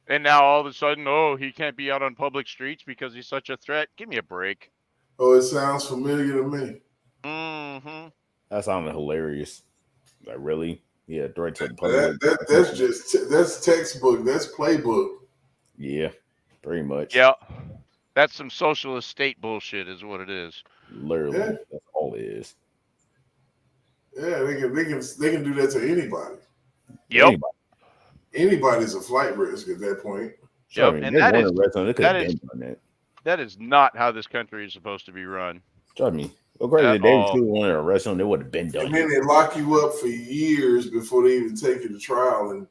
and now all of a sudden, oh, he can't be out on public streets because he's such a threat. Give me a break. Oh, it sounds familiar to me. Mm-hmm. That sounded hilarious. Like, really? Yeah, threat to the public. That's textbook. That's playbook. Yeah, pretty much. Yeah, that's some socialist state bullshit, is what it is. Literally, Yeah. that's all it is. Yeah, they can do that to anybody. Yep. Anybody. Anybody's a flight risk at that point. Sure, Yep, and they that wanted is- to arrest him. They could that have is- been done that. That is not how this country is supposed to be run. Trust me. Go crazy. At If they all. still wanted to arrest him, they would have been done. And then they lock you up for years before they even take you to trial, and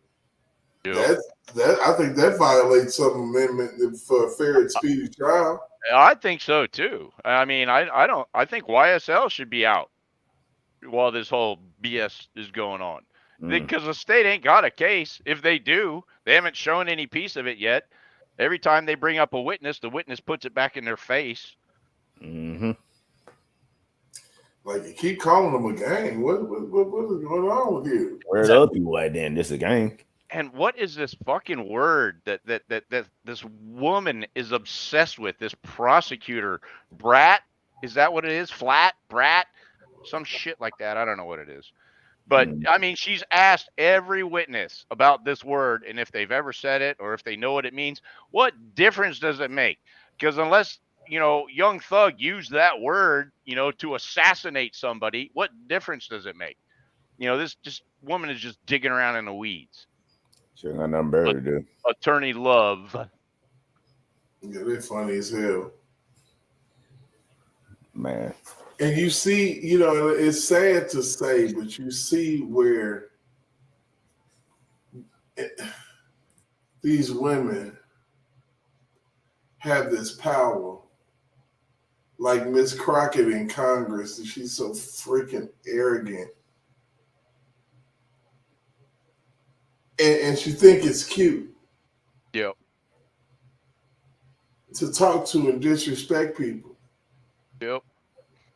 Yep. that I think that violates some amendment for a fair and speedy trial. I think so too. I mean, I don't. I think YSL should be out while this whole BS is going on, because the state ain't got a case. If they do, they haven't shown any piece of it yet. Every time they bring up a witness, the witness puts it back in their face. Mm-hmm. Like, you keep calling them a gang. What is going on with you? Where the other people at then? This a gang. And what is this fucking word that this woman is obsessed with? This prosecutor, brat? Is that what it is? Flat brat? Some shit like that. I don't know what it is. But I mean, she's asked every witness about this word and if they've ever said it or if they know what it means. What difference does it make? Because unless Young Thug used that word, to assassinate somebody, what difference does it make? This woman is just digging around in the weeds. Sure got nothing better to do. Attorney Love. Yeah, they're funny as hell. Man. And you see, it's sad to say, but you see where these women have this power. Like Miss Crockett in Congress, and she's so freaking arrogant. And she think it's cute. Yep. To talk to and disrespect people. Yep.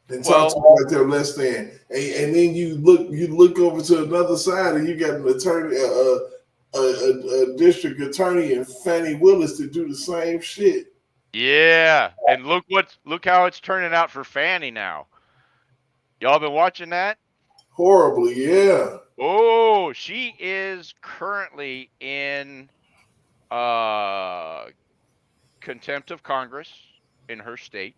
And talk to them like they're less than. And then you look over to another side and you got an attorney, a district attorney and Fannie Willis to do the same shit. Yeah. And look how it's turning out for Fannie now. Y'all been watching that? Horribly, yeah. Oh, she is currently in contempt of Congress in her state.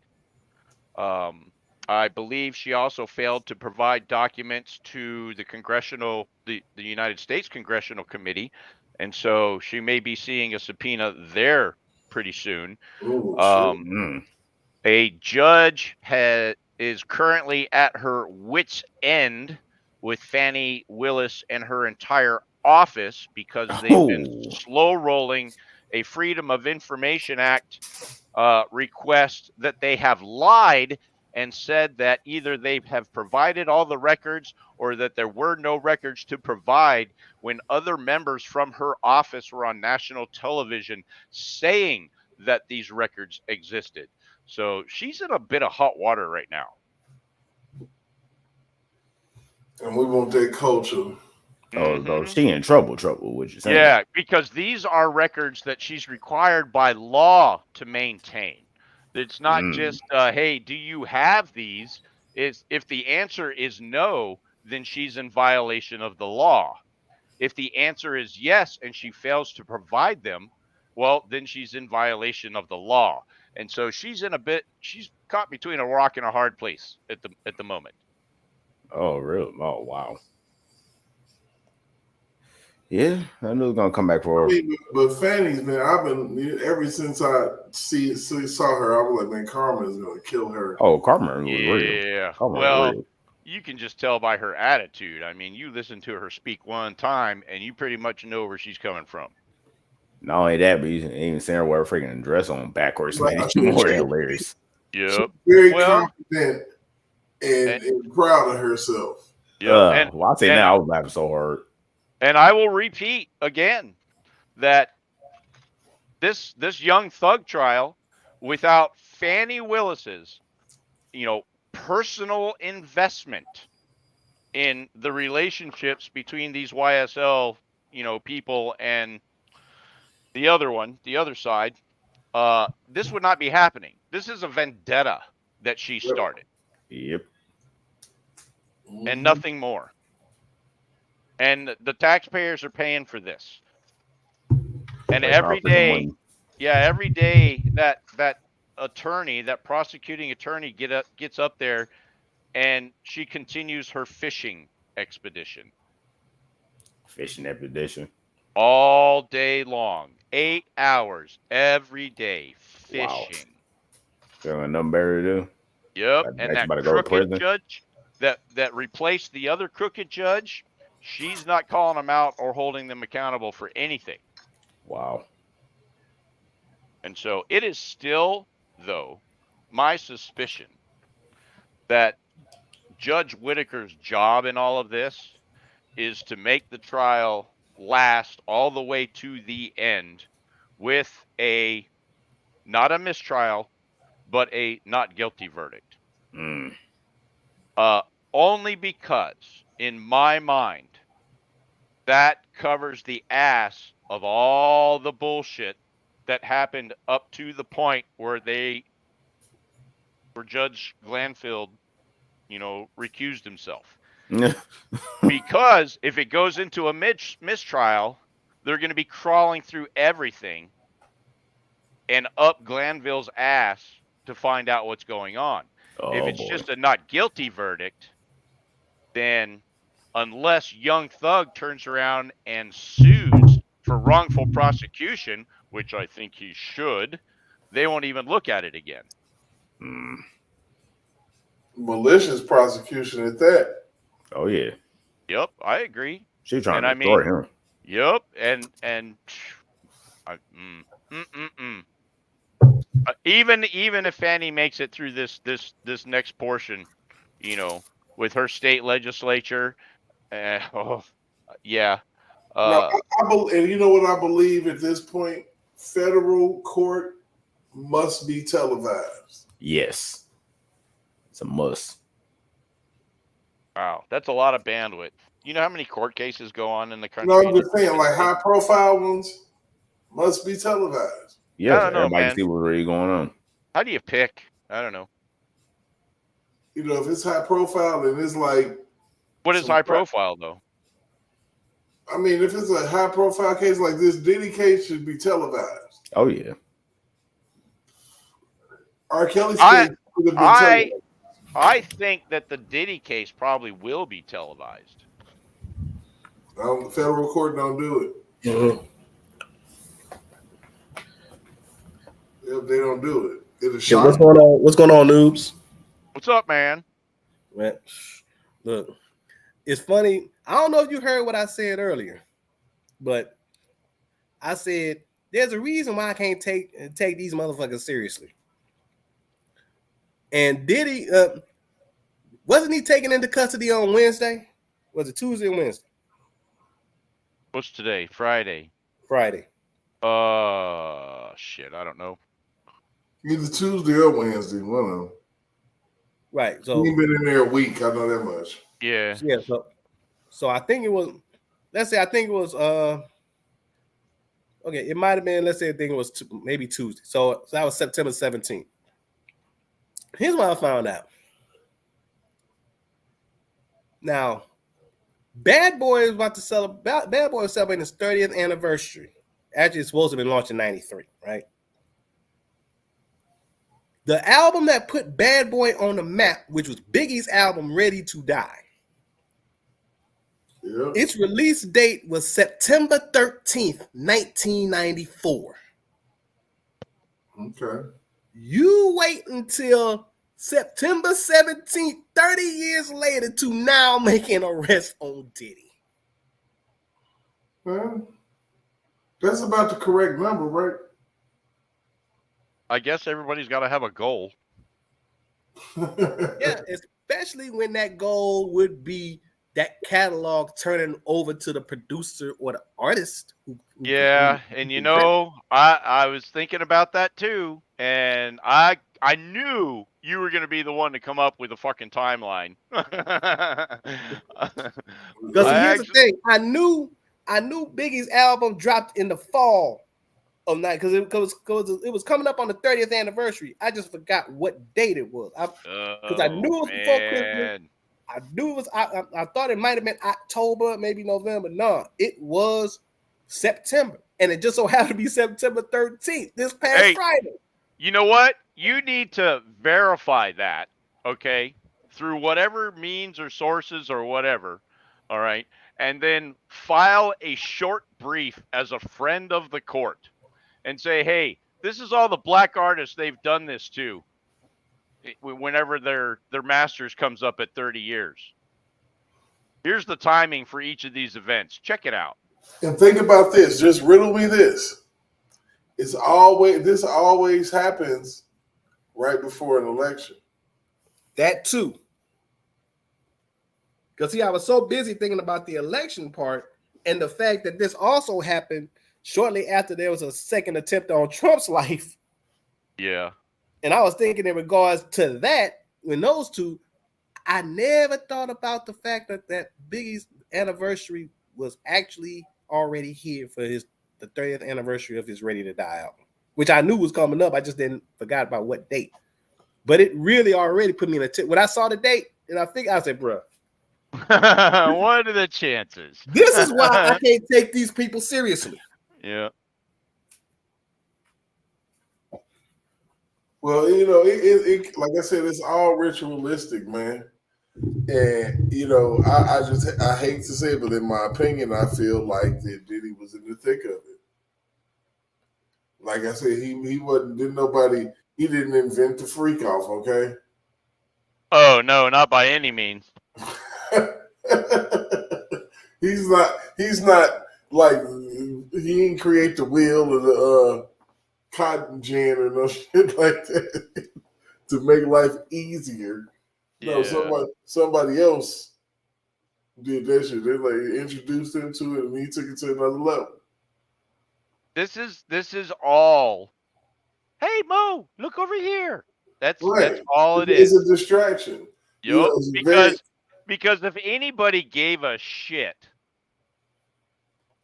I believe she also failed to provide documents to the United States Congressional Committee, And so she may be seeing a subpoena there pretty soon. Oh, shit. A judge is currently at her wit's end with Fannie Willis and her entire office because they've been slow rolling a Freedom of Information Act request that they have lied and said that either they have provided all the records or that there were no records to provide when other members from her office were on national television saying that these records existed. So she's in a bit of hot water right now. And we want that culture. Oh, she in trouble, what you saying? Yeah, because these are records that she's required by law to maintain. It's not just, hey, do you have these? If the answer is no, then she's in violation of the law. If the answer is yes and she fails to provide them, well, then she's in violation of the law. And so she's caught between a rock and a hard place at the moment. Oh, really? Oh, wow. Yeah, I knew it was gonna come back for her. I mean, but Fanny's, man, I've been ever since I saw her, I was like, man, Karma is gonna kill her. Oh, Karma was real. Yeah. Karma was Well, real. you can just tell by her attitude. I mean, you listen to her speak one time, and you pretty much know where she's coming from. Not only that, but you even seeing her wear a freaking dress on backwards, Like, man. It's more hilarious. Yep. Very confident and proud of herself. Yep. Well, I'll say now I was laughing so hard. And I will repeat again that this young thug trial, without Fannie Willis's, personal investment in the relationships between these YSL, people and the other side, this would not be happening. This is a vendetta that she started. Yep. And nothing more. And the taxpayers are paying for this. And every day that attorney, that prosecuting attorney gets up there and she continues her fishing expedition. All day long. 8 hours every day fishing. Got nothing better to do. Yep. And that crooked judge that replaced the other crooked judge, she's not calling them out or holding them accountable for anything. Wow. And so it is still, though, my suspicion that Judge Whitaker's job in all of this is to make the trial last all the way to the end with not a mistrial, but a not guilty verdict. Only because, in my mind, that covers the ass of all the bullshit that happened up to the point where Judge Glanfield, recused himself. Because if it goes into a mistrial, they're going to be crawling through everything and up Glanville's ass to find out what's going on. If it's just a not guilty verdict, then unless Young Thug turns around and sues for wrongful prosecution, which I think he should, they won't even look at it again. Malicious prosecution at that. Oh yeah. Yep, I agree. She's trying to destroy him. Yep, even if Fannie makes it through this next portion, with her state legislature, yeah. And you know what I believe at this point? Federal court must be televised. Yes. It's a must. Wow, that's a lot of bandwidth. You know how many court cases go on in the country? No, I'm just saying, like high profile ones must be televised. Yeah, everybody can see what's really going on. How do you pick? I don't know. If it's high profile, then it's like. What is high profile, though? I mean, if it's a high profile case like this, Diddy case should be televised. Oh, yeah. R. Kelly's case could have been televised. I think that the Diddy case probably will be televised. The federal court don't do it. Mhm. If they don't do it, it'll Yeah, what's shock going on? What's going on, noobs? What's up, man? Man, look, it's funny. I don't know if you heard what I said earlier, but I said there's a reason why I can't take these motherfuckers seriously. And Diddy, wasn't he taken into custody on Wednesday? Was it Tuesday or Wednesday? What's today? Friday. Friday. Shit, I don't know. either Tuesday or Wednesday. One of them. Right. He So ain't been in there a week. I know that much. Yeah. yeah. So I think it was. Let's say I think it was. Okay, it might have been. Let's say I think it was maybe Tuesday. So that was September 17th. Here's what I found out. Now, Bad Boy is about to celebrate. Bad Boy is celebrating his 30th anniversary. Actually, it's supposed to have been launched in '93, right? The album that put Bad Boy on the map, which was Biggie's album, Ready to Die. Yep. Its release date was September 13th, 1994. Okay. You wait until September 17th, 30 years later, to now make an arrest on Diddy. Well, that's about the correct number, right? I guess everybody's got to have a goal. Yeah, especially when that goal would be that catalog turning over to the producer or the artist. Yeah, and you know, I was thinking about that too, and I knew you were gonna be the one to come up with a fucking timeline. Because here's the thing, I knew Biggie's album dropped in the fall of night because it was coming up on the 30th anniversary. I just forgot what date it was. Because I knew it was before Christmas. I knew it was. I thought it might have been October, maybe November. No, it was September, and it just so happened to be September 13th, this past Friday. You know what? You need to verify that, okay, through whatever means or sources or whatever. All right, and then file a short brief as a friend of the court, and say, hey, this is all the black artists they've done this to. Whenever their masters comes up at 30 years. Here's the timing for each of these events. Check it out. And think about this. Just riddle me this. This always happens right before an election. That too. Because see, I was so busy thinking about the election part and the fact that this also happened shortly after there was a second attempt on Trump's life. Yeah. And I was thinking in regards to that, when those two, I never thought about the fact that Biggie's anniversary was actually already here for the 30th anniversary of his Ready to Die album, which I knew was coming up. I just forgot about what date. But it really already put me in a tip. When I saw the date, and I said, bro, what are the chances? This is why I can't take these people seriously. Yeah. Well, you know, it like I said, it's all ritualistic, man. And you know, I hate to say it, but in my opinion, I feel like that Diddy was in the thick of it. Like I said, he didn't invent the freak off, okay? Oh no, not by any means. he's not like he didn't create the wheel or the cotton gin or no shit like that to make life easier. No, somebody else did that shit. They like introduced him to it, and he took it to another level. This is all. Hey Mo, look over here. That's all it is. It's a distraction. Yep. You know, because if anybody gave a shit,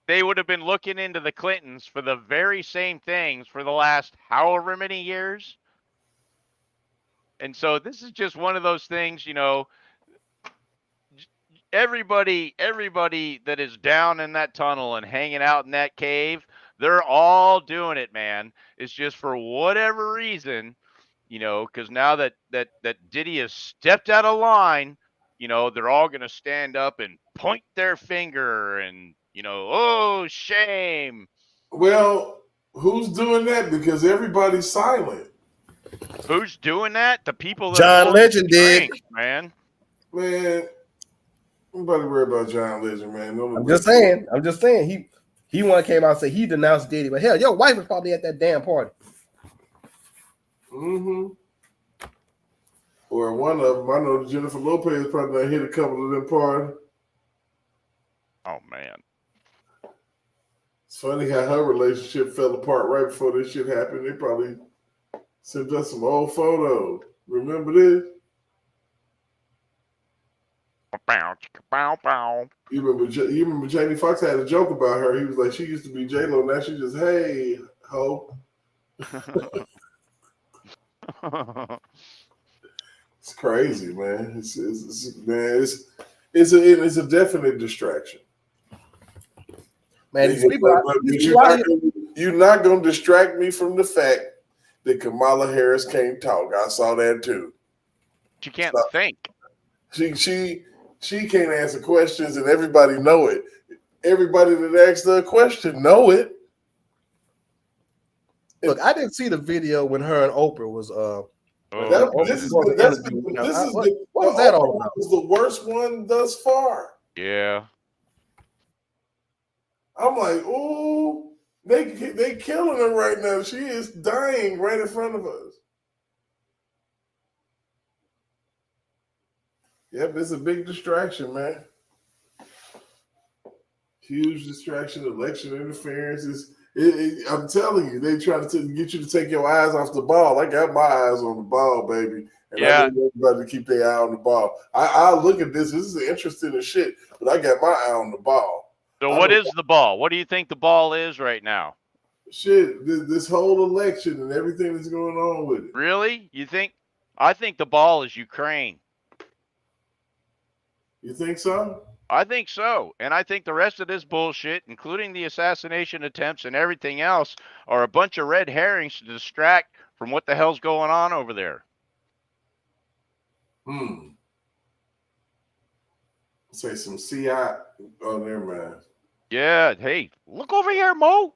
they would have been looking into the Clintons for the very same things for the last however many years. And so this is just one of those things, you know, everybody that is down in that tunnel and hanging out in that cave, they're all doing it, man. It's just for whatever reason, you know, because now that Diddy has stepped out of line, you know, they're all going to stand up and point their finger and, Oh, shame. Well, who's doing that? Because everybody's silent. Who's doing that? The people that John pulled the Legend did. strings, man. Man, nobody worry about John Legend, man. I'm just saying. He one came out and said he denounced Diddy, but hell, your wife was probably at that damn party. Mm-hmm. Or one of them. I know Jennifer Lopez probably done hit a couple of them parties. Oh, man. It's funny how her relationship fell apart right before this shit happened. They probably sent us some old photos. Remember this? Bow, bow. You remember Jamie Foxx had a joke about her. He was like, she used to be J-Lo. Now she just, hey, ho. It's crazy, man. It's a definite distraction. Man, You're not gonna distract me from the fact that Kamala Harris can't talk. I saw that too. She can't think. She can't answer questions, and everybody know it. Everybody that asks her a question know it. Look, I didn't see the video when her and Oprah was This is what was that all about? Was the worst one thus far. Yeah. I'm like, ooh, they killing her right now. She is dying right in front of us. Yep, it's a big distraction, man. Huge distraction, election interference. I'm telling you, they trying to get you to take your eyes off the ball. I got my eyes on the ball, baby. And I need everybody to keep their eye on the ball. I look at this. This is interesting as shit, but I got my eye on the ball. So what is the ball? What do you think the ball is right now? Shit, this whole election and everything that's going on with it. Really? You think? I think the ball is Ukraine. You think so? I think so. And I think the rest of this bullshit, including the assassination attempts and everything else, are a bunch of red herrings to distract from what the hell's going on over there. Say some CI. Oh, never mind. Yeah. Hey, look over here, Mo.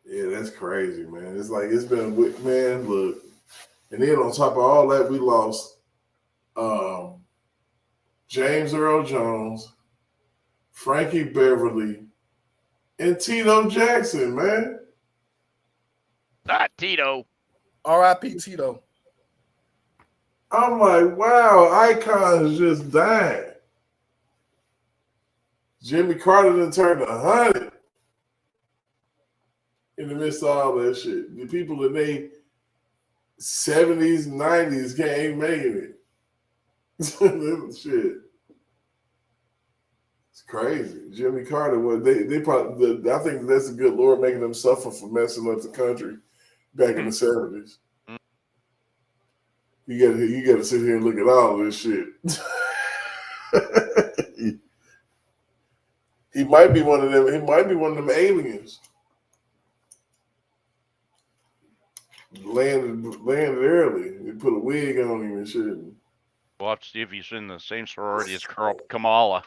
Yeah, that's crazy, man. It's like it's been, man, look. And then on top of all that, we lost James Earl Jones, Frankie Beverly, and Tito Jackson, man. Not Tito. R.I.P. Tito. I'm like, wow, icons just died. Jimmy Carter done turned 100 in the midst of all that shit. The people in their 70s, 90s ain't making it. Shit. It's crazy. Jimmy Carter, they probably, I think that's a good Lord making them suffer for messing up the country back in the 70s. You gotta sit here and look at all this shit. He might be one of them. He might be one of them aliens. Landed early. They put a wig on him and shit. We'll have to see if he's in the same sorority as Kamala.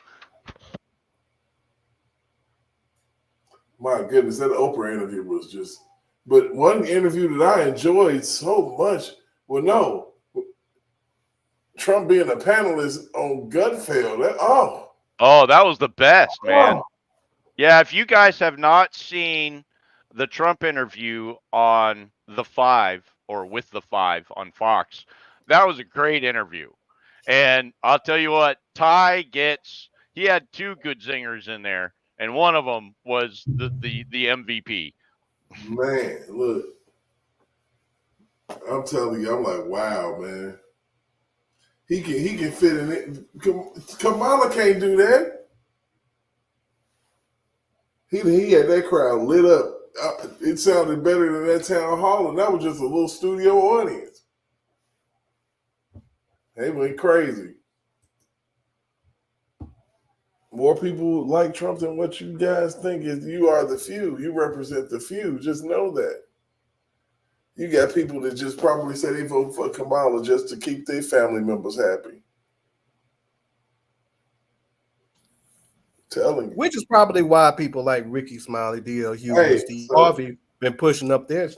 My goodness, that Oprah interview was just. But one interview that I enjoyed so much. Well, no, Trump being a panelist on Gutfeld. That was the best, man. Yeah, if you guys have not seen the Trump interview on The Five or with The Five on Fox, that was a great interview. And I'll tell you what, he had two good zingers in there, and one of them was the MVP. Man, look, I'm telling you, I'm like, wow, man. He can fit in it. Kamala can't do that. He had that crowd lit up. It sounded better than that town hall, and that was just a little studio audience. They went crazy. More people like Trump than what you guys think is. You are the few. You represent the few. Just know that. You got people that just probably say they vote for Kamala just to keep their family members happy. Telling you. Which is probably why people like Ricky Smiley, D.L. Hughes, Hey, and Steve so- Harvey been pushing up their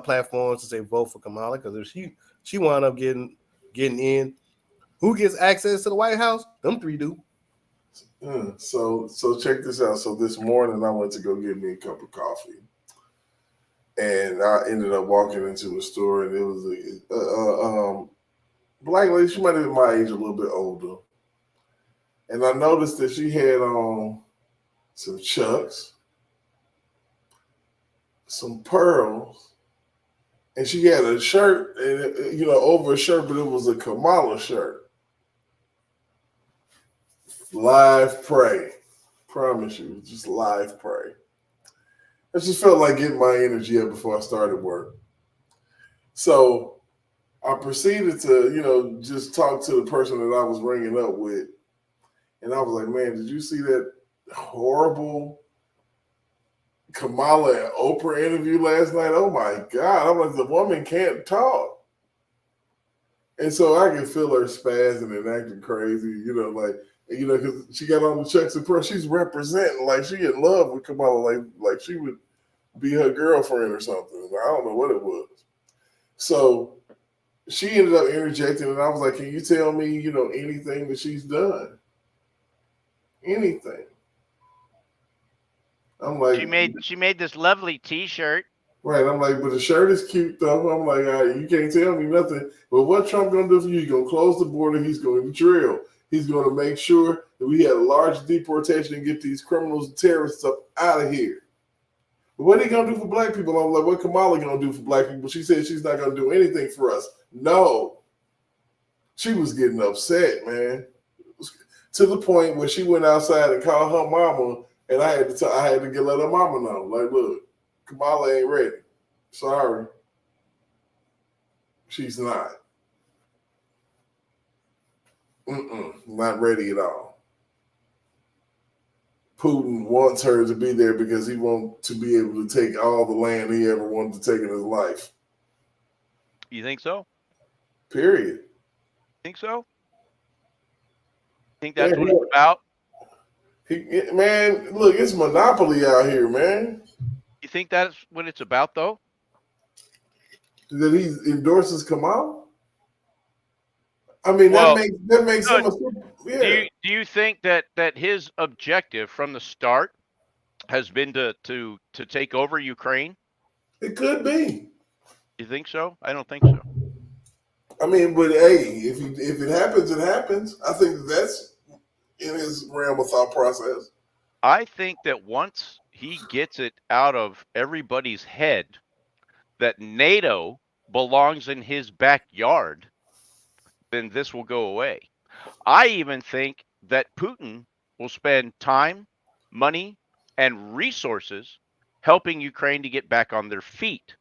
platforms to say vote for Kamala, because if she wound up getting in, who gets access to the White House? Them three do. So check this out. So this morning I went to go get me a cup of coffee, and I ended up walking into a store, and it was a black lady. She might have been my age, a little bit older, and I noticed that she had on some Chucks, some pearls, and she had a shirt, and over a shirt, but it was a Kamala shirt. Live pray. Promise you, just live pray. I just felt like getting my energy up before I started work. So I proceeded to, just talk to the person that I was ringing up with. And I was like, man, did you see that horrible Kamala and Oprah interview last night? Oh my God. I'm like, the woman can't talk. And so I can feel her spazzing and acting crazy, because she got on the Chucks and pearls. She's representing like she in love with Kamala, like she would be her girlfriend or something. I don't know what it was. So she ended up interjecting, and I was like, can you tell me, anything that she's done? Anything. I'm like, She made this lovely T-shirt. right. I'm like, but the shirt is cute though. I'm like, all right, you can't tell me nothing. But what Trump gonna do for you? He's gonna close the border. He's going to drill. He's going to make sure that we have a large deportation and get these criminals and terrorists up out of here. But what are he gonna do for black people? I'm like, what Kamala gonna do for black people? She said she's not gonna do anything for us. No. She was getting upset, man. To the point where she went outside and called her mama, and I had to let her mama know. Like, look, Kamala ain't ready. Sorry. She's not. Not ready at all. Putin wants her to be there because he wants to be able to take all the land he ever wanted to take in his life. You think so? Period. Think so? Think that's what it's about? Man, look, it's monopoly out here, man. You think that's what it's about, though? That he endorses Kamala? I mean, Well, that makes so much sense. Yeah. Do you think that his objective from the start has been to take over Ukraine? It could be. You think so? I don't think so. I mean, but hey, if it happens, it happens. I think that's in his realm of thought process. I think that once he gets it out of everybody's head that NATO belongs in his backyard, then this will go away. I even think that Putin will spend time, money, and resources helping Ukraine to get back on their feet.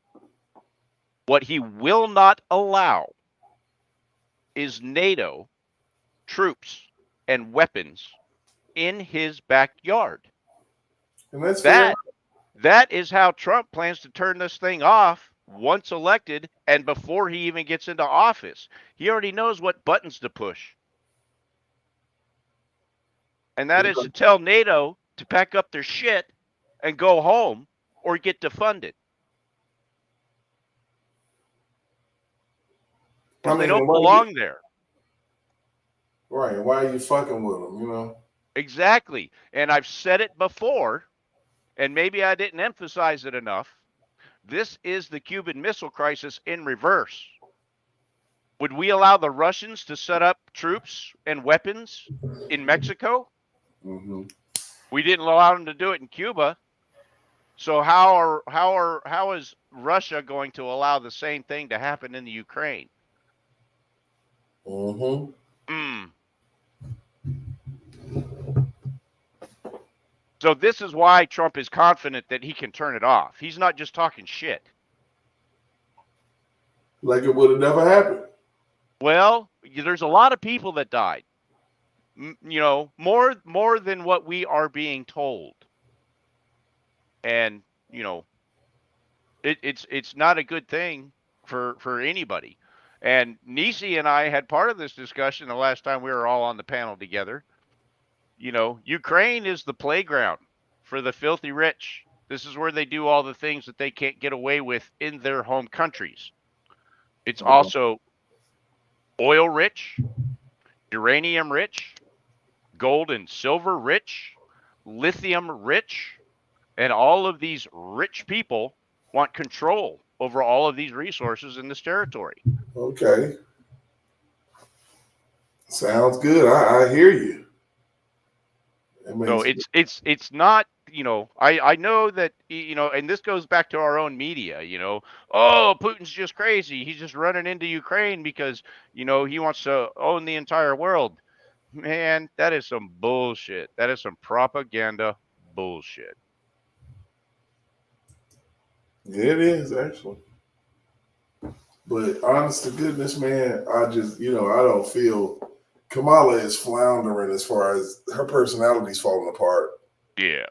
What he will not allow is NATO troops and weapons in his backyard. And that's that is how Trump plans to turn this thing off once elected and before he even gets into office. He already knows what buttons to push. And that is to tell NATO to pack up their shit and go home or get defunded. Because they don't belong there. Right. Why are you fucking with them, Exactly. And I've said it before, and maybe I didn't emphasize it enough. This is the Cuban Missile Crisis in reverse. Would we allow the Russians to set up troops and weapons in Mexico? Mm-hmm. We didn't allow them to do it in Cuba. So how is Russia going to allow the same thing to happen in the Ukraine? Mm-hmm. So this is why Trump is confident that he can turn it off. He's not just talking shit. Like it would have never happened. Well, there's a lot of people that died. More than what we are being told. And, it's not a good thing for anybody. And Nisi and I had part of this discussion the last time we were all on the panel together. Ukraine is the playground for the filthy rich. This is where they do all the things that they can't get away with in their home countries. It's also oil rich, uranium rich, gold and silver rich, lithium rich, and all of these rich people want control over all of these resources in this territory. Okay. Sounds good. I hear you. So it's not, I know that, and this goes back to our own media, oh, Putin's just crazy. He's just running into Ukraine because, he wants to own the entire world. Man, that is some bullshit. That is some propaganda bullshit. It is actually. But honest to goodness, man, I just, I don't feel Kamala is floundering as far as her personality's falling apart. Yeah.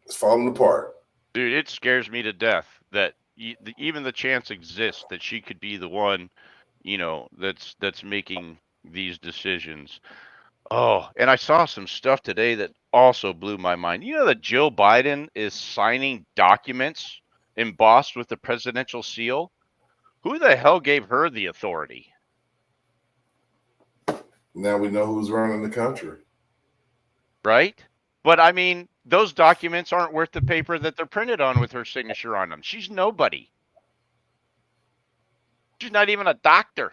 It's falling apart. Dude, it scares me to death that even the chance exists that she could be the one, that's making these decisions. Oh, and I saw some stuff today that also blew my mind. You know that Jill Biden is signing documents embossed with the presidential seal? Who the hell gave her the authority? Now we know who's running the country. Right? But I mean, those documents aren't worth the paper that they're printed on with her signature on them. She's nobody. She's not even a doctor.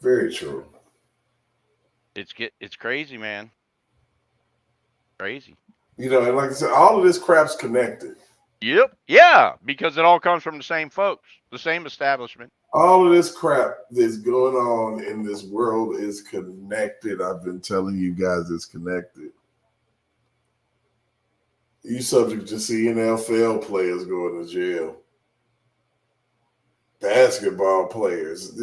Very true. It's crazy, man. Crazy. And like I said, all of this crap's connected. Yep. Yeah, because it all comes from the same folks, the same establishment. All of this crap that's going on in this world is connected. I've been telling you guys it's connected. You subject to see NFL players going to jail. Basketball players,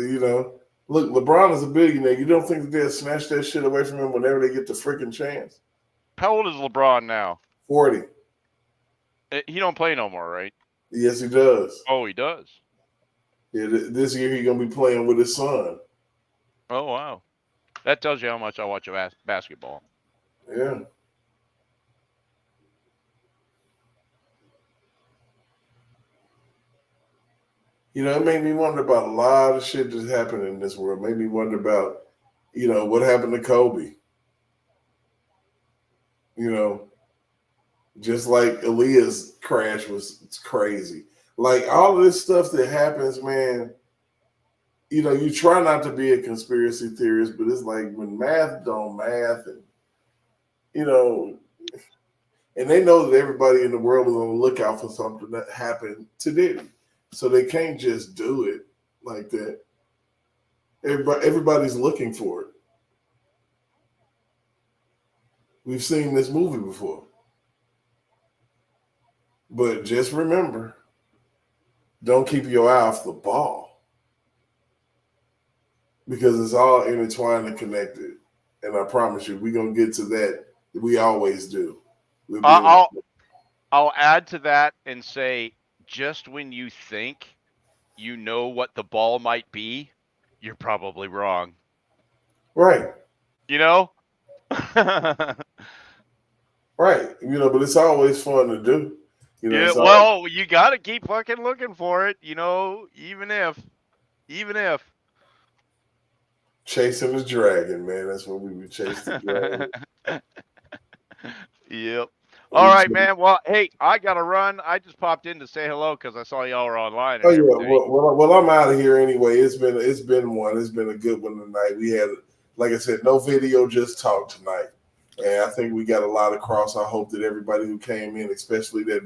Look, LeBron is a billionaire. You don't think that they'll snatch that shit away from him whenever they get the freaking chance? How old is LeBron now? 40. He don't play no more, right? Yes, he does. Oh, he does? Yeah, this year he's going to be playing with his son. Oh, wow. That tells you how much I watch basketball. Yeah. It made me wonder about a lot of shit that's happened in this world. It made me wonder about, what happened to Kobe. Just like Aaliyah's crash was crazy. Like all of this stuff that happens, man, you try not to be a conspiracy theorist, but it's like when math don't math and, and they know that everybody in the world is on the lookout for something that happened to Diddy. So they can't just do it like that. Everybody's looking for it. We've seen this movie before. But just remember, don't keep your eye off the ball. Because it's all intertwined and connected. And I promise you, we're going to get to that. We always do. I'll add to that and say, just when you think you know what the ball might be, you're probably wrong. Right. Right. But it's always fun to do. Well, you got to keep fucking looking for it, even if. Chasing the dragon, man. That's what we would chase the dragon. Yep. All right, man. Well, hey, I got to run. I just popped in to say hello because I saw y'all were online. Oh, yeah. Well, I'm out of here anyway. It's been one. It's been a good one tonight. We had, like I said, no video, just talk tonight. And I think we got a lot across. I hope that everybody who came in, especially that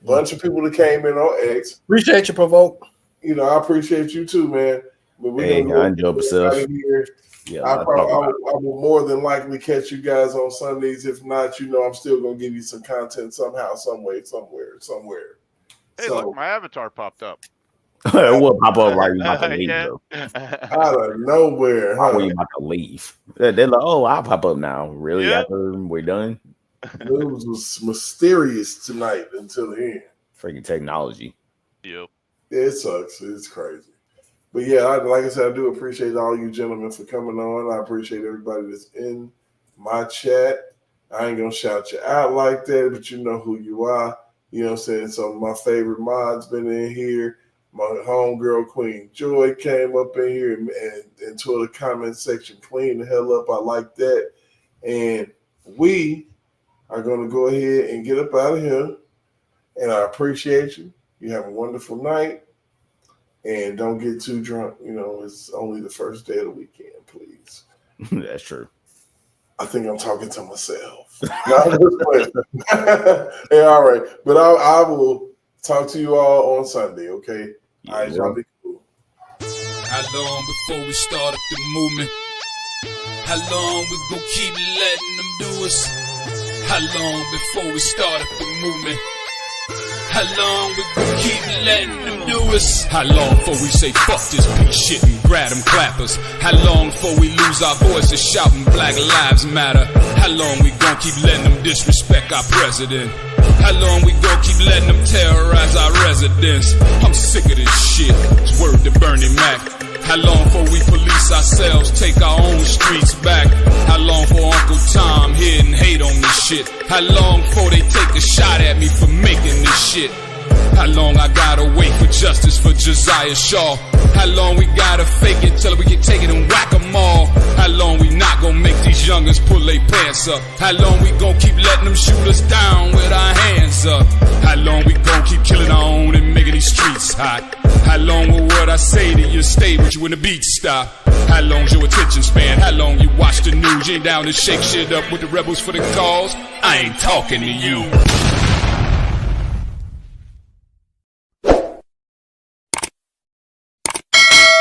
bunch of people that came in on X. Appreciate you, Provoke. I appreciate you too, man. But I enjoyed myself. Yeah, I will more than likely catch you guys on Sundays. If not, I'm still gonna give you some content somehow, some way, somewhere. Hey, look, my avatar popped up. It will pop up right about to leave, Yeah. though. Out of nowhere, huh? When you about to leave, they're like, "Oh, I'll pop up now." Really? Yeah. After we're done? News was mysterious tonight until the end. Freaking technology. Yep. It sucks. It's crazy. But yeah, like I said, I do appreciate all you gentlemen for coming on. I appreciate everybody that's in my chat. I ain't gonna shout you out like that, but you know who you are. You know what I'm saying? So my favorite mods been in here. My homegirl Queen Joy came up in here and tore the comment section clean the hell up. I like that. And we are gonna go ahead and get up out of here. And I appreciate you. You have a wonderful night. And don't get too drunk. You know, it's only the first day of the weekend, please. That's true. I think I'm talking to myself. No, I'm just playing. Hey, all right. But I will talk to you all on Sunday, okay? Yeah, all right, y'all be cool. How long before we start up the movement? How long we gon' keep letting them do us? How long before we start up the movement? How long we gon' keep letting them do us? How long before we say fuck this piece shit and grab them clappers? How long before we lose our voices shouting Black Lives Matter? How long we gon' keep letting them disrespect our president? How long we gon' keep letting them terrorize our residents? I'm sick of this shit. It's word to Bernie Mac. How long before we police ourselves, take our own streets back? How long for Uncle Tom here and hate on this shit? How long before they take a shot at me for making this shit? How long I gotta wait for justice for Josiah Shaw? How long we gotta fake it till we can take it and whack 'em all? How long we not gonna make these youngins pull their pants up? How long we gonna keep letting them shoot us down with our hands up? How long we gonna keep killing our own and making these streets hot? How long will what I say to you stay with you when the beat stop? How long's your attention span? How long you watch the news? You ain't down to shake shit up with the rebels for the cause? I ain't talking to you.